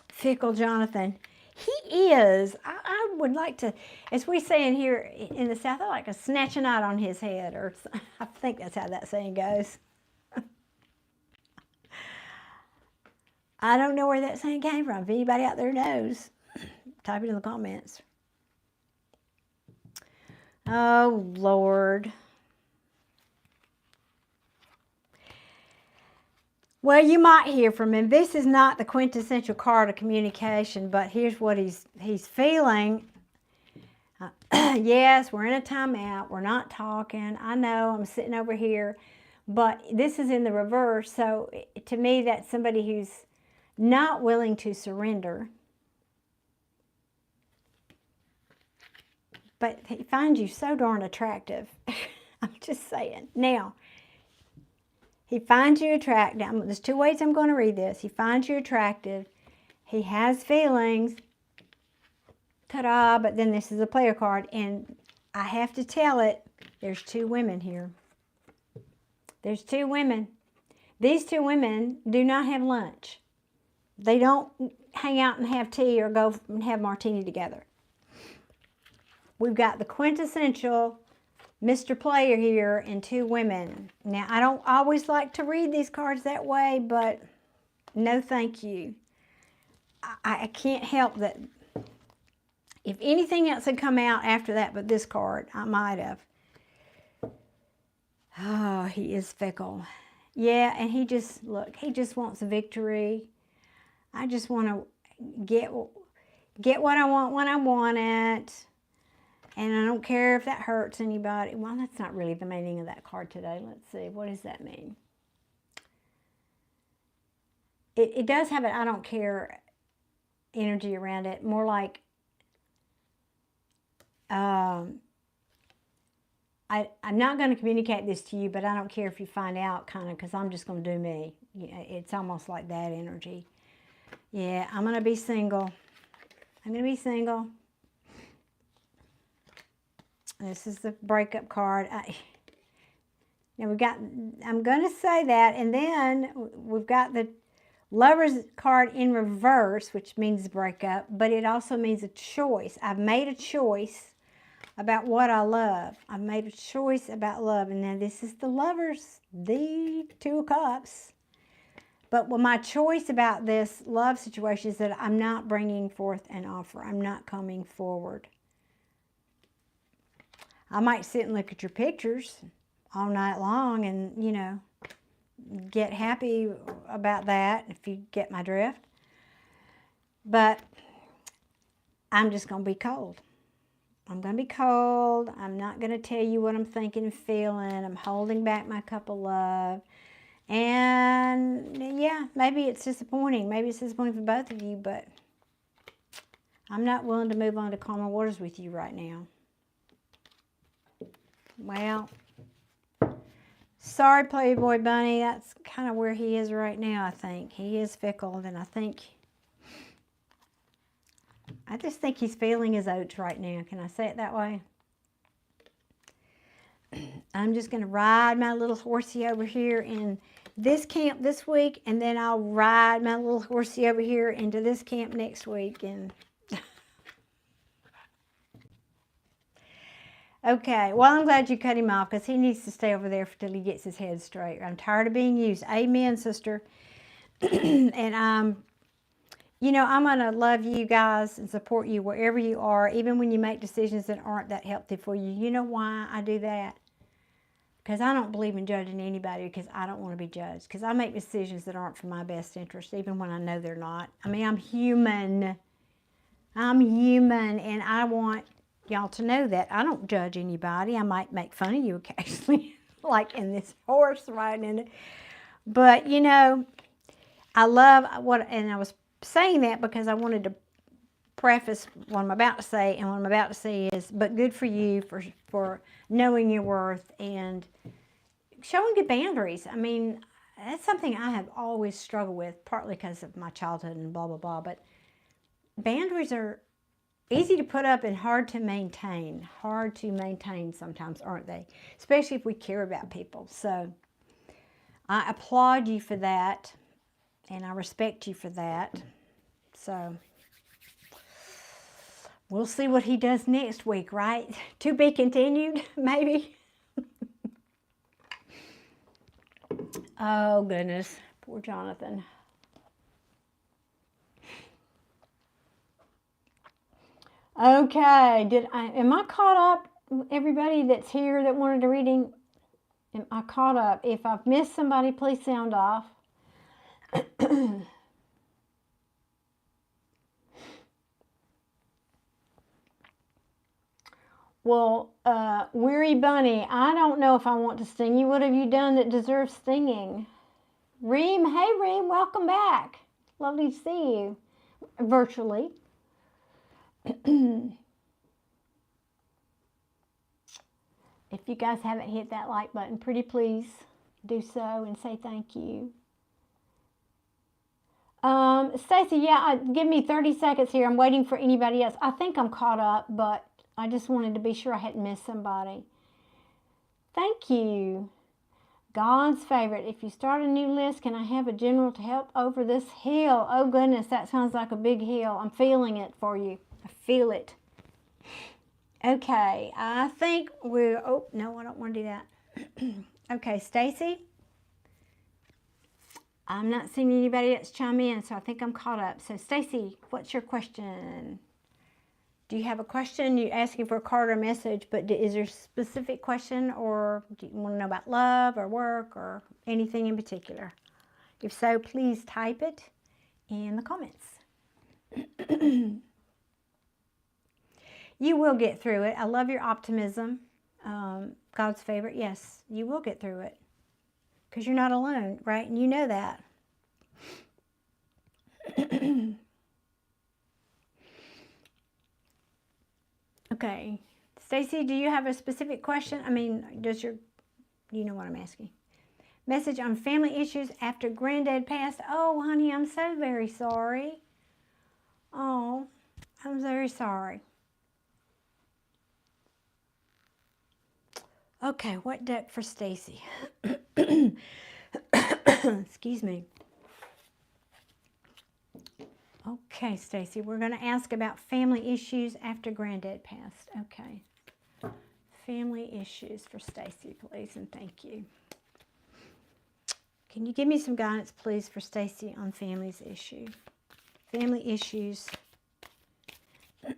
Fickle Jonathan. He is. I would like to, as we say in here in the South, I like to snatch a knot on his head, or I think that's how that saying goes. I don't know where that saying came from. If anybody out there knows, type it in the comments. Oh, Lord. Well, you might hear from him. This is not the quintessential card of communication, but here's what he's feeling. Yes, we're in a timeout. We're not talking. I know I'm sitting over here, but this is in the reverse. So to me, that's somebody who's not willing to surrender. But he finds you so darn attractive. I'm just saying. Now, he finds you attractive. There's two ways I'm going to read this. He finds you attractive. He has feelings. Ta-da, but then this is a player card. And I have to tell it, there's two women here. There's two women. These two women do not have lunch. They don't hang out and have tea or go and have martini together. We've got the quintessential Mr. Player here and two women. Now, I don't always like to read these cards that way, but no thank you. I can't help that. If anything else had come out after that but this card, I might have. Oh, he is fickle. Yeah, and he just, look, he just wants a victory. I just want to get what I want when I want it. And I don't care if that hurts anybody. Well, that's not really the meaning of that card today. Let's see. What does that mean? It does have an I don't care energy around it. More like, I'm not going to communicate this to you, but I don't care if you find out, kind of, because I'm just going to do me. Yeah, it's almost like that energy. Yeah, I'm going to be single. I'm going to be single. This is the breakup card. Now we've got, I'm going to say that, and then we've got the Lover's card in reverse, which means breakup, but it also means a choice. I've made a choice about what I love. I've made a choice about love, and then this is the Lovers, the Two of Cups. But my choice about this love situation is that I'm not bringing forth an offer. I'm not coming forward. I might sit and look at your pictures all night long and, you know, get happy about that, if you get my drift. But I'm just going to be cold. I'm going to be cold. I'm not going to tell you what I'm thinking and feeling. I'm holding back my cup of love. And yeah, maybe it's disappointing. Maybe it's disappointing for both of you, but I'm not willing to move on to calmer waters with you right now. Well, sorry, Playboy Bunny. That's kind of where he is right now, I think. He is fickle, and I just think he's feeling his oats right now. Can I say it that way? I'm just going to ride my little horsey over here in this camp this week, and then I'll ride my little horsey over here into this camp next week. And okay, well, I'm glad you cut him off, because he needs to stay over there until he gets his head straight. I'm tired of being used. Amen, sister. And You know, I'm going to love you guys and support you wherever you are, even when you make decisions that aren't that healthy for you. You know why I do that? Because I don't believe in judging anybody, because I don't want to be judged. Because I make decisions that aren't for my best interest, even when I know they're not. I mean, I'm human. I'm human, and I want y'all to know that. I don't judge anybody. I might make fun of you occasionally, like in this horse riding in it. But, you know, I love what, and I was saying that because I wanted to preface what I'm about to say, and what I'm about to say is, but good for you for knowing your worth and showing good boundaries. I mean, that's something I have always struggled with, partly because of my childhood and blah, blah, blah, but boundaries are easy to put up and hard to maintain. Hard to maintain sometimes, aren't they? Especially if we care about people. So I applaud you for that, and I respect you for that. So we'll see what he does next week, right? To be continued, maybe. Oh, goodness. Poor Jonathan. Okay, am I caught up? Everybody that's here that wanted a reading, am I caught up? If I've missed somebody, please sound off. Well, Weary Bunny, I don't know if I want to sting you. What have you done that deserves stinging? Reem, hey Reem, welcome back. Lovely to see you virtually. If you guys haven't hit that like button, pretty please do so and say thank you. Stacy, yeah, give me 30 seconds here. I'm waiting for anybody else. I think I'm caught up, but I just wanted to be sure I hadn't missed somebody. Thank you. God's favorite. If you start a new list, can I have a general to help over this hill? Oh, goodness, that sounds like a big hill. I'm feeling it for you. I feel it. Okay, I think we're... Oh, no, I don't want to do that. Okay, Stacy. I'm not seeing anybody else chime in, so I think I'm caught up. So, Stacy, what's your question? Do you have a question? You're asking for a card or message, but is there a specific question, or do you want to know about love or work or anything in particular? If so, please type it in the comments. You will get through it. I love your optimism. God's favorite. Yes, you will get through it because you're not alone, right? And you know that. Okay. Stacy, do you have a specific question? I mean, you know what I'm asking. Message on family issues after granddad passed. Oh, honey, I'm so very sorry. Oh, I'm very sorry. Okay, what deck for Stacy? Excuse me. Okay, Stacy, we're going to ask about family issues after granddad passed. Okay. Family issues for Stacy, please, and thank you. Can you give me some guidance, please, for Stacy on family's issue? Family issues.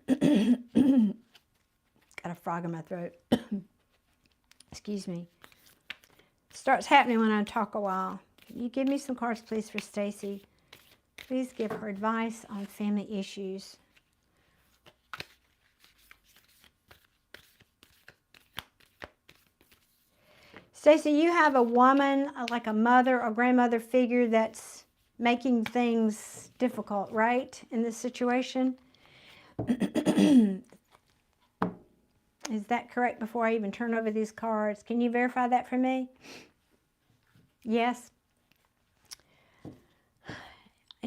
Got a frog in my throat. Excuse me. Starts happening when I talk a while. Can you give me some cards, please, for Stacy? Please give her advice on family issues. Stacy, you have a woman, like a mother or grandmother figure that's making things difficult, right, in this situation? Is that correct before I even turn over these cards? Can you verify that for me? Yes.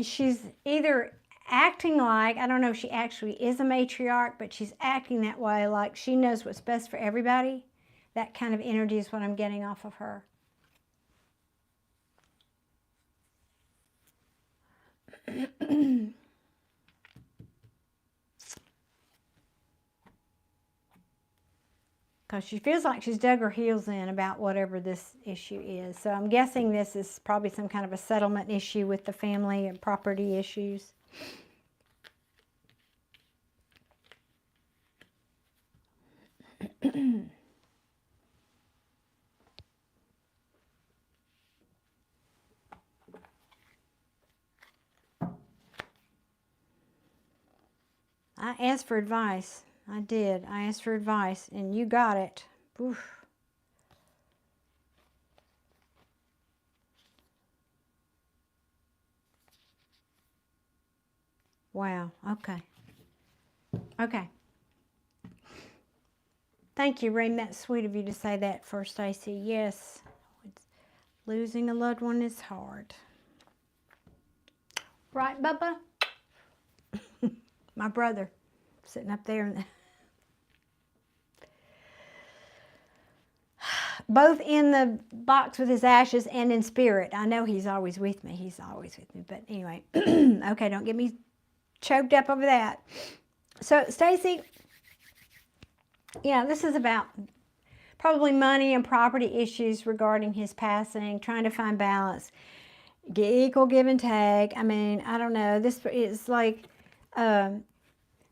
She's either acting like, I don't know if she actually is a matriarch, but she's acting that way, like she knows what's best for everybody. That kind of energy is what I'm getting off of her. Because she feels like she's dug her heels in about whatever this issue is. So I'm guessing this is probably some kind of a settlement issue with the family and property issues. I asked for advice. I did. I asked for advice, and you got it. Oof. Wow. Okay. Okay. Thank you, Rain. That's sweet of you to say that for Stacy. Yes. Losing a loved one is hard. Right, Bubba? My brother sitting up there in the both in the box with his ashes and in spirit. I know he's always with me. He's always with me. But anyway, okay, don't get me choked up over that. So, Stacy, yeah, this is about probably money and property issues regarding his passing, trying to find balance, equal give and take. I mean, I don't know. This is like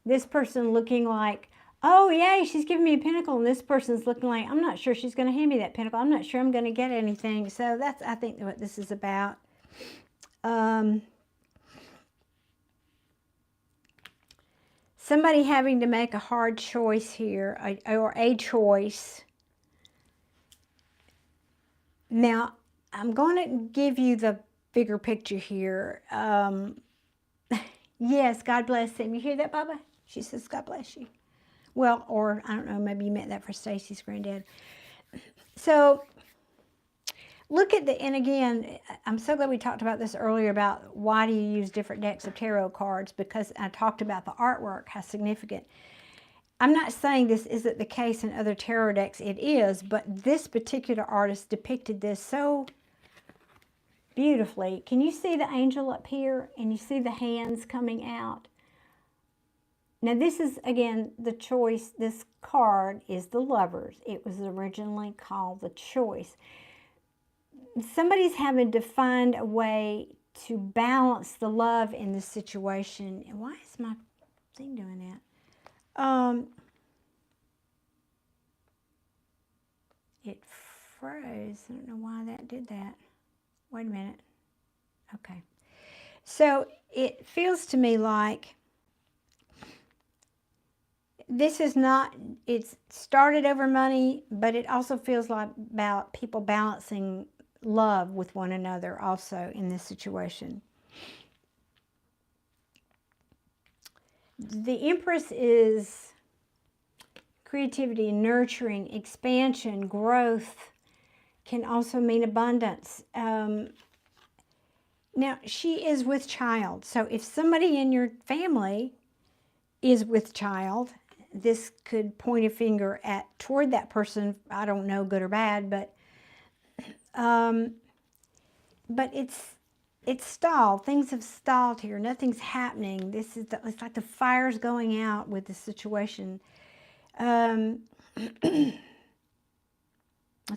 this person looking like, oh, yay, she's giving me a pinnacle. And this person's looking like, I'm not sure she's going to hand me that pinnacle. I'm not sure I'm going to get anything. So that's, I think, what this is about. Somebody having to make a hard choice here, or a choice. Now, I'm going to give you the bigger picture here. Yes, God bless him. You hear that, Baba? She says, God bless you. Well, or I don't know, maybe you meant that for Stacy's granddad. So look at and again, I'm so glad we talked about this earlier about why do you use different decks of tarot cards, because I talked about the artwork, how significant. I'm not saying this isn't the case in other tarot decks, it is, but this particular artist depicted this so beautifully. Can you see the angel up here and you see the hands coming out? Now this is, again, the choice. This card is the Lovers. It was originally called the Choice. Somebody's having to find a way to balance the love in this situation. And why is my thing doing that? It froze. I don't know why that did that. Wait a minute. Okay. So it feels to me like this is not, it's started over money, but it also feels like about people balancing love with one another also in this situation. The Empress is creativity, nurturing, expansion, growth, can also mean abundance. Now, she is with child. So if somebody in your family is with child, this could point a finger toward that person. I don't know, good or bad, but it's stalled. Things have stalled here. Nothing's happening. It's like the fire's going out with the situation. That's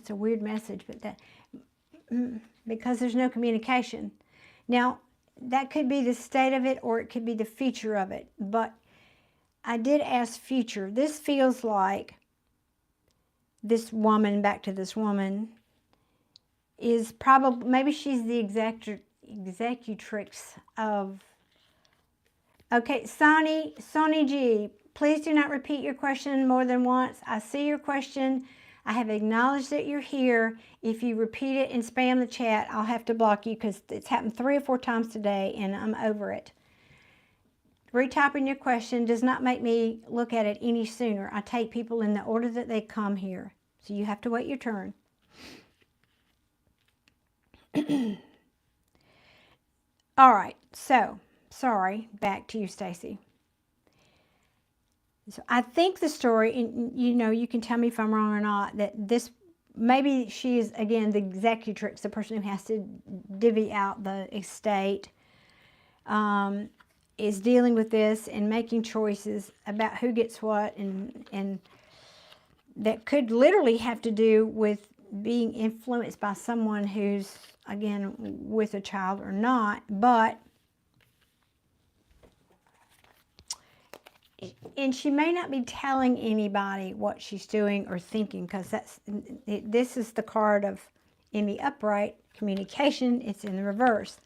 a weird message, but because there's no communication. Now, that could be the state of it, or it could be the feature of it, but I did ask future. This feels like this woman, back to this woman, is probably, maybe she's the executrix of, okay, Sonny G, please do not repeat your question more than once. I see your question. I have acknowledged that you're here. If you repeat it and spam the chat, I'll have to block you because it's happened 3 or 4 times today and I'm over it. Retyping your question does not make me look at it any sooner. I take people in the order that they come here. So you have to wait your turn. All right, so, sorry, back to you, Stacy. So I think the story, and you know, you can tell me if I'm wrong or not, that this, maybe she is, again, the executrix, the person who has to divvy out the estate, is dealing with this and making choices about who gets what, and that could literally have to do with being influenced by someone who's, again, with a child or not, but and she may not be telling anybody what she's doing or thinking, because this is the card of, in the upright, communication. It's in the reverse.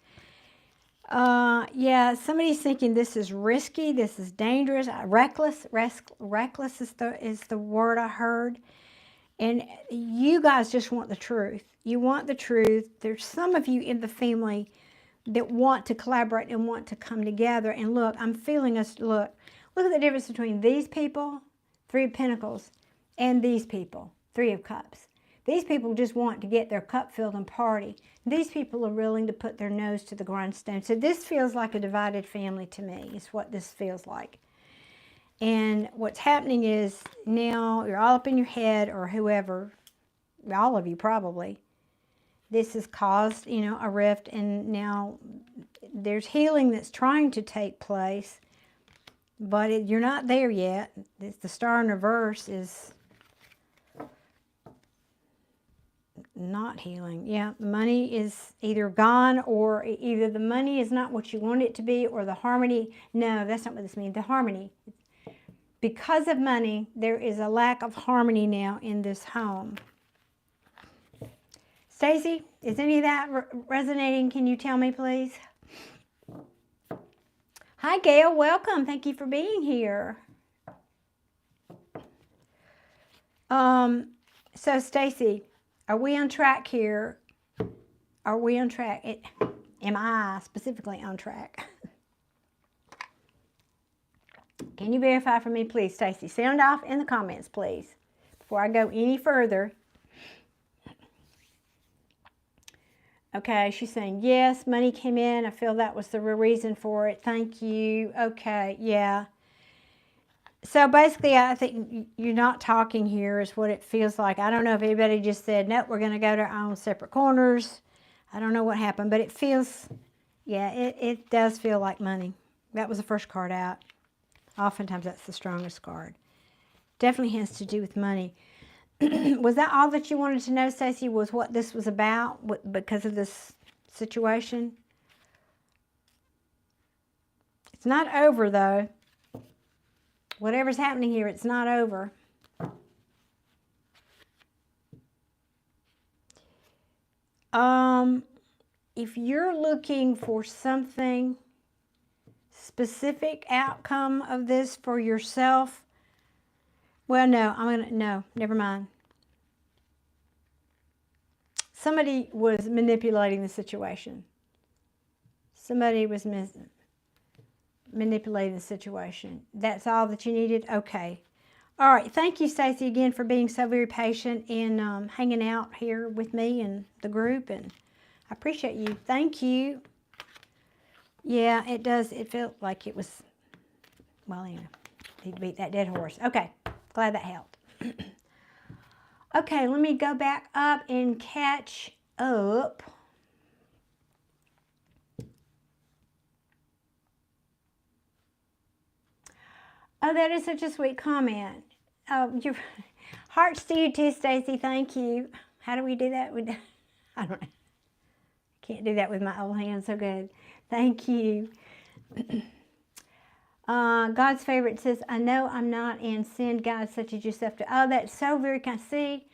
Yeah, somebody's thinking this is risky, this is dangerous, reckless is the word I heard. And you guys just want the truth. You want the truth. There's some of you in the family that want to collaborate and want to come together. And look, I'm feeling us, look at the difference between these people, Three of Pentacles, and these people, Three of Cups. These people just want to get their cup filled and party. These people are willing to put their nose to the grindstone. So this feels like a divided family to me, is what this feels like. And what's happening is now you're all up in your head, or whoever, all of you probably. This has caused, you know, a rift, and now there's healing that's trying to take place, but you're not there yet. The star in reverse is not healing. Yeah, money is either gone, or either the money is not what you want it to be, or the harmony. No, that's not what this means. The harmony. Because of money, there is a lack of harmony now in this home. Stacy, is any of that resonating? Can you tell me, please? Hi, Gail. Welcome. Thank you for being here. So, Stacy, are we on track here? Are we on track? Am I specifically on track? Can you verify for me, please, Stacy? Sound off in the comments, please, before I go any further. Okay, she's saying, yes, money came in. I feel that was the real reason for it. Thank you. Okay, yeah. So basically, I think you're not talking here is what it feels like. I don't know if anybody just said, nope, we're going to go to our own separate corners. I don't know what happened, but it feels, yeah, it does feel like money. That was the first card out. Oftentimes, that's the strongest card. Definitely has to do with money. Was that all that you wanted to know, Stacy, was what this was about because of this situation? It's not over, though. Whatever's happening here, it's not over. If you're looking for something specific outcome of this for yourself, well, no, never mind. Somebody was manipulating the situation. Somebody was manipulating the situation. That's all that you needed? Okay. All right. Thank you, Stacy, again for being so very patient and hanging out here with me and the group. And I appreciate you. Thank you. Yeah, it does. It felt like it was, well, anyway, need to beat that dead horse. Okay. Glad that helped. Okay, let me go back up and catch up. Oh, that is such a sweet comment. Oh, your hearts to you too, Stacy. Thank you. How do we do that? I don't know. Can't do that with my old hand so good. Thank you. God's favorite says, I know I'm not in sin, God, such as yourself. Oh, that's so very kind. See,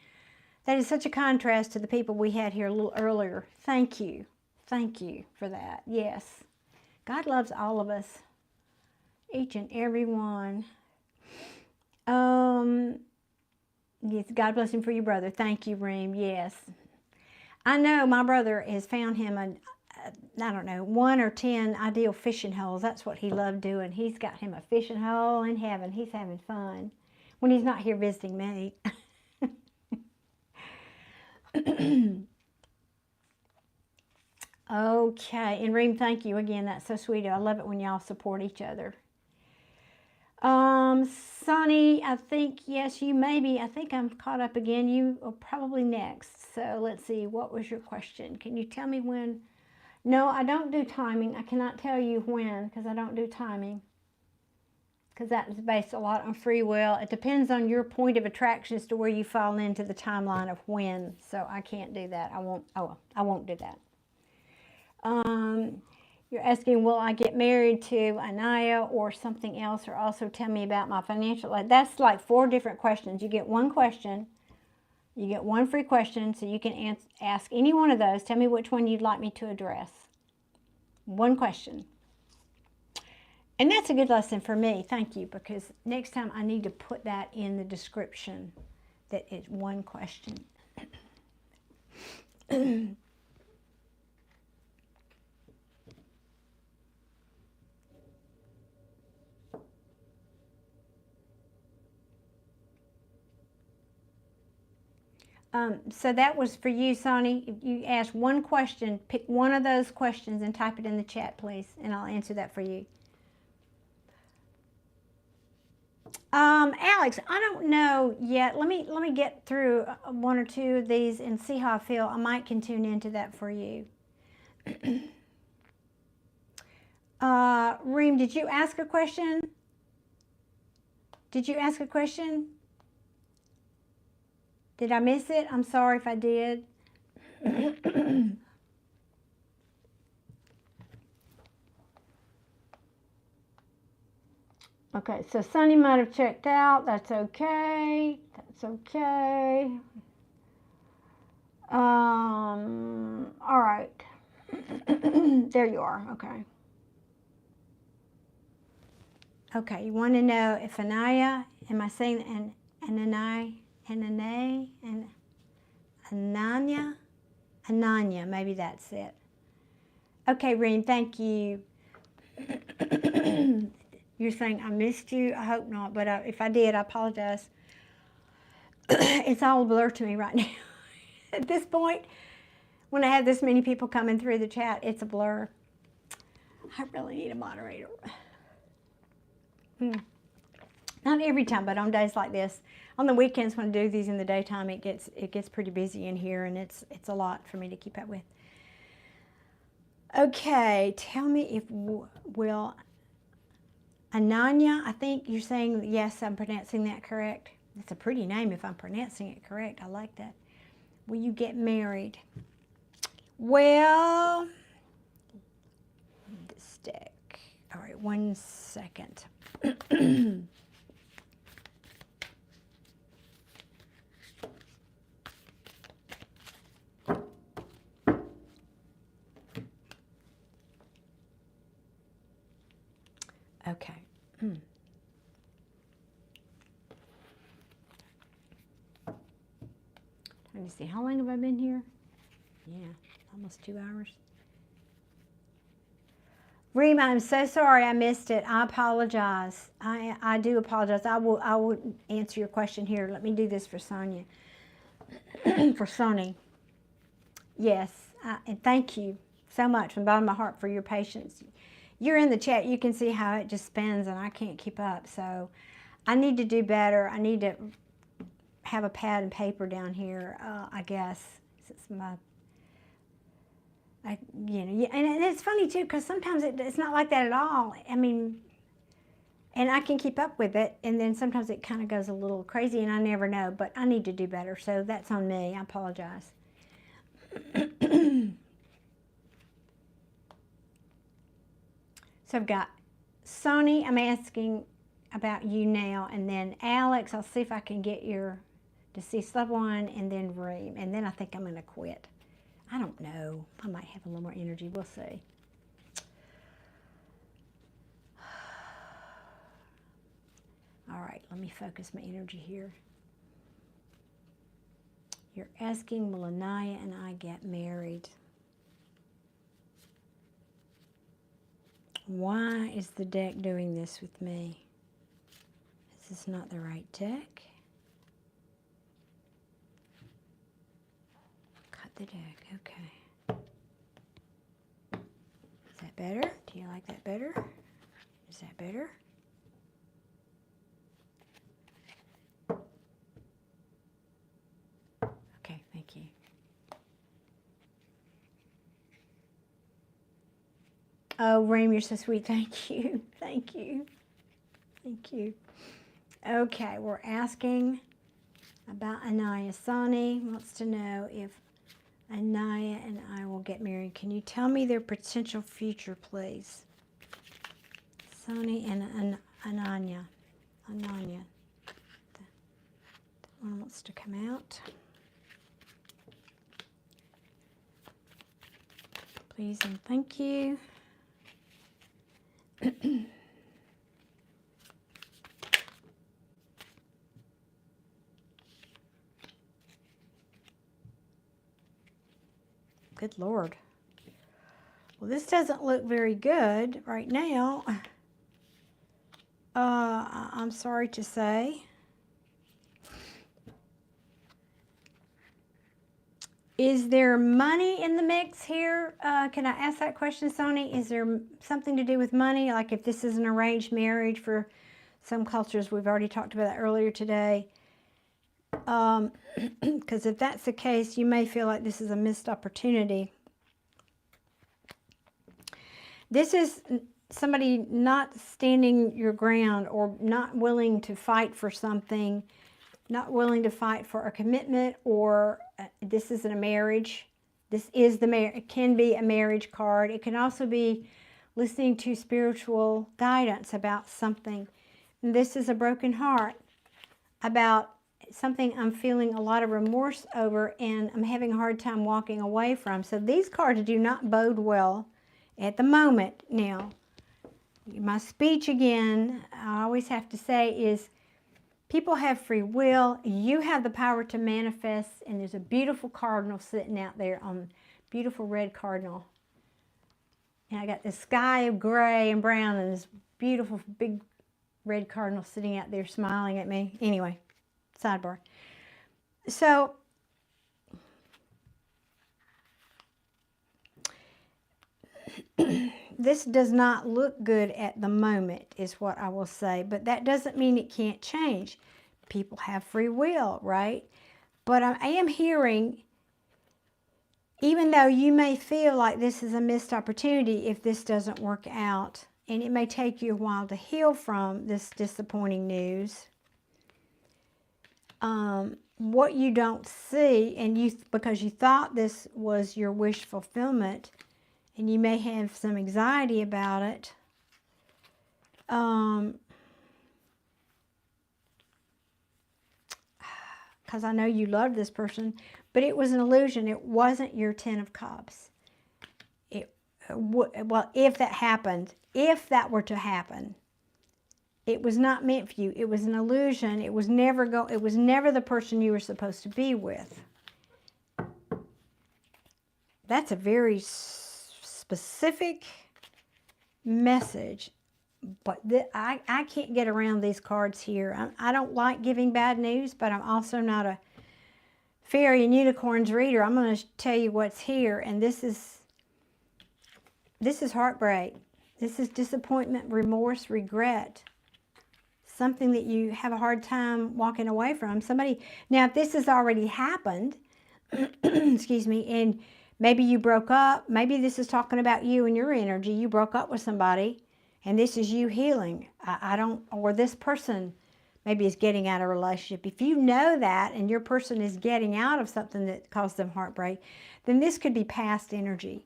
that is such a contrast to the people we had here a little earlier. Thank you. Thank you for that. Yes. God loves all of us. Each and every one. Yes, God bless him for your brother. Thank you, Reem. Yes. I know my brother has found him I don't know, 1 or 10 ideal fishing holes. That's what he loved doing. He's got him a fishing hole in heaven. He's having fun when he's not here visiting me. Okay, and Reem, thank you again. That's so sweet. I love it when y'all support each other. Sonny, I think, yes, you maybe. I think I'm caught up again. You are probably next. So let's see. What was your question? Can you tell me when? No, I don't do timing. I cannot tell you when because I don't do timing. Because that is based a lot on free will. It depends on your point of attraction as to where you fall into the timeline of when. So I can't do that. I won't do that. You're asking, will I get married to Anaya or something else, or also tell me about my financial life. That's like 4 different questions. You get one question. You get one free question, so you can ask any one of those. Tell me which one you'd like me to address. One question. And that's a good lesson for me. Thank you, because next time I need to put that in the description, that it's one question. So that was for you, Sonny. If you ask one question, pick one of those questions and type it in the chat, please, and I'll answer that for you. Alex, I don't know yet. Let me get through 1 or 2 of these and see how I feel. I might can tune into that for you. Reem, did you ask a question? Did you ask a question? Did I miss it? I'm sorry if I did. Okay, so Sonny might have checked out. That's okay. That's okay. All right. There you are. Okay. Okay, you want to know if Anaya, am I saying Anaya, and Ananya, maybe that's it. Okay, Reem, thank you. You're saying I missed you? I hope not, but if I did, I apologize. It's all a blur to me right now. At this point, when I have this many people coming through the chat, it's a blur. I really need a moderator. Not every time, but on days like this. On the weekends when I do these in the daytime, it gets pretty busy in here, and it's a lot for me to keep up with. Okay, tell me if will Ananya, I think you're saying, yes, I'm pronouncing that correct. It's a pretty name if I'm pronouncing it correct. I like that. Will you get married? Well, this deck. All right, 1 second. Okay. Let me see. How long have I been here? Yeah, almost 2 hours. Reem, I'm so sorry I missed it. I apologize. I do apologize. I will answer your question here. Let me do this for Sonia. For Sonny. Yes, and thank you so much from the bottom of my heart for your patience. You're in the chat. You can see how it just spins, and I can't keep up. So I need to do better. I need to have a pad and paper down here, I guess. Since and it's funny too, because sometimes it's not like that at all. I mean, and I can keep up with it, and then sometimes it kind of goes a little crazy, and I never know. But I need to do better, so that's on me. I apologize. So I've got Sonny, I'm asking about you now, and then Alex, I'll see if I can get your deceased loved one, and then Reem, and then I think I'm going to quit. I don't know. I might have a little more energy. We'll see. All right, let me focus my energy here. You're asking, will Anaya and I get married? Why is the deck doing this with me? Is this not the right deck? Cut the deck, okay. Is that better? Do you like that better? Is that better? Okay, thank you. Oh, Reem, you're so sweet. Thank you. Thank you. Thank you. Okay, we're asking about Anaya. Sonny wants to know if Anaya and I will get married. Can you tell me their potential future, please? Sonny and Ananya. Ananya. That one wants to come out. Please and thank you. Good Lord. Well, this doesn't look very good right now. I'm sorry to say. Is there money in the mix here? Can I ask that question, Sonny? Is there something to do with money? Like if this is an arranged marriage for some cultures, we've already talked about that earlier today. Because if that's the case, you may feel like this is a missed opportunity. This is somebody not standing your ground or not willing to fight for something, not willing to fight for a commitment, or this isn't a marriage. This is it can be a marriage card. It can also be listening to spiritual guidance about something. And this is a broken heart about something I'm feeling a lot of remorse over and I'm having a hard time walking away from. So these cards do not bode well at the moment. Now, my speech again, I always have to say is people have free will. You have the power to manifest, and there's a beautiful cardinal sitting out there on beautiful red cardinal. And I got this sky of gray and brown and this beautiful big red cardinal sitting out there smiling at me. Anyway, sidebar. So this does not look good at the moment is what I will say, but that doesn't mean it can't change. People have free will, right? But I am hearing, even though you may feel like this is a missed opportunity if this doesn't work out, and it may take you a while to heal from this disappointing news, what you don't see, and because you thought this was your wish fulfillment, and you may have some anxiety about it, because I know you love this person, but it was an illusion. It wasn't your Ten of Cups. Well, if that happened, if that were to happen, it was not meant for you. It was an illusion. It was never the person you were supposed to be with. That's a very specific message, but I can't get around these cards here. I don't like giving bad news, but I'm also not a fairy and unicorns reader. I'm going to tell you what's here, and this is heartbreak. This is disappointment, remorse, regret. Something that you have a hard time walking away from. Now if this has already happened, excuse me, and maybe you broke up, maybe this is talking about you and your energy. You broke up with somebody, and this is you healing. Or this person maybe is getting out of a relationship. If you know that, and your person is getting out of something that caused them heartbreak, then this could be past energy.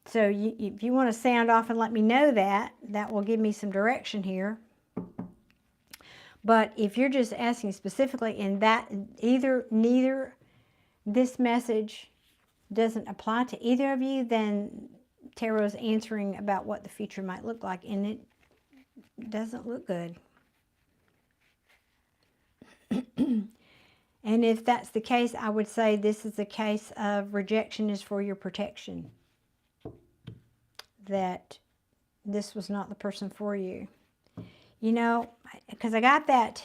So if you want to sound off and let me know that, that will give me some direction here. But if you're just asking specifically, and that neither this message doesn't apply to either of you, then Tarot's answering about what the future might look like, and it doesn't look good. And if that's the case, I would say this is a case of rejection is for your protection. That this was not the person for you. You know, because I got that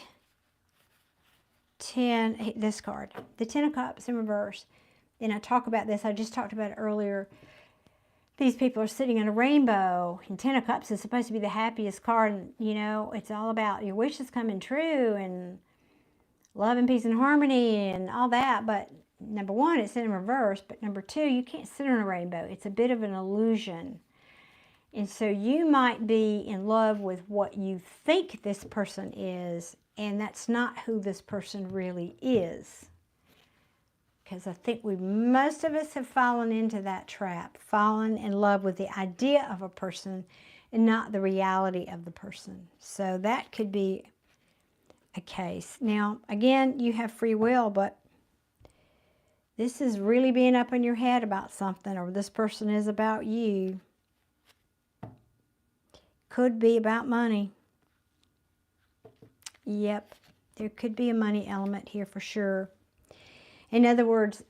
10, this card, the 10 of Cups in reverse. And I talk about this, I just talked about it earlier. These people are sitting in a rainbow, and 10 of Cups is supposed to be the happiest card. And, you know, it's all about your wishes coming true and love and peace and harmony and all that. But number one, it's in reverse. But number two, you can't sit on a rainbow. It's a bit of an illusion. And so you might be in love with what you think this person is, and that's not who this person really is. because I think most of us have fallen into that trap, fallen in love with the idea of a person and not the reality of the person. So that could be a case. Now, again, you have free will, but this is really being up in your head about something, or this person is about you. Could be about money. Yep, there could be a money element here for sure. In other words,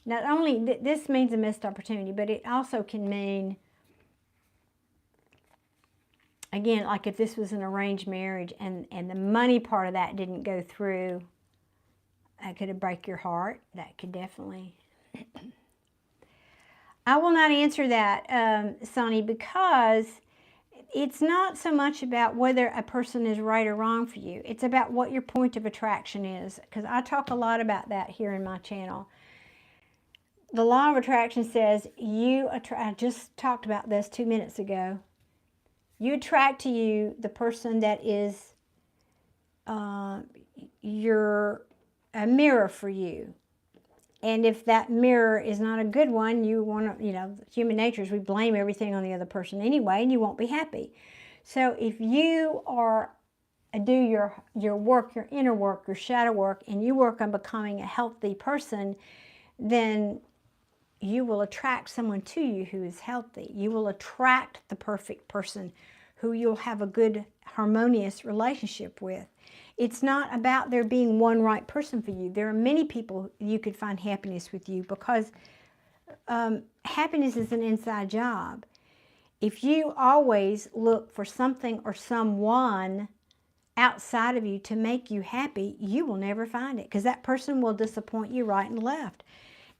not only this means a missed opportunity, but it also can mean, again, like if this was an arranged marriage and the money part of that didn't go through, that could break your heart. That could definitely. I will not answer that, Sonny, because it's not so much about whether a person is right or wrong for you. It's about what your point of attraction is, because I talk a lot about that here in my channel. The law of attraction says I just talked about this 2 minutes ago. You attract to you the person that is a mirror for you. And if that mirror is not a good one, you want to, human nature is we blame everything on the other person anyway, and you won't be happy. So if you do your work, your inner work, your shadow work, and you work on becoming a healthy person, then you will attract someone to you who is healthy. You will attract the perfect person who you'll have a good, harmonious relationship with. It's not about there being one right person for you. There are many people you could find happiness with you, because happiness is an inside job. If you always look for something or someone outside of you to make you happy, you will never find it, because that person will disappoint you right and left.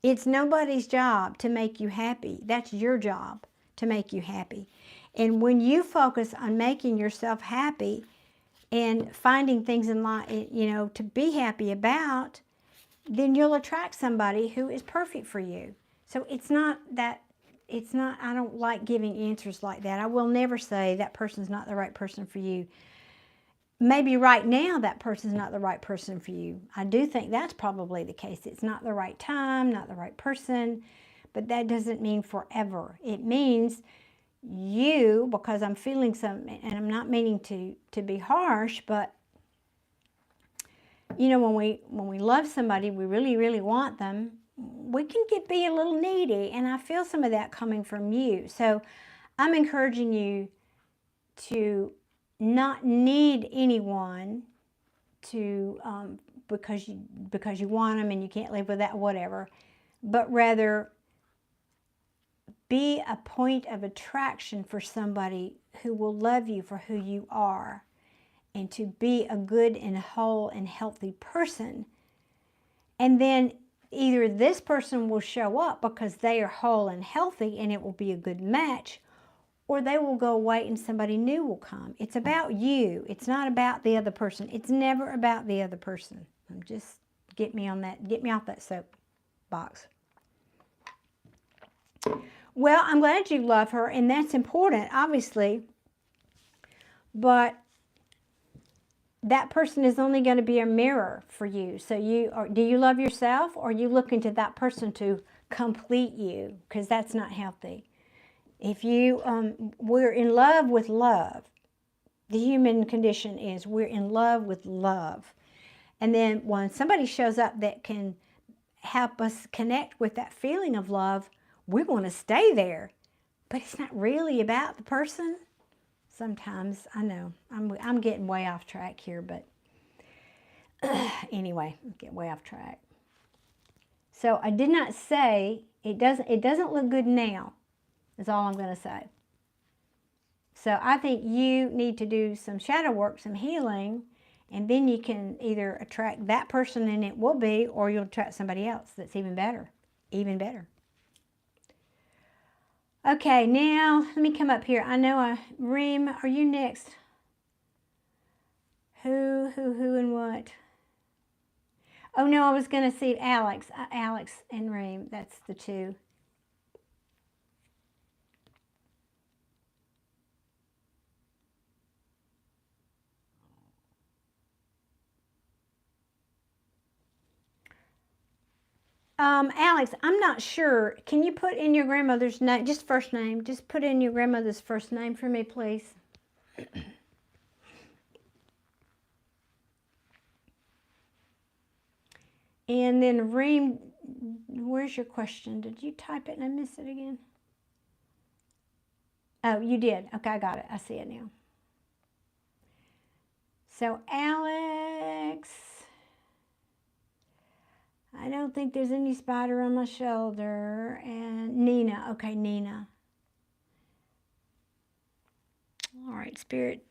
It's nobody's job to make you happy. That's your job, to make you happy. And when you focus on making yourself happy and finding things in life, to be happy about, then you'll attract somebody who is perfect for you. So I don't like giving answers like that. I will never say that person's not the right person for you. Maybe right now that person's not the right person for you. I do think that's probably the case. It's not the right time, not the right person, but that doesn't mean forever. It means you, because I'm feeling something, and I'm not meaning to be harsh, but when we love somebody, we really, really want them, we can be a little needy, and I feel some of that coming from you. So I'm encouraging you to not need anyone to because you want them and you can't live without, whatever, but rather be a point of attraction for somebody who will love you for who you are, and to be a good and whole and healthy person. And then either this person will show up because they are whole and healthy and it will be a good match, or they will go away and somebody new will come. It's about you. It's not about the other person. It's never about the other person. Just get me off that soapbox. Well, I'm glad you love her, and that's important, obviously. But that person is only going to be a mirror for you. So do you love yourself, or are you looking to that person to complete you? Because that's not healthy. If we're in love with love. The human condition is we're in love with love. And then when somebody shows up that can help us connect with that feeling of love, we want to stay there. But it's not really about the person. Sometimes, I know, I'm getting way off track here, but anyway, I'm getting way off track. So I did not say, it doesn't look good now, is all I'm going to say. So I think you need to do some shadow work, some healing, and then you can either attract that person, and it will be, or you'll attract somebody else that's even better, even better. Okay, now let me come up here. I know, Reem, are you next? Who, and what? Oh no, I was going to see Alex and Reem. That's the two. Alex, I'm not sure. Can you put in your grandmother's name, just first name? Just put in your grandmother's first name for me, please. And then Reem, where's your question? Did you type it and I missed it again? Oh, you did. Okay, I got it. I see it now. So Alex, I don't think there's any spider on my shoulder. And Nina, okay, Nina. All right, Spirit,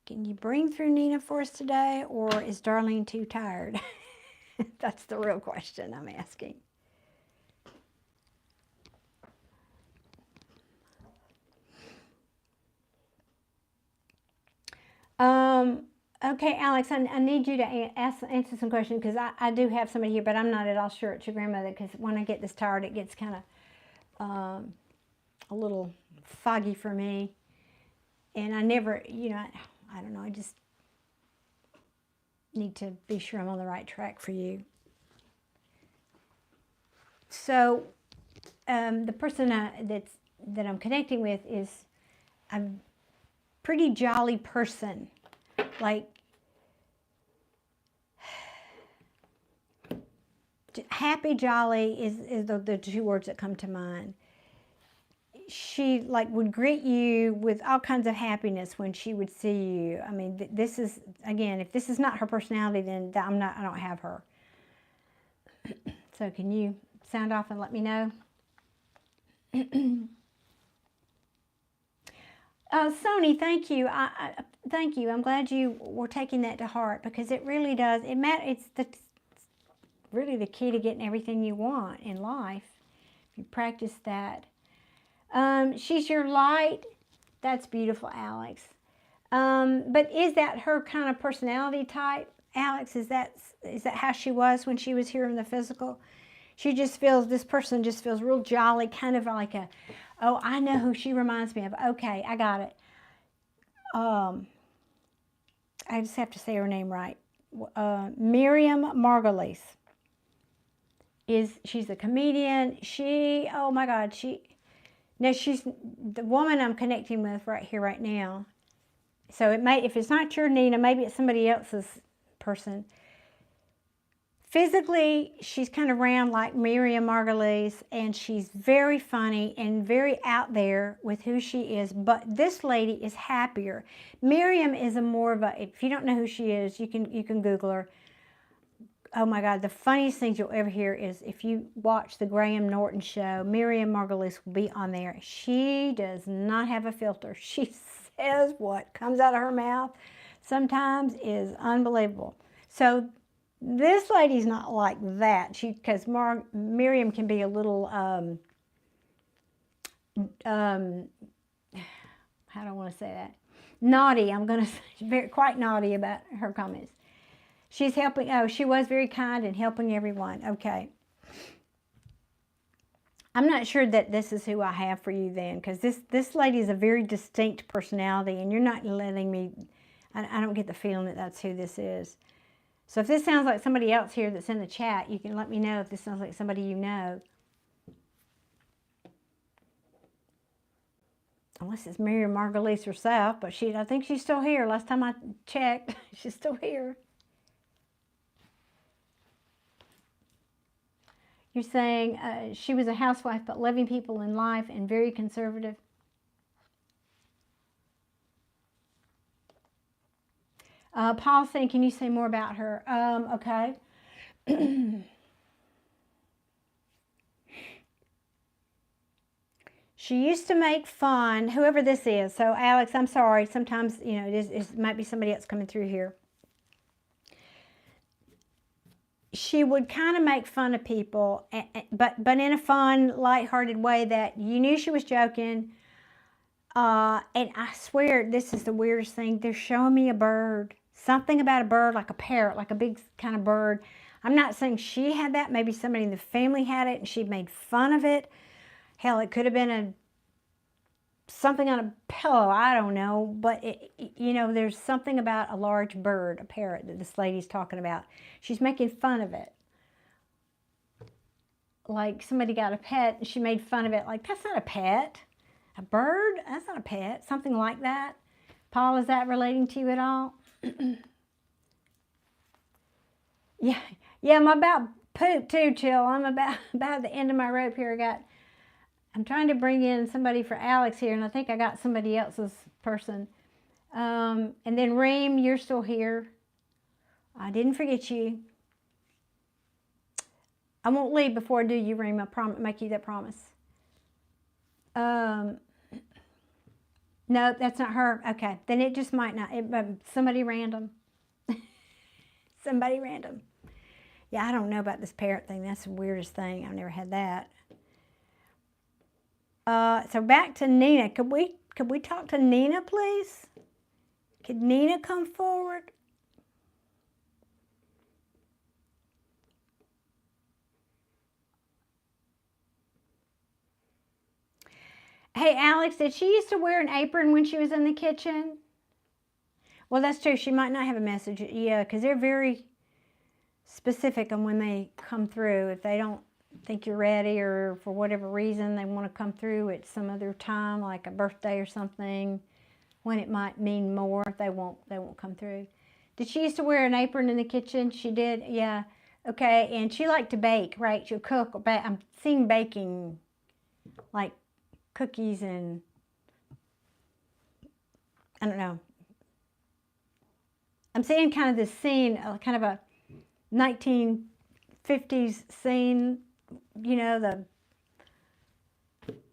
can you bring through Nina for us today, or is Darlene too tired? That's the real question I'm asking. Okay, Alex, I need you to answer some questions, because I do have somebody here, but I'm not at all sure it's your grandmother, because when I get this tired, it gets kind of a little foggy for me. And I never, you know, I don't know, I just need to be sure I'm on the right track for you. So the person that I'm connecting with is a pretty jolly person. Like, happy, jolly is the two words that come to mind. She like would greet you with all kinds of happiness when she would see you. I mean, this is, again, if this is not her personality, then I don't have her. So can you sound off and let me know? Sonny, thank you. Thank you. I'm glad you were taking that to heart, because it really does. It's really the key to getting everything you want in life. If you practice that. She's your light. That's beautiful, Alex. But is that her kind of personality type, Alex? Is that how she was when she was here in the physical? She just feels, this person just feels real jolly, kind of like a, oh, I know who she reminds me of. Okay, I got it. I just have to say her name right. Miriam Margolyes. She's a comedian. Oh my God, now she's the woman I'm connecting with right here, right now. So it may, if it's not your Nina, maybe it's somebody else's person. Physically, she's kind of round like Miriam Margolyes, and she's very funny and very out there with who she is. But this lady is happier. Miriam is a more of a, if you don't know who she is, you can Google her. Oh my God, the funniest things you'll ever hear is if you watch the Graham Norton show, Miriam Margolyes will be on there. She does not have a filter. She says what comes out of her mouth sometimes is unbelievable. So this lady's not like that. Because Miriam can be a little, how do I want to say that? Naughty. I'm going to say quite naughty about her comments. She's helping, she was very kind and helping everyone. Okay. I'm not sure that this is who I have for you then, because this lady is a very distinct personality, and you're not letting me, I don't get the feeling that that's who this is. So if this sounds like somebody else here that's in the chat, you can let me know if this sounds like somebody you know. Unless it's Miriam Margolyes herself, but I think she's still here. Last time I checked, she's still here. You're saying she was a housewife, but loving people in life and very conservative. Paul's saying, can you say more about her? Okay. She used to make fun, whoever this is. So, Alex, I'm sorry. Sometimes, you know, it might be somebody else coming through here. She would kind of make fun of people, but in a fun, lighthearted way that you knew she was joking. And I swear, this is the weirdest thing. They're showing me a bird. Something about a bird, like a parrot, like a big kind of bird. I'm not saying she had that. Maybe somebody in the family had it and she made fun of it. Hell, it could have been something on a pillow. I don't know. But, you know, there's something about a large bird, a parrot, that this lady's talking about. She's making fun of it. like somebody got a pet and she made fun of it. Like, that's not a pet. A bird? That's not a pet. Something like that. Paul, is that relating to you at all? Yeah, I'm about poop too, Chill. I'm about the end of my rope here. I'm trying to bring in somebody for Alex here, and I think I got somebody else's person. And then Reem, you're still here. I didn't forget you. I won't leave before I do you, Reem. I make you that promise. No, that's not her. Okay, then it just might not. Somebody random. Somebody random. Yeah, I don't know about this parrot thing. That's the weirdest thing. I've never had that. So back to Nina. Could we talk to Nina, please? Could Nina come forward? Hey, Alex, did she used to wear an apron when she was in the kitchen? Well, that's true. She might not have a message. Yeah, because they're very specific on when they come through. If they don't think you're ready, or for whatever reason they want to come through at some other time, like a birthday or something, when it might mean more, they won't come through. Did she used to wear an apron in the kitchen? She did, yeah. Okay, and she liked to bake, right? She'll cook or bake. I'm seeing baking, like cookies and, I don't know. I'm seeing kind of this scene, kind of a 1950s scene, you know,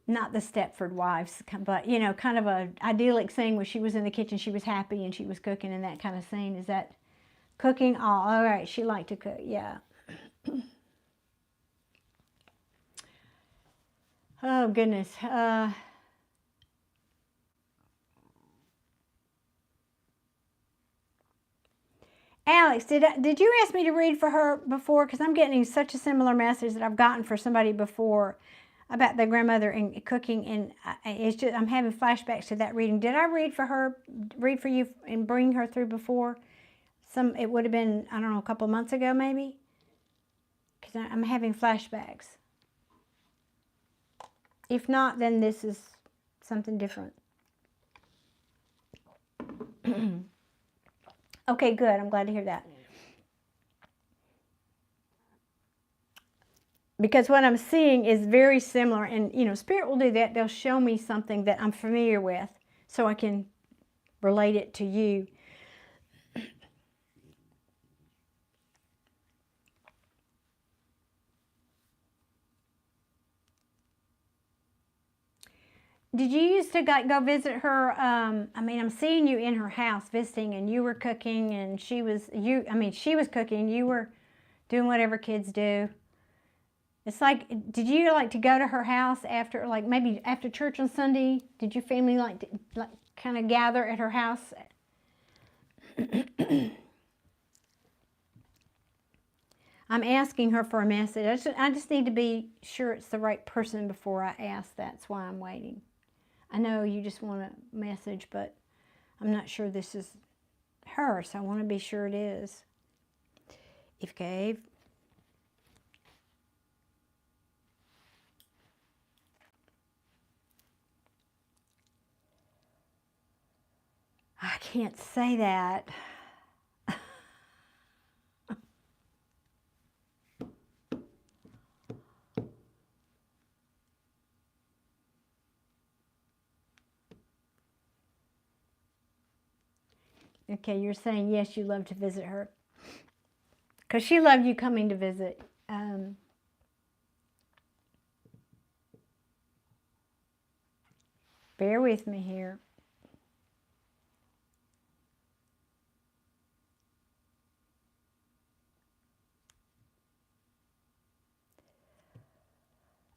not the Stepford Wives, but, you know, kind of a idyllic scene where she was in the kitchen, she was happy and she was cooking, and that kind of scene. Is that cooking? Oh, all right, she liked to cook, yeah. Oh, goodness. Alex, did you ask me to read for her before? Because I'm getting such a similar message that I've gotten for somebody before about their grandmother and cooking, and it's just, I'm having flashbacks to that reading. Did I read for you and bring her through before? It would have been, I don't know, a couple months ago maybe? Because I'm having flashbacks. If not, then this is something different. Okay, good. I'm glad to hear that. Because what I'm seeing is very similar, and, you know, Spirit will do that. They'll show me something that I'm familiar with so I can relate it to you. Did you used to go visit her? I mean, I'm seeing you in her house visiting, and you were cooking, and she was cooking, you were doing whatever kids do. It's like, did you like to go to her house after, like maybe after church on Sunday? Did your family like to kind of gather at her house? I'm asking her for a message. I just need to be sure it's the right person before I ask. That's why I'm waiting. I know you just want a message, but I'm not sure this is her, so I want to be sure it is. If Gabe. I can't say that. Okay, you're saying yes, you love to visit her. Because she loved you coming to visit. Bear with me here.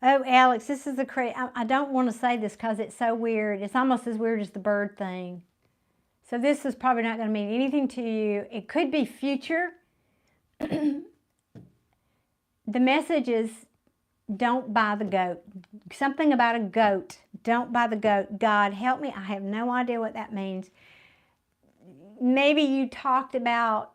Oh, Alex, this is the crazy. I don't want to say this because it's so weird. It's almost as weird as the bird thing. So this is probably not going to mean anything to you. It could be future. The message is, don't buy the goat. Something about a goat. Don't buy the goat. God, help me. I have no idea what that means. Maybe you talked about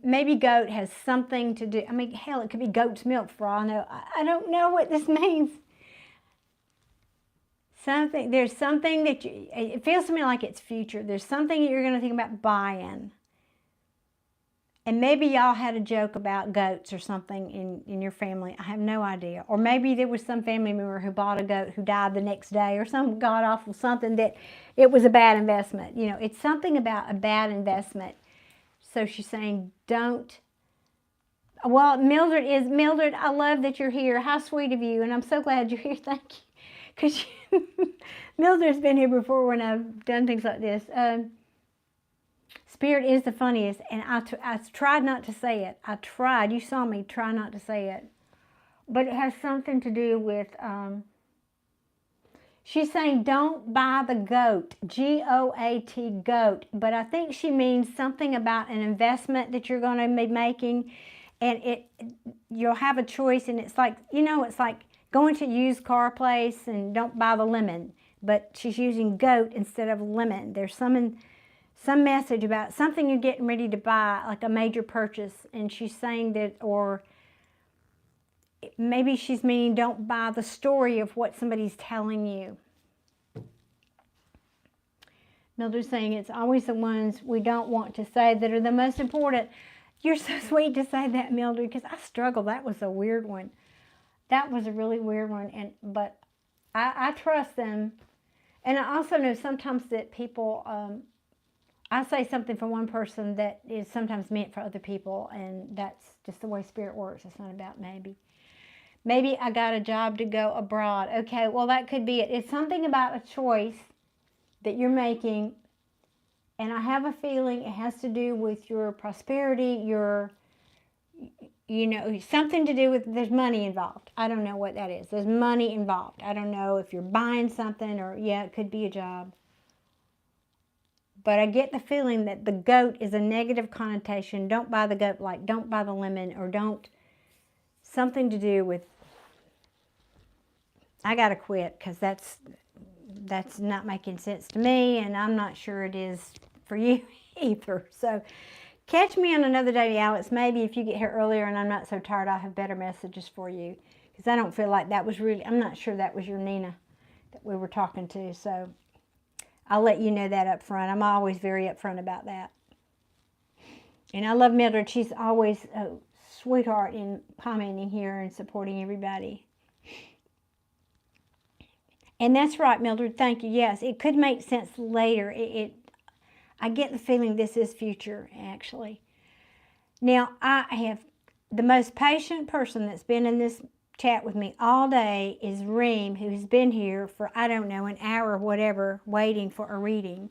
maybe goat has something to do. I mean, hell, it could be goat's milk for all I know. I don't know what this means. There's something that it feels to me like it's future. There's something that you're going to think about buying. And maybe y'all had a joke about goats or something in your family. I have no idea. Or maybe there was some family member who bought a goat who died the next day, or some god-awful something that it was a bad investment. You know, it's something about a bad investment. So she's saying, don't. Well, Mildred, I love that you're here. How sweet of you. And I'm so glad you're here. Thank you. Because Mildred's been here before when I've done things like this. Spirit is the funniest, and I tried not to say it. I tried. You saw me try not to say it. But it has something to do with, she's saying don't buy the goat, G-O-A-T, goat. But I think she means something about an investment that you're going to be making, and you'll have a choice, and it's like, you know, it's like going to a used car place and don't buy the lemon. But she's using goat instead of lemon. There's some message about something you're getting ready to buy, like a major purchase, and she's saying that, or maybe she's meaning don't buy the story of what somebody's telling you. Mildred's saying it's always the ones we don't want to say that are the most important. You're so sweet to say that, Mildred, because I struggle. That was a weird one. That was a really weird one, but I trust them. And I also know sometimes that people, I say something for one person that is sometimes meant for other people, and that's just the way Spirit works. It's not about maybe. Maybe I got a job to go abroad. Okay, well, that could be it. It's something about a choice that you're making, and I have a feeling it has to do with your prosperity, your, you know, something to do with, there's money involved. I don't know what that is. There's money involved. I don't know if you're buying something, or, yeah, it could be a job. But I get the feeling that the goat is a negative connotation. Don't buy the goat, like don't buy the lemon, or don't, something to do with, I got to quit, because that's not making sense to me, and I'm not sure it is for you either. So catch me on another day, Alex. Maybe if you get here earlier and I'm not so tired, I'll have better messages for you, because I don't feel like that was really, I'm not sure that was your Nina that we were talking to. So I'll let you know that up front. I'm always very upfront about that. And I love Mildred. She's always a sweetheart in commenting here and supporting everybody. And that's right, Mildred. Thank you. Yes, it could make sense later. I get the feeling this is future, actually. Now, I have the most patient person that's been in this chat with me all day is Reem, who's been here for, I don't know, an hour or whatever, waiting for a reading.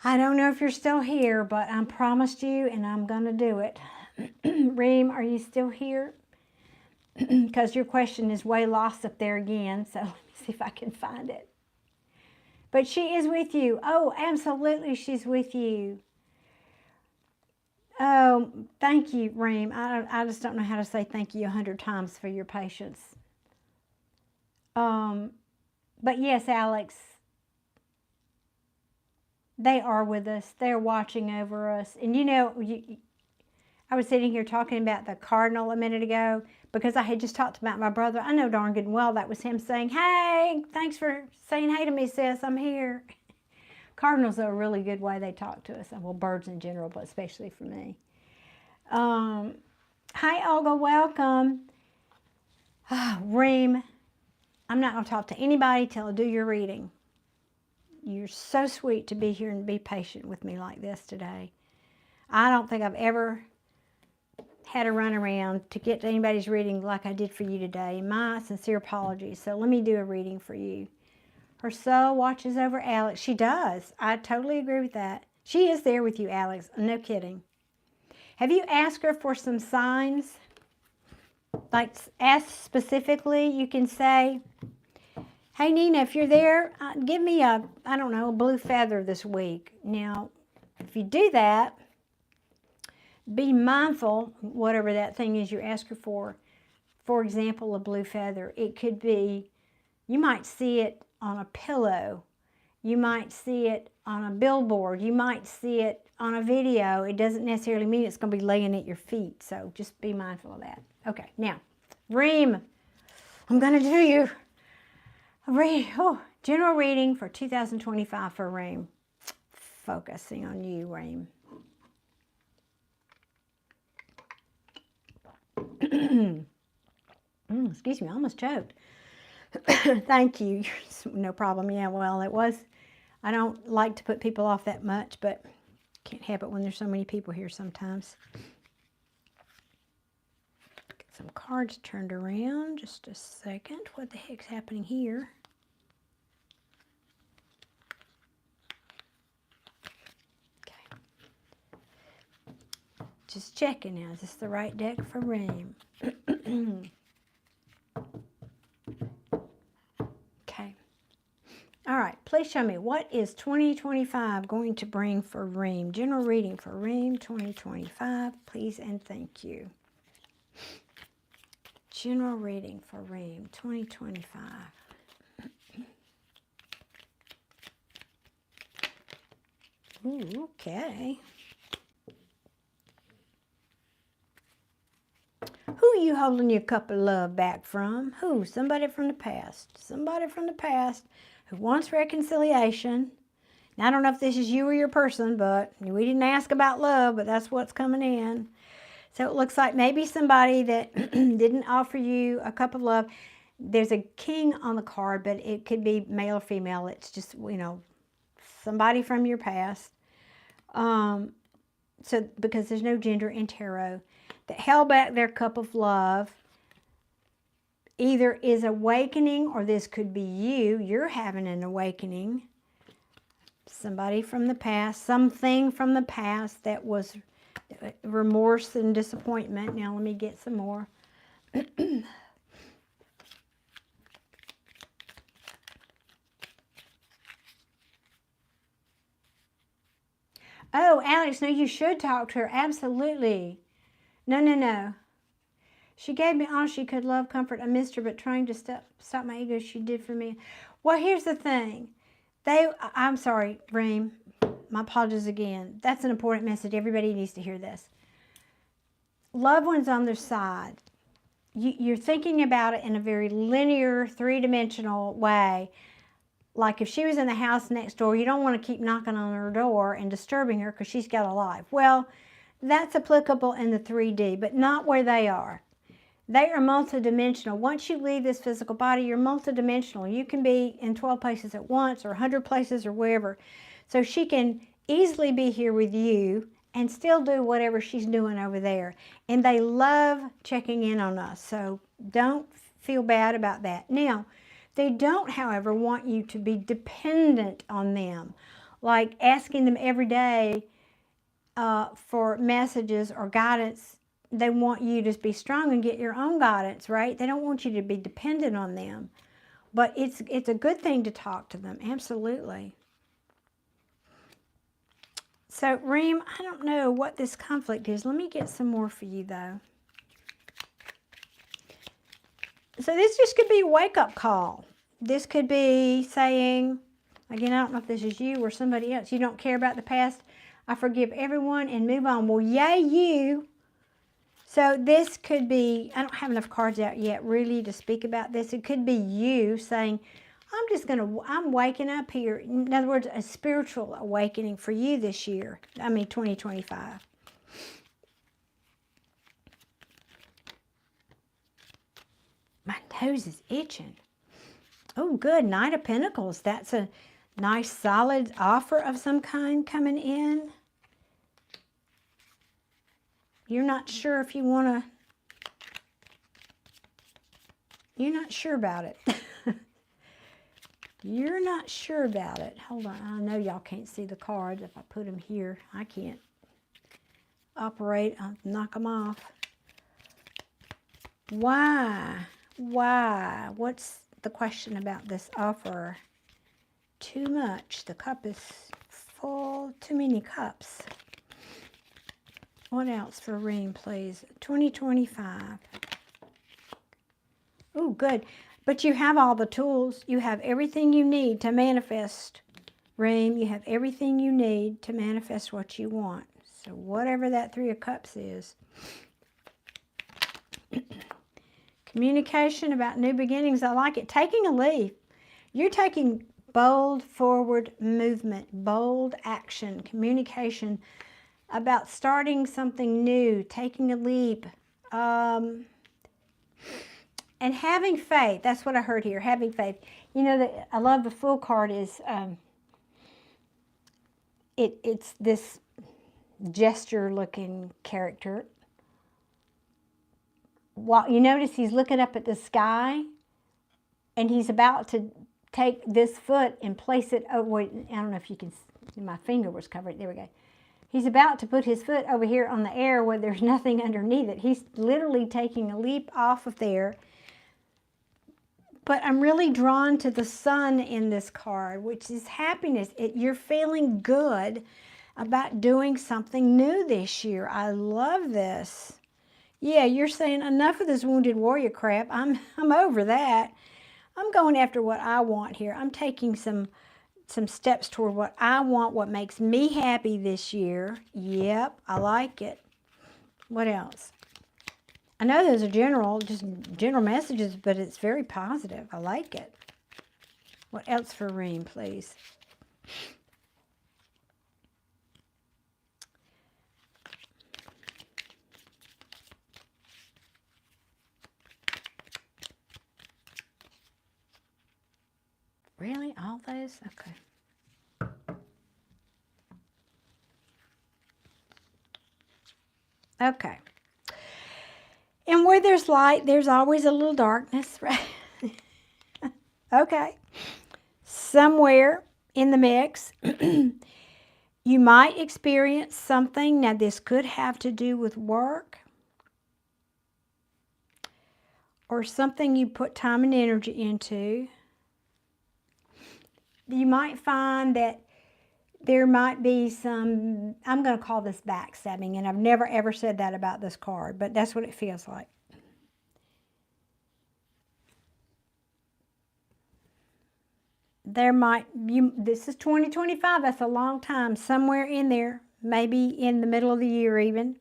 I don't know if you're still here, but I promised you, and I'm going to do it. Reem, are you still here? Because your question is way lost up there again, so let me see if I can find it. But she is with you. Oh, absolutely, she's with you. Oh, thank you, Reem. I just don't know how to say thank you 100 times for your patience. But yes, Alex, they are with us. They're watching over us. And you know, I was sitting here talking about the cardinal a minute ago because I had just talked about my brother. I know darn good and well that was him saying, hey, thanks for saying hey to me, sis. I'm here. Cardinals are a really good way they talk to us. Well, birds in general, but especially for me. Hi, Olga. Welcome. Reem, I'm not going to talk to anybody till I do your reading. You're so sweet to be here and be patient with me like this today. I don't think I've ever had a run around to get to anybody's reading like I did for you today. My sincere apologies. So let me do a reading for you. Her soul watches over Alex. She does. I totally agree with that. She is there with you, Alex. No kidding. Have you asked her for some signs? Like, ask specifically. You can say, hey, Nina, if you're there, give me a, I don't know, a blue feather this week. Now, if you do that, be mindful, whatever that thing is you ask her for. For example, a blue feather. It could be, you might see it on a pillow. You might see it on a billboard. You might see it on a video, it doesn't necessarily mean it's going to be laying at your feet. So just be mindful of that. Okay, now, Reem, I'm going to do you a general reading for 2025 for Reem. Focusing on you, Reem. Excuse me, I almost choked. Thank you. No problem. Yeah, well, it was. I don't like to put people off that much, but can't help it when there's so many people here sometimes. Get some cards turned around. Just a second. What the heck's happening here? Okay. Just checking now. Is this the right deck for Reem? Okay. All right. Please show me, what is 2025 going to bring for Reem? General reading for Reem 2025. Please and thank you. General reading for Reem 2025. Ooh, okay. Who are you holding your cup of love back from? Who? Somebody from the past. Somebody from the past who wants reconciliation. Now, I don't know if this is you or your person, but we didn't ask about love, but that's what's coming in. So it looks like maybe somebody that didn't offer you a cup of love. There's a king on the card, but it could be male or female. It's just, you know, somebody from your past. So because there's no gender in tarot, that held back their cup of love either is awakening, or this could be you. You're having an awakening. Somebody from the past, something from the past that was remorse and disappointment. Now let me get some more. Oh, Alex, no, you should talk to her. Absolutely. No. She gave me all she could, love, comfort. I missed her, but trying to stop my ego, she did for me. Well, here's the thing. I'm sorry, Reem. My apologies again. That's an important message. Everybody needs to hear this. Loved ones on their side. You're thinking about it in a very linear, three-dimensional way. Like if she was in the house next door, you don't want to keep knocking on her door and disturbing her because she's got a life. Well, that's applicable in the 3D, but not where they are. They are multidimensional. Once you leave this physical body, you're multidimensional. You can be in 12 places at once or 100 places or wherever. So she can easily be here with you and still do whatever she's doing over there. And they love checking in on us. So don't feel bad about that. Now, they don't, however, want you to be dependent on them. Like asking them every day for messages or guidance. They want you to be strong and get your own guidance, right? They don't want you to be dependent on them. But it's a good thing to talk to them, absolutely. So, Reem, I don't know what this conflict is. Let me get some more for you, though. So this just could be a wake-up call. This could be saying, again, I don't know if this is you or somebody else. You don't care about the past. I forgive everyone and move on. Well, yay, you. So this could be, I don't have enough cards out yet really to speak about this. It could be you saying, I'm waking up here. In other words, a spiritual awakening for you this year. 2025. My nose is itching. Oh, good. Knight of Pentacles. That's a nice, solid offer of some kind coming in. You're not sure if you want to... You're not sure about it. You're not sure about it. Hold on. I know y'all can't see the cards. If I put them here, I can't operate. I'll knock them off. Why? Why? What's the question about this offer? Too much. The cup is full. Too many cups. What else for Reem, please? 2025. Oh, good. But you have all the tools. You have everything you need to manifest Reem, you have everything you need to manifest what you want. So whatever that Three of Cups is. Communication about new beginnings. I like it. Taking a leap. You're taking bold forward movement, bold action, communication about starting something new, taking a leap, and having faith. That's what I heard here, having faith. You know, I love the Fool card is, it's this gesture-looking character. Well, you notice he's looking up at the sky, and he's about to take this foot and place it over. I don't know if you can see, my finger was covered. There we go. He's about to put his foot over here on the air where there's nothing underneath it. He's literally taking a leap off of there. But I'm really drawn to the sun in this card, which is happiness. You're feeling good about doing something new this year. I love this. Yeah, you're saying enough of this wounded warrior crap. I'm over that. I'm going after what I want here. I'm taking some steps toward what I want, what makes me happy this year. Yep, I like it. What else? I know those are just general messages, but it's very positive. I like it. What else for Reem, please? Really? All those? Okay. Okay. And where there's light, there's always a little darkness, right? Okay. Somewhere in the mix, you might experience something. Now, this could have to do with work or something you put time and energy into. You might find that there might be some, I'm going to call this backstabbing, and I've never ever said that about this card, but that's what it feels like. There might, this is 2025, that's a long time, somewhere in there, maybe in the middle of the year even.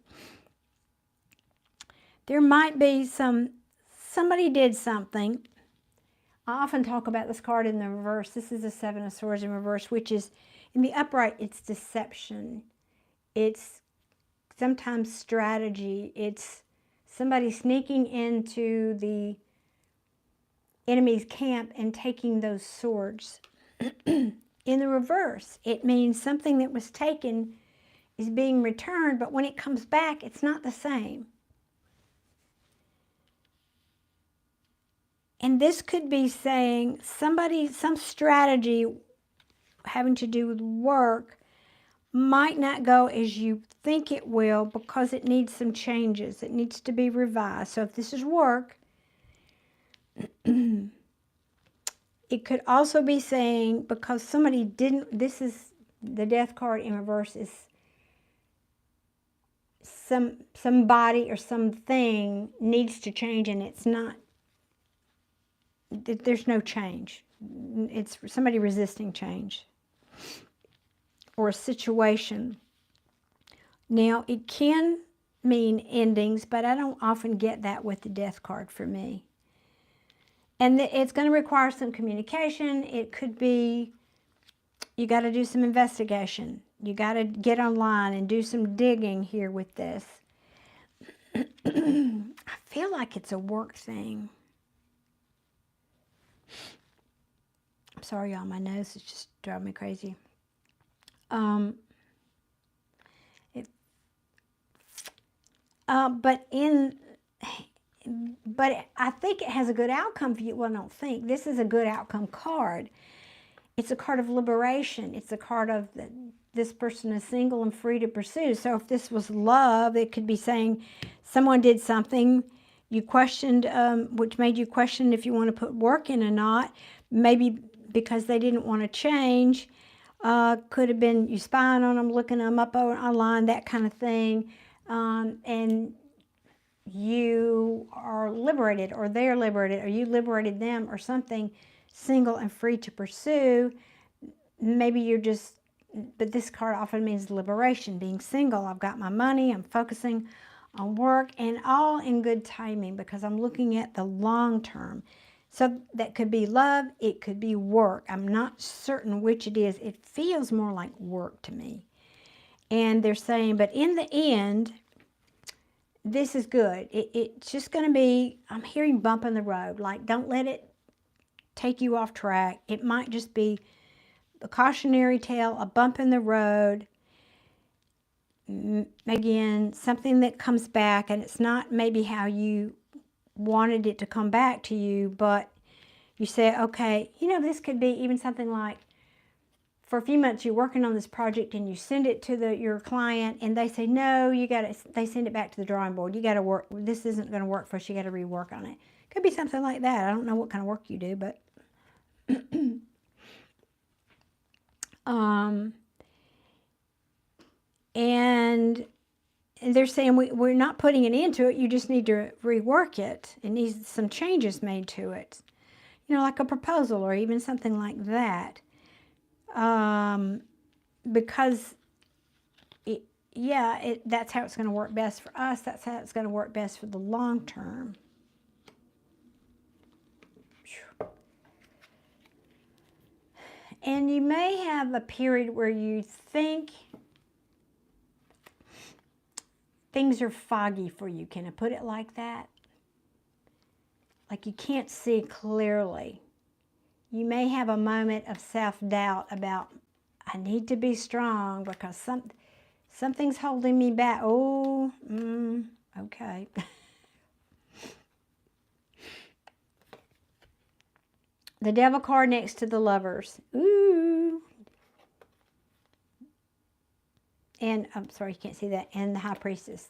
There might be somebody did something. I often talk about this card in the reverse. This is the Seven of Swords in reverse, which is, in the upright, it's deception. It's sometimes strategy. It's somebody sneaking into the enemy's camp and taking those swords. In the reverse, it means something that was taken is being returned, but when it comes back, it's not the same. And this could be saying some strategy having to do with work might not go as you think it will because it needs some changes. It needs to be revised. So if this is work, it could also be saying because somebody didn't, this is the Death card in reverse, is somebody or something needs to change, and it's not, there's no change. It's somebody resisting change or a situation. Now, it can mean endings, but I don't often get that with the Death card for me. And it's going to require some communication. It could be you got to do some investigation. You got to get online and do some digging here with this. I feel like it's a work thing. I'm sorry, y'all. My nose is just driving me crazy. But I think it has a good outcome for you. Well, I don't think. This is a good outcome card. It's a card of liberation. It's a card of this person is single and free to pursue. So if this was love, it could be saying someone did something, you questioned, which made you question if you want to put work in or not. Maybe because they didn't want to change. Could have been you spying on them, looking them up online, that kind of thing. And you are liberated, or they're liberated, or you liberated them, or something, single and free to pursue. maybe you're just, but this card often means liberation, being single. I've got my money, I'm focusing on work, and all in good timing because I'm looking at the long term. So that could be love, it could be work. I'm not certain which it is. It feels more like work to me. And they're saying, but in the end, this is good. It's just going to be, I'm hearing bump in the road. Like, don't let it take you off track. It might just be a cautionary tale, a bump in the road. Again, something that comes back, and it's not maybe how you wanted it to come back to you, but you say, okay, you know, this could be even something like, for a few months you're working on this project and you send it to your client and they say, no, you got to, they send it back to the drawing board. You got to work, this isn't going to work for us. You got to rework on it. Could be something like that. I don't know what kind of work you do, but and they're saying we're not putting an end to it. You just need to rework it. It needs some changes made to it. You know, like a proposal or even something like that. Because, that's how it's going to work best for us. That's how it's going to work best for the long term. And you may have a period where you think things are foggy for you. Can I put it like that? Like you can't see clearly. You may have a moment of self-doubt about, I need to be strong because something's holding me back. Oh, okay. The Devil card next to the Lovers. Ooh. And, I'm sorry, you can't see that. And the High Priestess.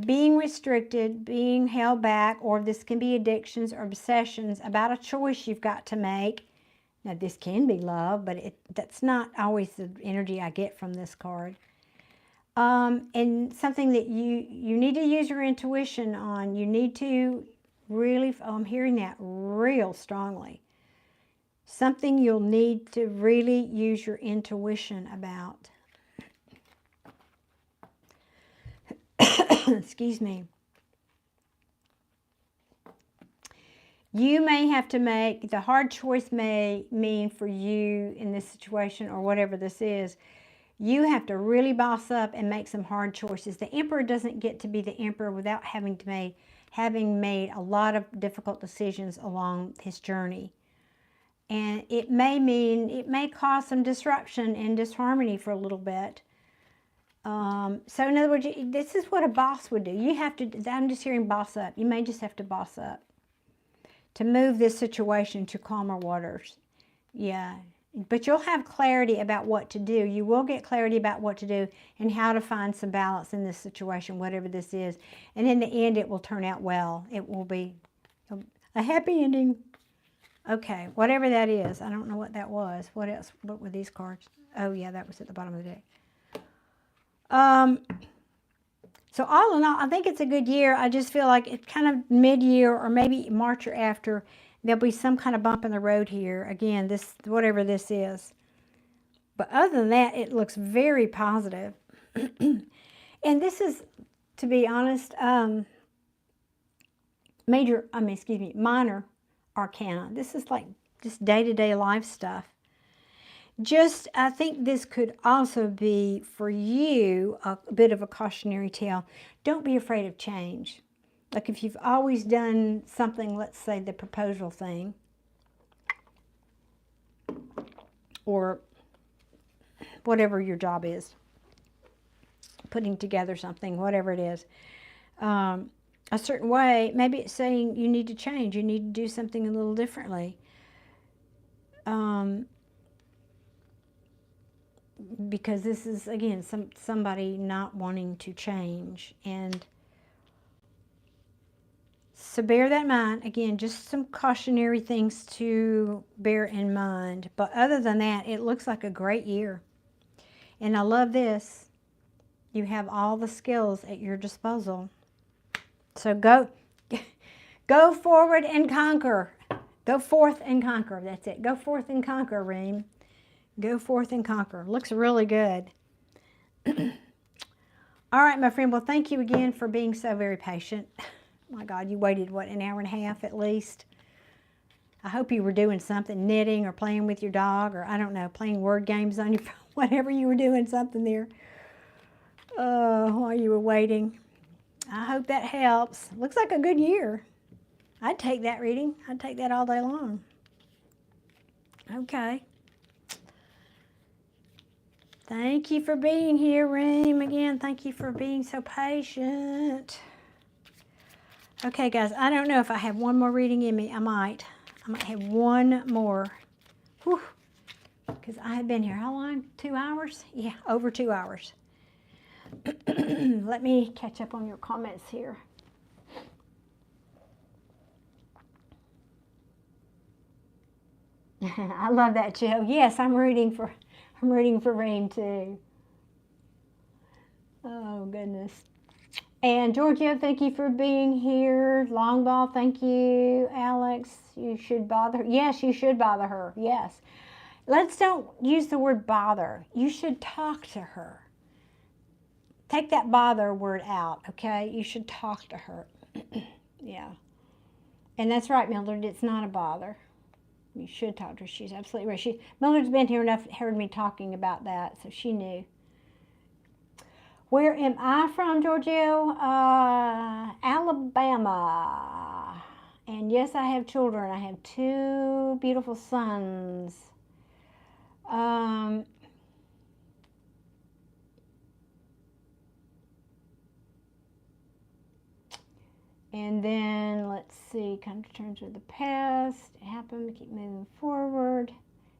Being restricted, being held back, or this can be addictions or obsessions about a choice you've got to make. Now, this can be love, but that's not always the energy I get from this card. And something that you need to use your intuition on. You need to really, I'm hearing that real strongly. Something you'll need to really use your intuition about. Excuse me. You may have to make, the hard choice may mean for you in this situation or whatever this is, you have to really boss up and make some hard choices. The Emperor doesn't get to be the Emperor without having made a lot of difficult decisions along his journey. And it may cause some disruption and disharmony for a little bit. So in other words, this is what a boss would do. You have to, I'm just hearing boss up. You may just have to boss up to move this situation to calmer waters. Yeah, but you'll have clarity about what to do. You will get clarity about what to do and how to find some balance in this situation, whatever this is. And in the end, it will turn out well. It will be a happy ending. Okay, whatever that is. I don't know what that was. What else? What were these cards? Oh, yeah, that was at the bottom of the deck. So all in all, I think it's a good year. I just feel like it's kind of mid-year or maybe March or after, there'll be some kind of bump in the road here. Again, this, whatever this is. But other than that, it looks very positive. And this is, to be honest, minor arcana. This is like just day-to-day life stuff. Just, I think this could also be, for you, a bit of a cautionary tale. Don't be afraid of change. Like if you've always done something, let's say the proposal thing, or whatever your job is, putting together something, whatever it is, a certain way, maybe it's saying you need to change, you need to do something a little differently. Because this is, again, somebody not wanting to change. And so bear that in mind. Again, just some cautionary things to bear in mind. But other than that, it looks like a great year. And I love this. You have all the skills at your disposal. So go forward and conquer. Go forth and conquer. That's it. Go forth and conquer, Reem. Go forth and conquer. Looks really good. All right, my friend. Well, thank you again for being so very patient. My God, you waited, what, an hour and a half at least? I hope you were doing something, knitting or playing with your dog, or I don't know, playing word games on your phone, whatever you were doing, something there while you were waiting. I hope that helps. Looks like a good year. I'd take that reading. I'd take that all day long. Okay. Thank you for being here, Reem. Again, thank you for being so patient. Okay, guys, I don't know if I have one more reading in me. I might have one more. Whew. Because I have been here, how long? 2 hours? Yeah, over 2 hours. Let me catch up on your comments here. I love that, Jill. Yes, I'm rooting for Reem too. Oh goodness. And Georgia, thank you for being here. Longball, thank you. Alex, you should bother. Yes, you should bother her. Yes. Let's don't use the word bother. You should talk to her. Take that bother word out, okay? You should talk to her. Yeah. And that's right, Mildred. It's not a bother. You should talk to her. She's absolutely right. Mildred's been here enough, heard me talking about that, so she knew. Where am I from, Giorgio? Alabama. And yes, I have children. I have 2 beautiful sons. And then, let's see, come to terms with the past. It happened, keep moving forward.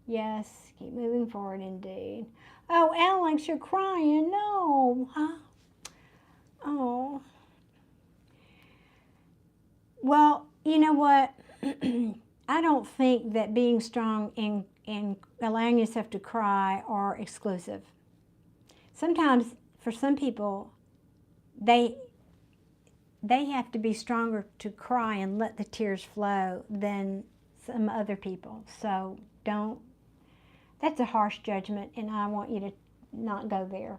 Yes, keep moving forward indeed. Oh, Alex, you're crying. No. Huh? Oh. Well, you know what? I don't think that being strong and allowing yourself to cry are exclusive. Sometimes, for some people, they have to be stronger to cry and let the tears flow than some other people. So that's a harsh judgment, and I want you to not go there.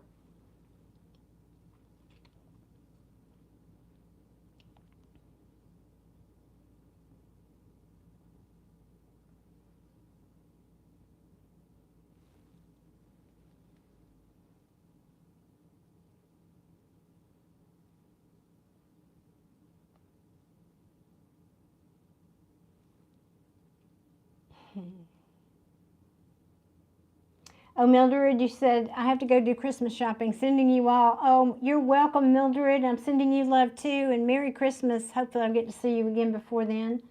Oh, Mildred, you said, I have to go do Christmas shopping. Sending you all. Oh, you're welcome, Mildred. I'm sending you love, too. And Merry Christmas. Hopefully I'll get to see you again before then.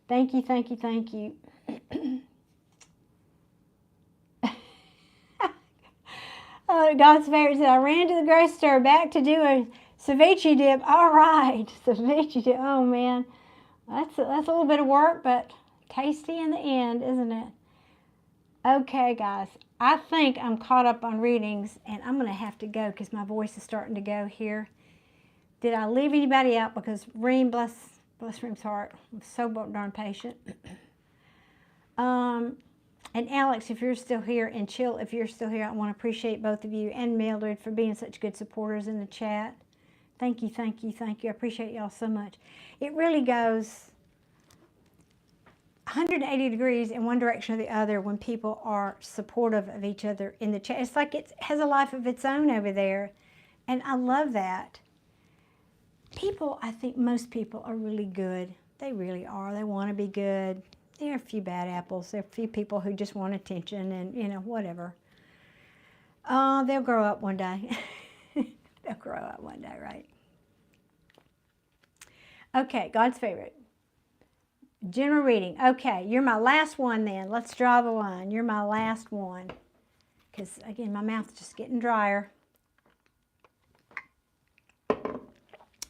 Thank you, thank you, thank you. Oh, God's favorite said, I ran to the grocery store back to do a ceviche dip. All right, ceviche dip. Oh, man. That's a little bit of work, but tasty in the end, isn't it? Okay, guys. I think I'm caught up on readings, and I'm going to have to go because my voice is starting to go here. Did I leave anybody out? Because Reem, bless Reem's heart, I'm so darn patient. And Alex, if you're still here, and Chill, if you're still here, I want to appreciate both of you and Mildred for being such good supporters in the chat. Thank you, thank you, thank you. I appreciate y'all so much. It really goes 180 degrees in one direction or the other when people are supportive of each other in the chat. It's like it has a life of its own over there, and I love that. People, I think most people are really good. They really are. They want to be good. There are a few bad apples. There are a few people who just want attention and, you know, whatever. They'll grow up one day. They'll grow up one day, right? Okay, God's favorite. General reading. Okay, you're my last one then. Let's draw the line. You're my last one. Because, again, my mouth's just getting drier.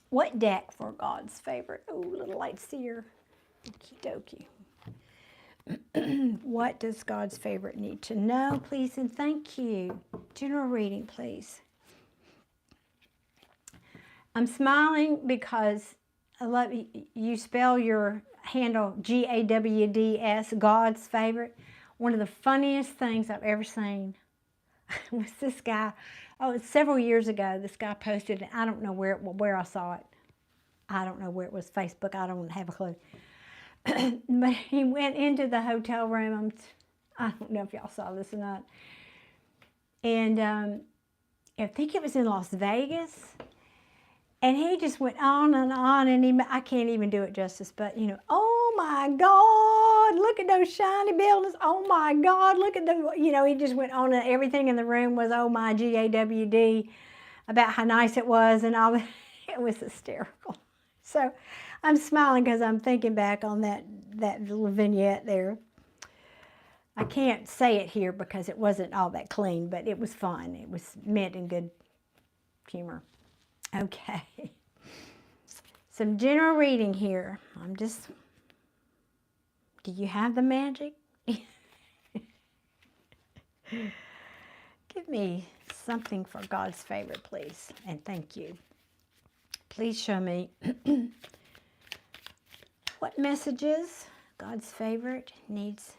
What deck for God's favorite? Oh, little light seer. Okie dokie. What does God's favorite need to know, please, and thank you. General reading, please. I'm smiling because I love you spell your handle G-A-W-D-S, God's favorite. One of the funniest things I've ever seen was this guy. Oh, it's several years ago. This guy posted, I don't know where I saw it. I don't know where it was, Facebook. I don't have a clue. But he went into the hotel room. I don't know if y'all saw this or not. And I think it was in Las Vegas. And he just went on, and I can't even do it justice, but, you know, oh my God, look at those shiny buildings. Oh my God, look at the, you know, he just went on, and everything in the room was, oh my G-A-W-D, about how nice it was and all that. It was hysterical. So I'm smiling because I'm thinking back on that little vignette there. I can't say it here because it wasn't all that clean, but it was fun. It was meant in good humor. Okay. Some general reading here. Do you have the magic? Give me something for God's favorite, please. And thank you. Please show me what messages God's favorite needs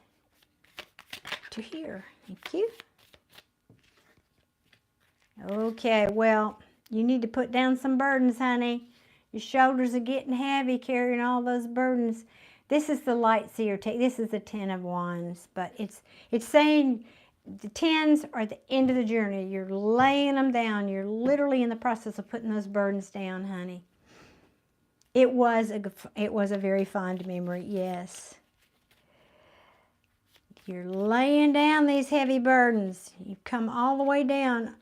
to hear. Thank you. Okay, well, you need to put down some burdens, honey. Your shoulders are getting heavy carrying all those burdens. This is the light seer take. This is the 10 of Wands, but it's saying the 10s are the end of the journey. You're laying them down. You're literally in the process of putting those burdens down, honey. It was a very fond memory, yes. You're laying down these heavy burdens. You've come all the way down.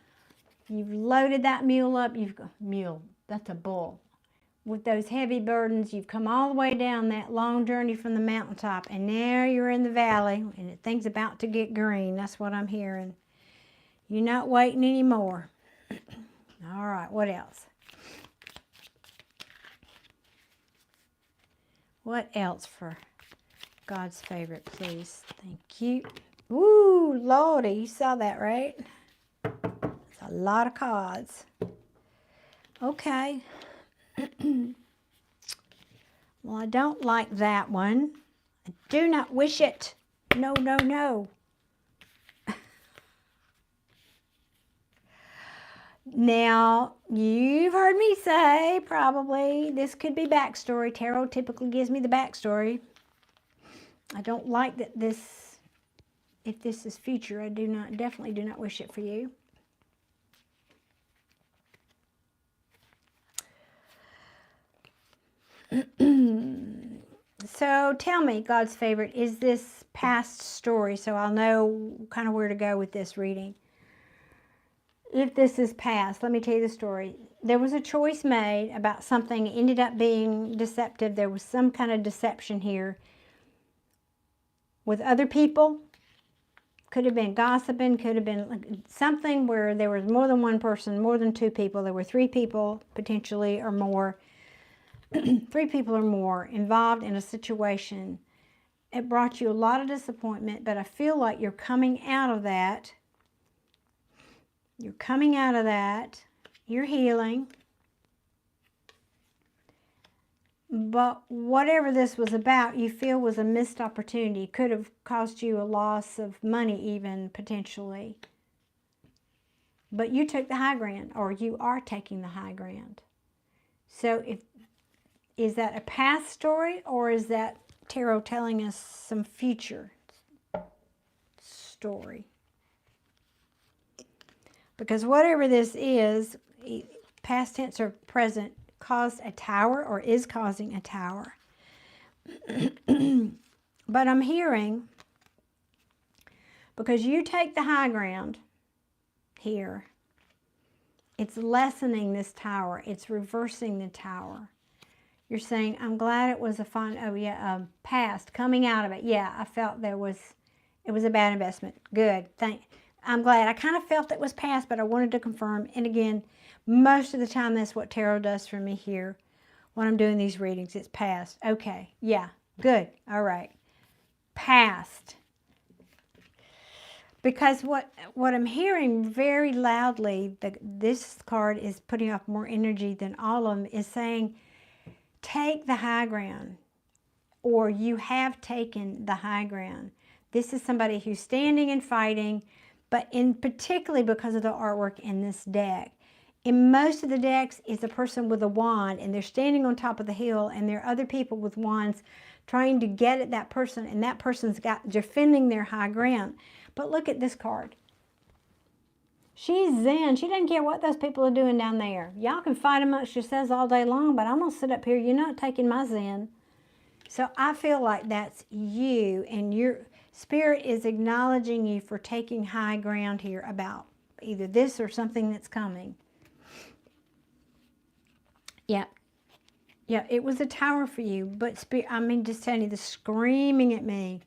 You've loaded that mule up. Mule, that's a bull. With those heavy burdens, you've come all the way down that long journey from the mountaintop, and now you're in the valley, and things about to get green. That's what I'm hearing. You're not waiting anymore. All right, what else? What else for God's favorite, please? Thank you. Ooh, Lordy, you saw that, right? That's a lot of cards. Okay. Well, I don't like that one. I do not wish it. No, no, no. Now, you've heard me say, probably, this could be backstory. Tarot typically gives me the backstory. I don't like that this, if this is future, I definitely do not wish it for you. So tell me, God's favorite, is this past story? So I'll know kind of where to go with this reading. If this is past, let me tell you the story. There was a choice made about something, ended up being deceptive. There was some kind of deception here with other people. Could have been gossiping, could have been something where there was more than one person, more than two people. There were three people potentially or more. 3 people or more involved in a situation. It brought you a lot of disappointment, but I feel like you're coming out of that. You're coming out of that. You're healing. But whatever this was about, you feel was a missed opportunity. Could have caused you a loss of money even, potentially. But you took the high ground, or you are taking the high ground. So is that a past story, or is that tarot telling us some future story? Because whatever this is, past tense or present, caused a tower or is causing a tower. But I'm hearing, because you take the high ground here, it's lessening this tower. It's reversing the tower. You're saying, I'm glad it was a past, coming out of it. Yeah, I felt it was a bad investment. Good, I'm glad. I kind of felt it was past, but I wanted to confirm. And again, most of the time, that's what tarot does for me here when I'm doing these readings. It's past. Okay, yeah, good, all right. Past. Because what I'm hearing very loudly, this card is putting off more energy than all of them, is saying, take the high ground, or you have taken the high ground. This is somebody who's standing and fighting, but in particularly because of the artwork in this deck. In most of the decks, it's a person with a wand, and they're standing on top of the hill, and there are other people with wands trying to get at that person, and that person's defending their high ground. But look at this card. She's zen. She doesn't care what those people are doing down there. Y'all can fight amongst yourselves all day long, but I'm going to sit up here. You're not taking my zen. So I feel like that's you, and your spirit is acknowledging you for taking high ground here about either this or something that's coming. Yeah. Yeah, it was a tower for you, but spirit, I mean, just telling you, they're screaming at me.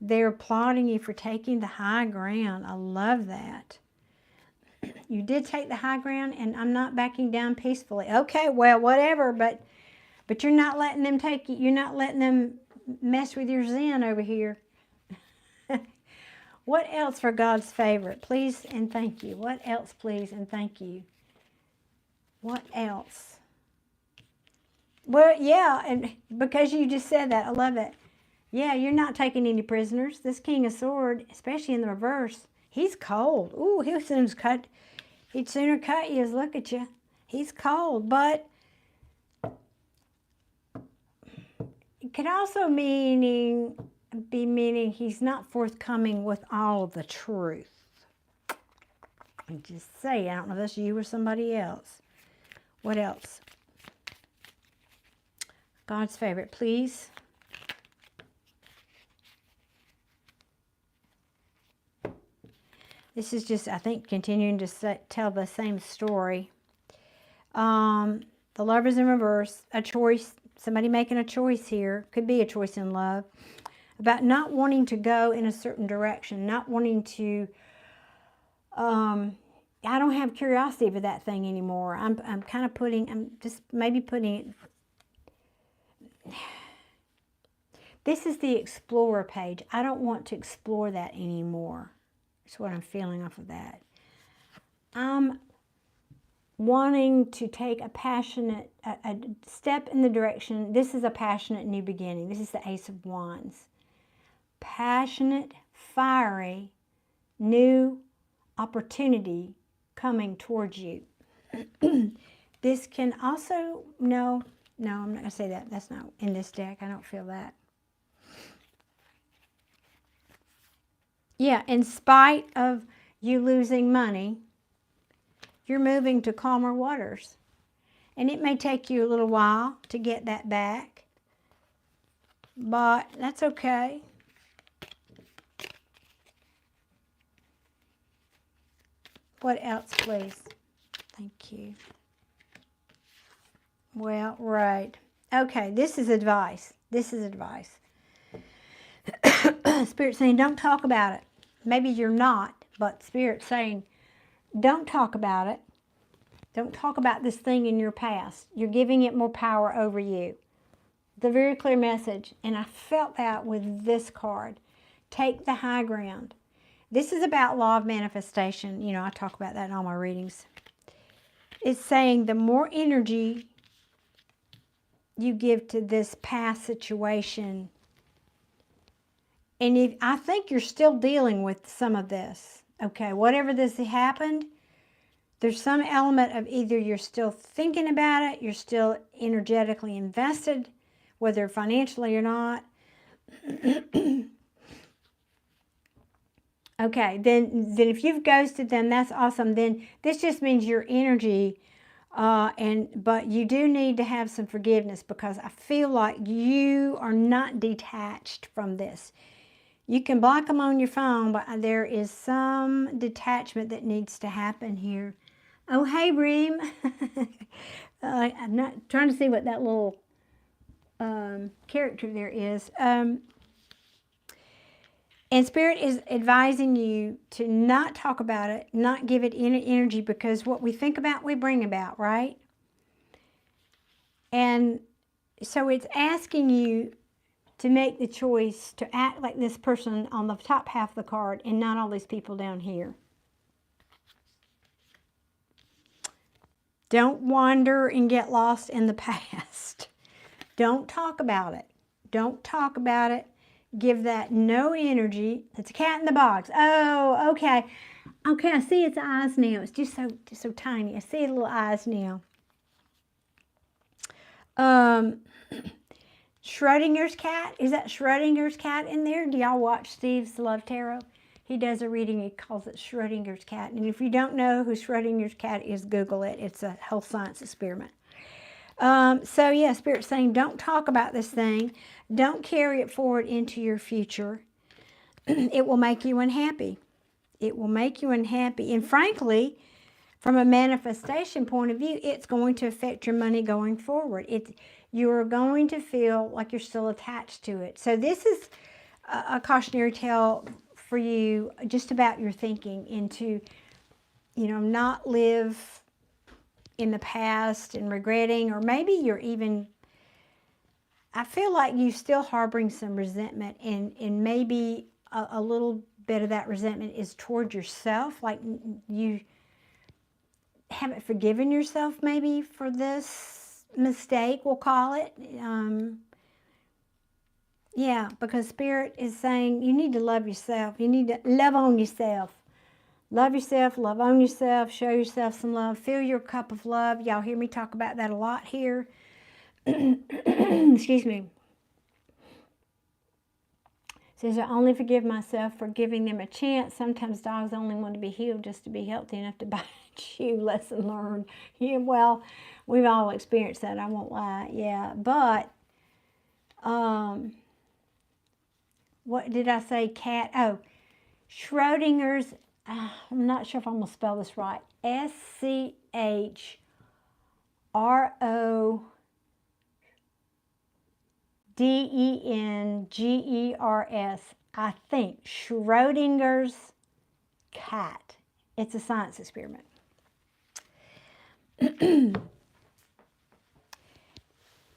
They're applauding you for taking the high ground. I love that. You did take the high ground, and I'm not backing down peacefully. Okay, well, whatever, but you're not letting them take you. You're not letting them mess with your zen over here. What else for God's favorite? Please and thank you. What else, please and thank you? What else? Well, yeah, and because you just said that, I love it. Yeah, you're not taking any prisoners. This King of Swords, especially in the reverse, he's cold. Ooh, he'd sooner cut you as look at you. He's cold, but it could also be meaning he's not forthcoming with all of the truth. I'm just saying, I don't know if that's you or somebody else. What else? God's favorite, please. This is just, I think, continuing to tell the same story. The Lovers in reverse, a choice, somebody making a choice here, could be a choice in love, about not wanting to go in a certain direction, not wanting to, I don't have curiosity for that thing anymore. I'm just maybe putting it, this is the Explorer page. I don't want to explore that anymore. That's what I'm feeling off of that. I'm wanting to take a step in the direction. This is a passionate new beginning. This is the Ace of Wands. Passionate, fiery, new opportunity coming towards you. This can also, no, I'm not going to say that. That's not in this deck. I don't feel that. Yeah, in spite of you losing money, you're moving to calmer waters. And it may take you a little while to get that back, but that's okay. What else, please? Thank you. Well, right. Okay, this is advice. This is advice. Spirit saying, don't talk about it. Maybe you're not, but Spirit saying, don't talk about it. Don't talk about this thing in your past. You're giving it more power over you. The very clear message, and I felt that with this card. Take the high ground. This is about law of manifestation. You know, I talk about that in all my readings. It's saying the more energy you give to this past situation, and I think you're still dealing with some of this, okay? Whatever this happened, there's some element of either you're still thinking about it, you're still energetically invested, whether financially or not. Okay, then if you've ghosted them, that's awesome. Then this just means your energy, but you do need to have some forgiveness, because I feel like you are not detached from this. You can block them on your phone, but there is some detachment that needs to happen here. Oh, hey, Reem. I'm not trying to see what that little character there is. And Spirit is advising you to not talk about it, not give it any energy, because what we think about, we bring about, right? And so it's asking you to make the choice to act like this person on the top half of the card and not all these people down here. Don't wander and get lost in the past. Don't talk about it. Don't talk about it. Give that no energy. It's a cat in the box. Oh, okay. Okay, I see its eyes now. It's just so tiny. I see its little eyes now. Schrodinger's cat. Is that Schrodinger's cat in there? Do y'all watch Steve's Love Tarot? He does a reading. He calls it Schrodinger's cat. And if you don't know who Schrodinger's cat is, Google it. It's a health science experiment. So yeah, Spirit's saying don't talk about this thing. Don't carry it forward into your future. It will make you unhappy. It will make you unhappy. And frankly, from a manifestation point of view, it's going to affect your money going forward. You're going to feel like you're still attached to it. So this is a cautionary tale for you just about your thinking into, not live in the past and regretting, or maybe you're even, I feel like you still harboring some resentment, and maybe a little bit of that resentment is toward yourself, like you haven't forgiven yourself maybe for this mistake, we'll call it. Yeah, because Spirit is saying you need to love yourself. You need to love on yourself. Love yourself, love on yourself, show yourself some love, fill your cup of love. Y'all hear me talk about that a lot here. Excuse me. Says, I only forgive myself for giving them a chance. Sometimes dogs only want to be healed just to be healthy enough to bite you. Lesson learned. Yeah, well, we've all experienced that, I won't lie. Yeah, but, what did I say? Cat. Oh, Schrodinger's, I'm not sure if I'm going to spell this right. Schrodingers. I think. Schrodinger's cat. It's a science experiment. And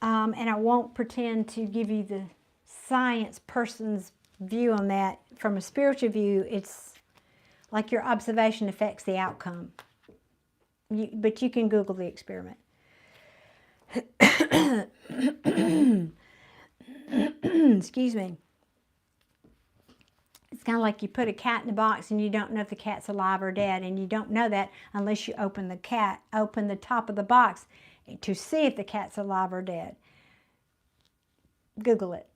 I won't pretend to give you the science person's view on that. From a spiritual view, it's like your observation affects the outcome. But you can Google the experiment. Excuse me. It's kind of like you put a cat in a box and you don't know if the cat's alive or dead, and you don't know that unless you open the top of the box to see if the cat's alive or dead. Google it.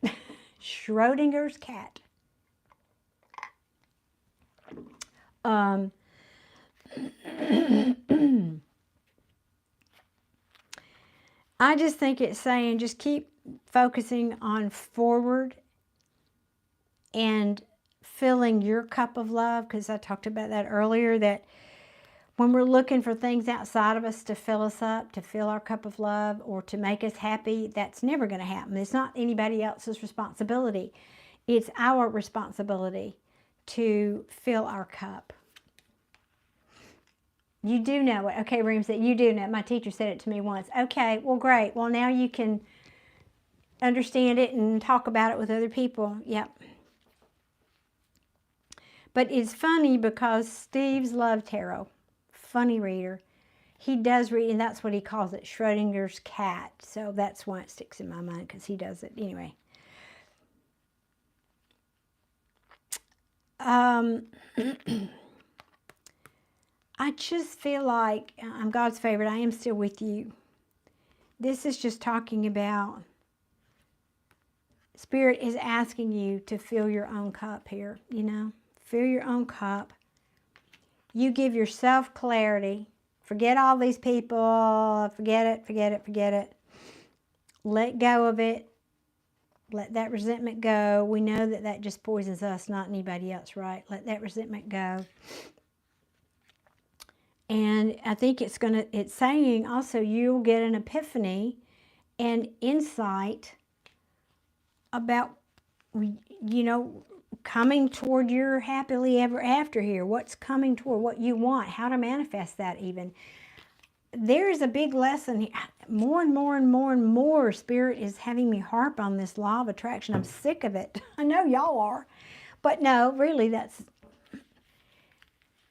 Schrodinger's cat. I just think it's saying just keep focusing on forward and filling your cup of love, because I talked about that earlier, that when we're looking for things outside of us to fill us up, to fill our cup of love, or to make us happy, that's never going to happen. It's not anybody else's responsibility. It's our responsibility to fill our cup. You do know it. Okay, Reem said, you do know it. My teacher said it to me once. Okay, well, great. Well, now you can understand it and talk about it with other people. Yep. But it's funny because Steve's Love Tarot, funny reader, he does read, and that's what he calls it, Schrodinger's cat. So that's why it sticks in my mind, because he does it. Anyway. I just feel like I'm God's favorite. I am still with you. This is just talking about Spirit is asking you to fill your own cup here, Fill your own cup. You give yourself clarity. Forget all these people. Forget it. Let go of it. Let that resentment go. We know that that just poisons us, not anybody else, right? Let that resentment go. And I think it's saying also you'll get an epiphany and insight about, coming toward your happily ever after here. What's coming toward what you want, how to manifest that even. There is a big lesson here. More and more and more and more Spirit is having me harp on this law of attraction. I'm sick of it. I know y'all are. But no, really,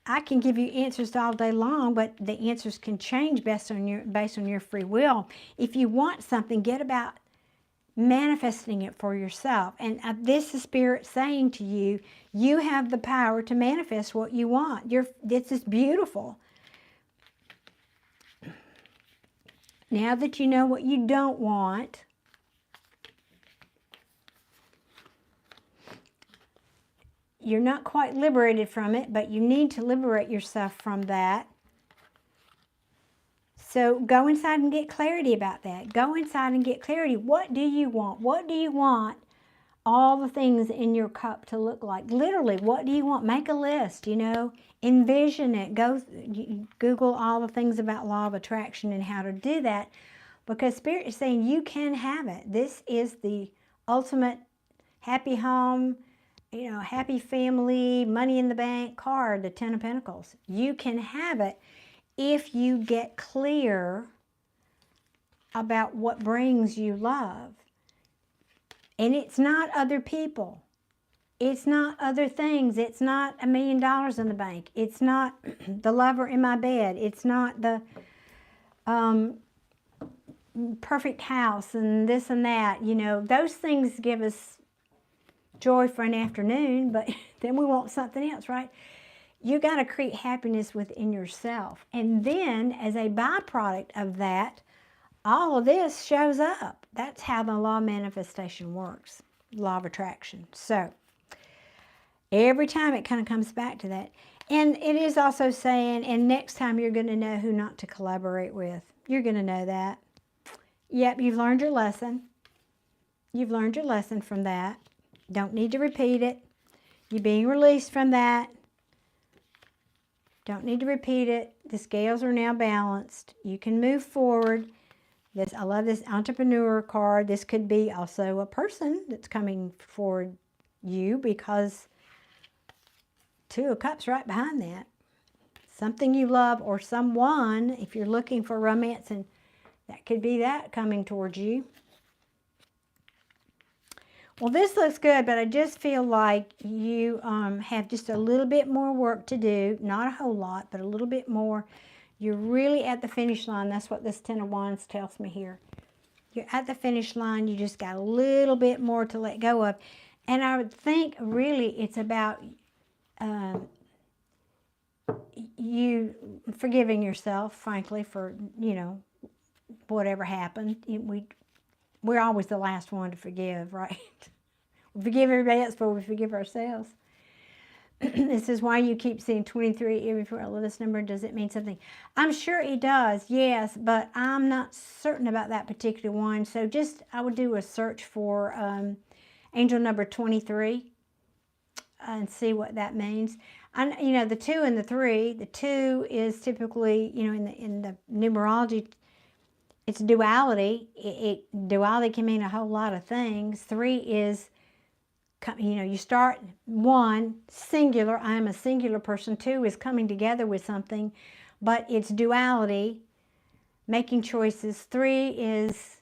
I can give you answers all day long, but the answers can change based on your free will. If you want something, get about manifesting it for yourself. And this is Spirit saying to you, you have the power to manifest what you want. This is beautiful. Now that you know what you don't want, you're not quite liberated from it, but you need to liberate yourself from that. So go inside and get clarity about that. Go inside and get clarity. What do you want? What do you want all the things in your cup to look like? Literally, what do you want? Make a list, you know. Envision it. Go Google all the things about law of attraction and how to do that, because Spirit is saying you can have it. This is the ultimate happy home, you know, happy family, money in the bank card, the 10 of Pentacles. You can have it if you get clear about what brings you love. And it's not other people. It's not other things. It's not $1 million in the bank. It's not the lover in my bed. It's not the perfect house and this and that. You know, those things give us joy for an afternoon, but then we want something else, right? You got to create happiness within yourself. And then as a byproduct of that, all of this shows up. That's how the law of manifestation works, law of attraction. So every time it kind of comes back to that. And it is also saying, and next time you're going to know who not to collaborate with. You're going to know that. Yep, you've learned your lesson. You've learned your lesson from that. Don't need to repeat it. You're being released from that. Don't need to repeat it. The scales are now balanced. You can move forward. I love this entrepreneur card. This could be also a person that's coming forward you, because 2 of Cups right behind that. Something you love or someone, if you're looking for romance, and that could be that coming towards you. Well, this looks good, but I just feel like you have just a little bit more work to do. Not a whole lot, but a little bit more. You're really at the finish line. That's what this 10 of Wands tells me here. You're at the finish line. You just got a little bit more to let go of. And I would think really it's about you forgiving yourself, frankly, for, you know, whatever happened. We're always the last one to forgive, right? We forgive everybody else, but we forgive ourselves. This is why you keep seeing 23 every before I love this number. Does it mean something? I'm sure it does, yes, but I'm not certain about that particular one. So just, I would do a search for angel number 23 and see what that means. You know, the 2 and the 3. The 2 is typically, you know, in the numerology, it's duality. Duality can mean a whole lot of things. 3 is, you know, you start 1, singular. I am a singular person. 2 is coming together with something, but it's duality, making choices. 3 is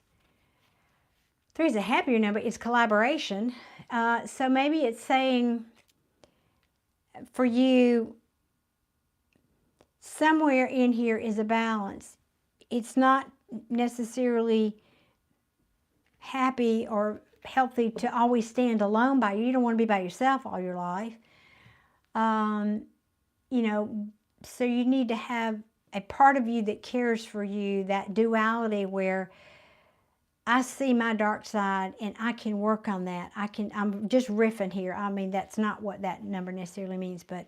a happier number. It's collaboration. So maybe it's saying for you, somewhere in here is a balance. It's not necessarily happy or healthy to always stand alone by you. You don't want to be by yourself all your life. You know, so you need to have a part of you that cares for you, that duality where I see my dark side and I can work on that. I'm just riffing here. I mean, that's not what that number necessarily means, but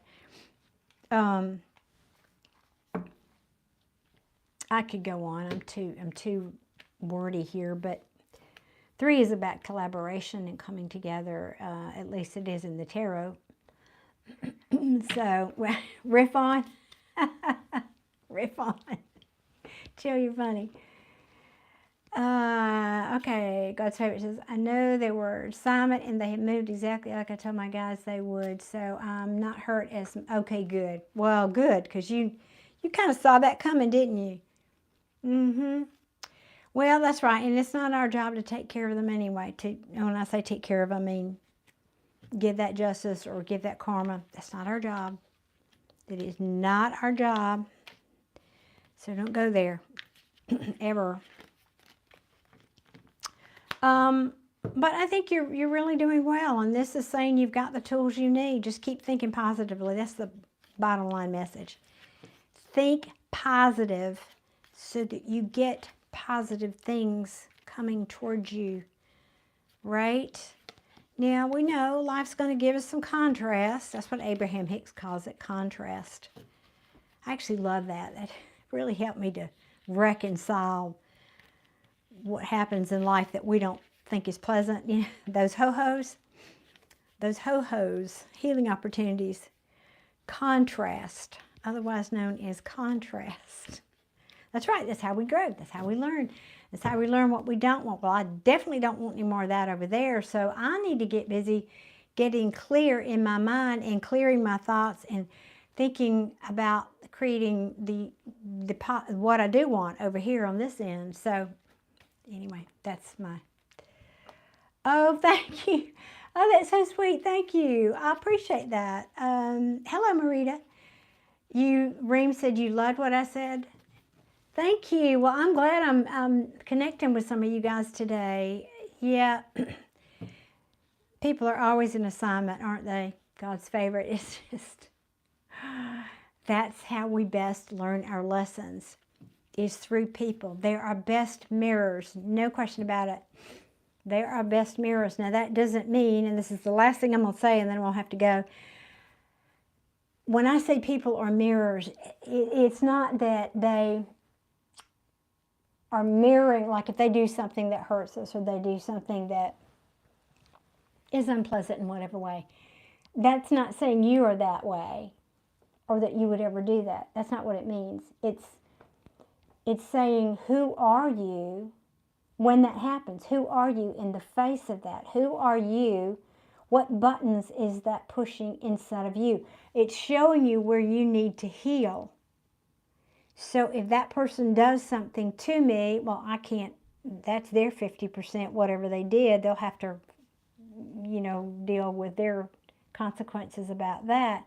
I could go on. I'm too wordy here, but 3 is about collaboration and coming together. At least it is in the tarot. So, riff on. Riff on. Chill, you're funny. Okay, God's favorite says, I know they were assignment and they had moved exactly like I told my guys they would, so I'm not hurt as, okay, good. Well, good, because you kind of saw that coming, didn't you? Mm-hmm. Well, that's right, and it's not our job to take care of them anyway. When I say take care of, I mean give that justice or give that karma. That's not our job. It is not our job. So don't go there, ever. But I think you're really doing well, and this is saying you've got the tools you need. Just keep thinking positively. That's the bottom line message. Think positive so that you get positive things coming towards you, right? Now, we know life's going to give us some contrast. That's what Abraham Hicks calls it, contrast. I actually love that. That really helped me to reconcile what happens in life that we don't think is pleasant. You know, those ho-hos, healing opportunities, contrast, otherwise known as contrast. That's right, that's how we grow, that's how we learn. That's how we learn what we don't want. Well, I definitely don't want any more of that over there, so I need to get busy getting clear in my mind and clearing my thoughts and thinking about creating what I do want over here on this end. So anyway, that's my... Oh, thank you. Oh, that's so sweet. Thank you. I appreciate that. Hello, Marita. Reem said you loved what I said. Thank you. Well, I'm glad I'm connecting with some of you guys today. Yeah. People are always an assignment, aren't they? God's favorite. It's just, that's how we best learn our lessons, is through people. They're our best mirrors, no question about it. They're our best mirrors. Now, that doesn't mean, and this is the last thing I'm going to say, and then we'll have to go. When I say people are mirrors, it's not that they are mirroring, like if they do something that hurts us or they do something that is unpleasant in whatever way. That's not saying you are that way or that you would ever do that. That's not what it means. It's saying, who are you when that happens? Who are you in the face of that? Who are you? What buttons is that pushing inside of you? It's showing you where you need to heal. So if that person does something to me, well, I can't, that's their 50%, whatever they did. They'll have to, you know, deal with their consequences about that.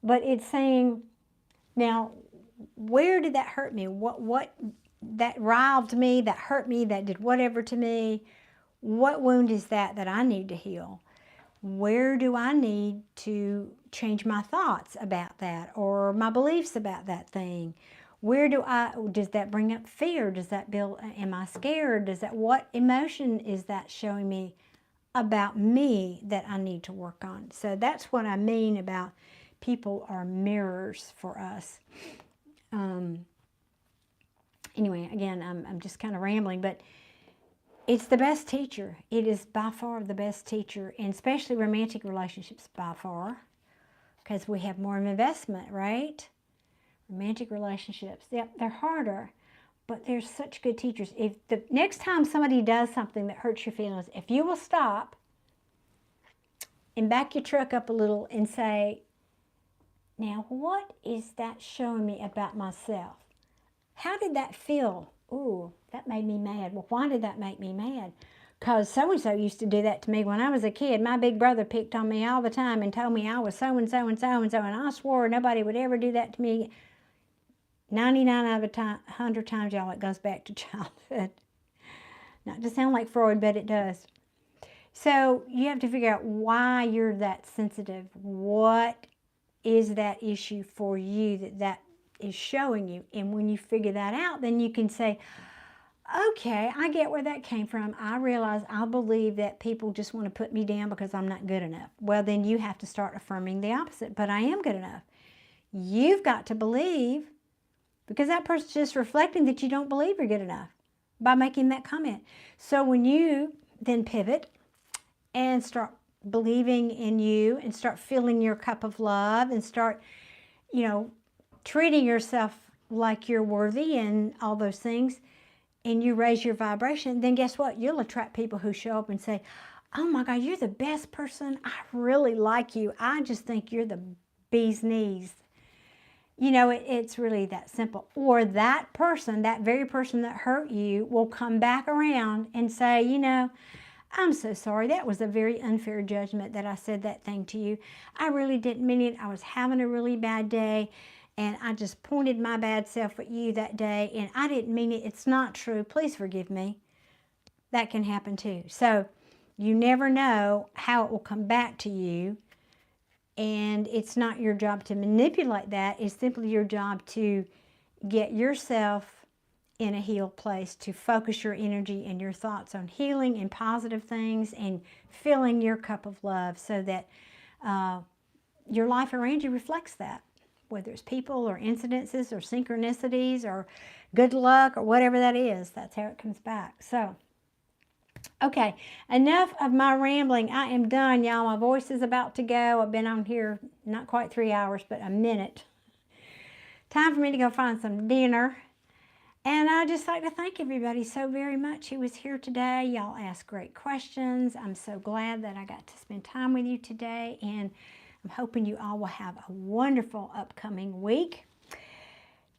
But it's saying, now, where did that hurt me? What that riled me, that hurt me, that did whatever to me? What wound is that I need to heal? Where do I need to change my thoughts about that or my beliefs about that thing? Does that bring up fear? Does that build, am I scared? What emotion is that showing me about me that I need to work on? So that's what I mean about people are mirrors for us. Anyway, again, I'm just kind of rambling, but it's the best teacher. It is by far the best teacher, and especially romantic relationships by far, because we have more of an investment, right? Romantic relationships, yep, they're harder, but they're such good teachers. If the next time somebody does something that hurts your feelings, if you will stop and back your truck up a little and say, now what is that showing me about myself? How did that feel? Ooh, that made me mad. Well, why did that make me mad? Because so-and-so used to do that to me when I was a kid. My big brother picked on me all the time and told me I was so-and-so and so-and-so, and I swore nobody would ever do that to me. 99 out of 100 times, y'all, it goes back to childhood. Not to sound like Freud, but it does. So you have to figure out why you're that sensitive. What is that issue for you that is showing you? And when you figure that out, then you can say, okay, I get where that came from. I realize I believe that people just want to put me down because I'm not good enough. Well, then you have to start affirming the opposite. But I am good enough. You've got to believe, because that person's just reflecting that you don't believe you're good enough by making that comment. So when you then pivot and start believing in you and start filling your cup of love and start, you know, treating yourself like you're worthy and all those things, and you raise your vibration, then guess what? You'll attract people who show up and say, oh my God, you're the best person. I really like you. I just think you're the bee's knees. You know, it's really that simple. Or that person, that very person that hurt you, will come back around and say, you know, I'm so sorry. That was a very unfair judgment that I said that thing to you. I really didn't mean it. I was having a really bad day, and I just pointed my bad self at you that day, and I didn't mean it. It's not true. Please forgive me. that can happen too. So you never know how it will come back to you. And it's not your job to manipulate that. It's simply your job to get yourself in a healed place, to focus your energy and your thoughts on healing and positive things and filling your cup of love so that your life around you reflects that, whether it's people or incidences or synchronicities or good luck or whatever that is. That's how it comes back. So, okay, enough of my rambling. I am done, y'all. My voice is about to go. I've been on here not quite 3 hours, but a minute. Time for me to go find some dinner. And I'd just like to thank everybody so very much who was here today. Y'all asked great questions. I'm so glad that I got to spend time with you today. And I'm hoping you all will have a wonderful upcoming week.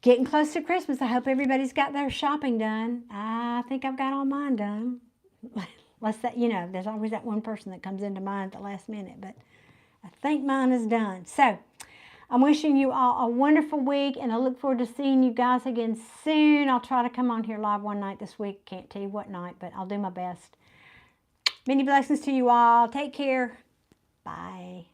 Getting close to Christmas. I hope everybody's got their shopping done. I think I've got all mine done. Unless that, you know, there's always that one person that comes into mind at the last minute. But I think mine is done. So I'm wishing you all a wonderful week, and I look forward to seeing you guys again soon. I'll try to come on here live one night this week. Can't tell you what night, but I'll do my best. Many blessings to you all. Take care. Bye.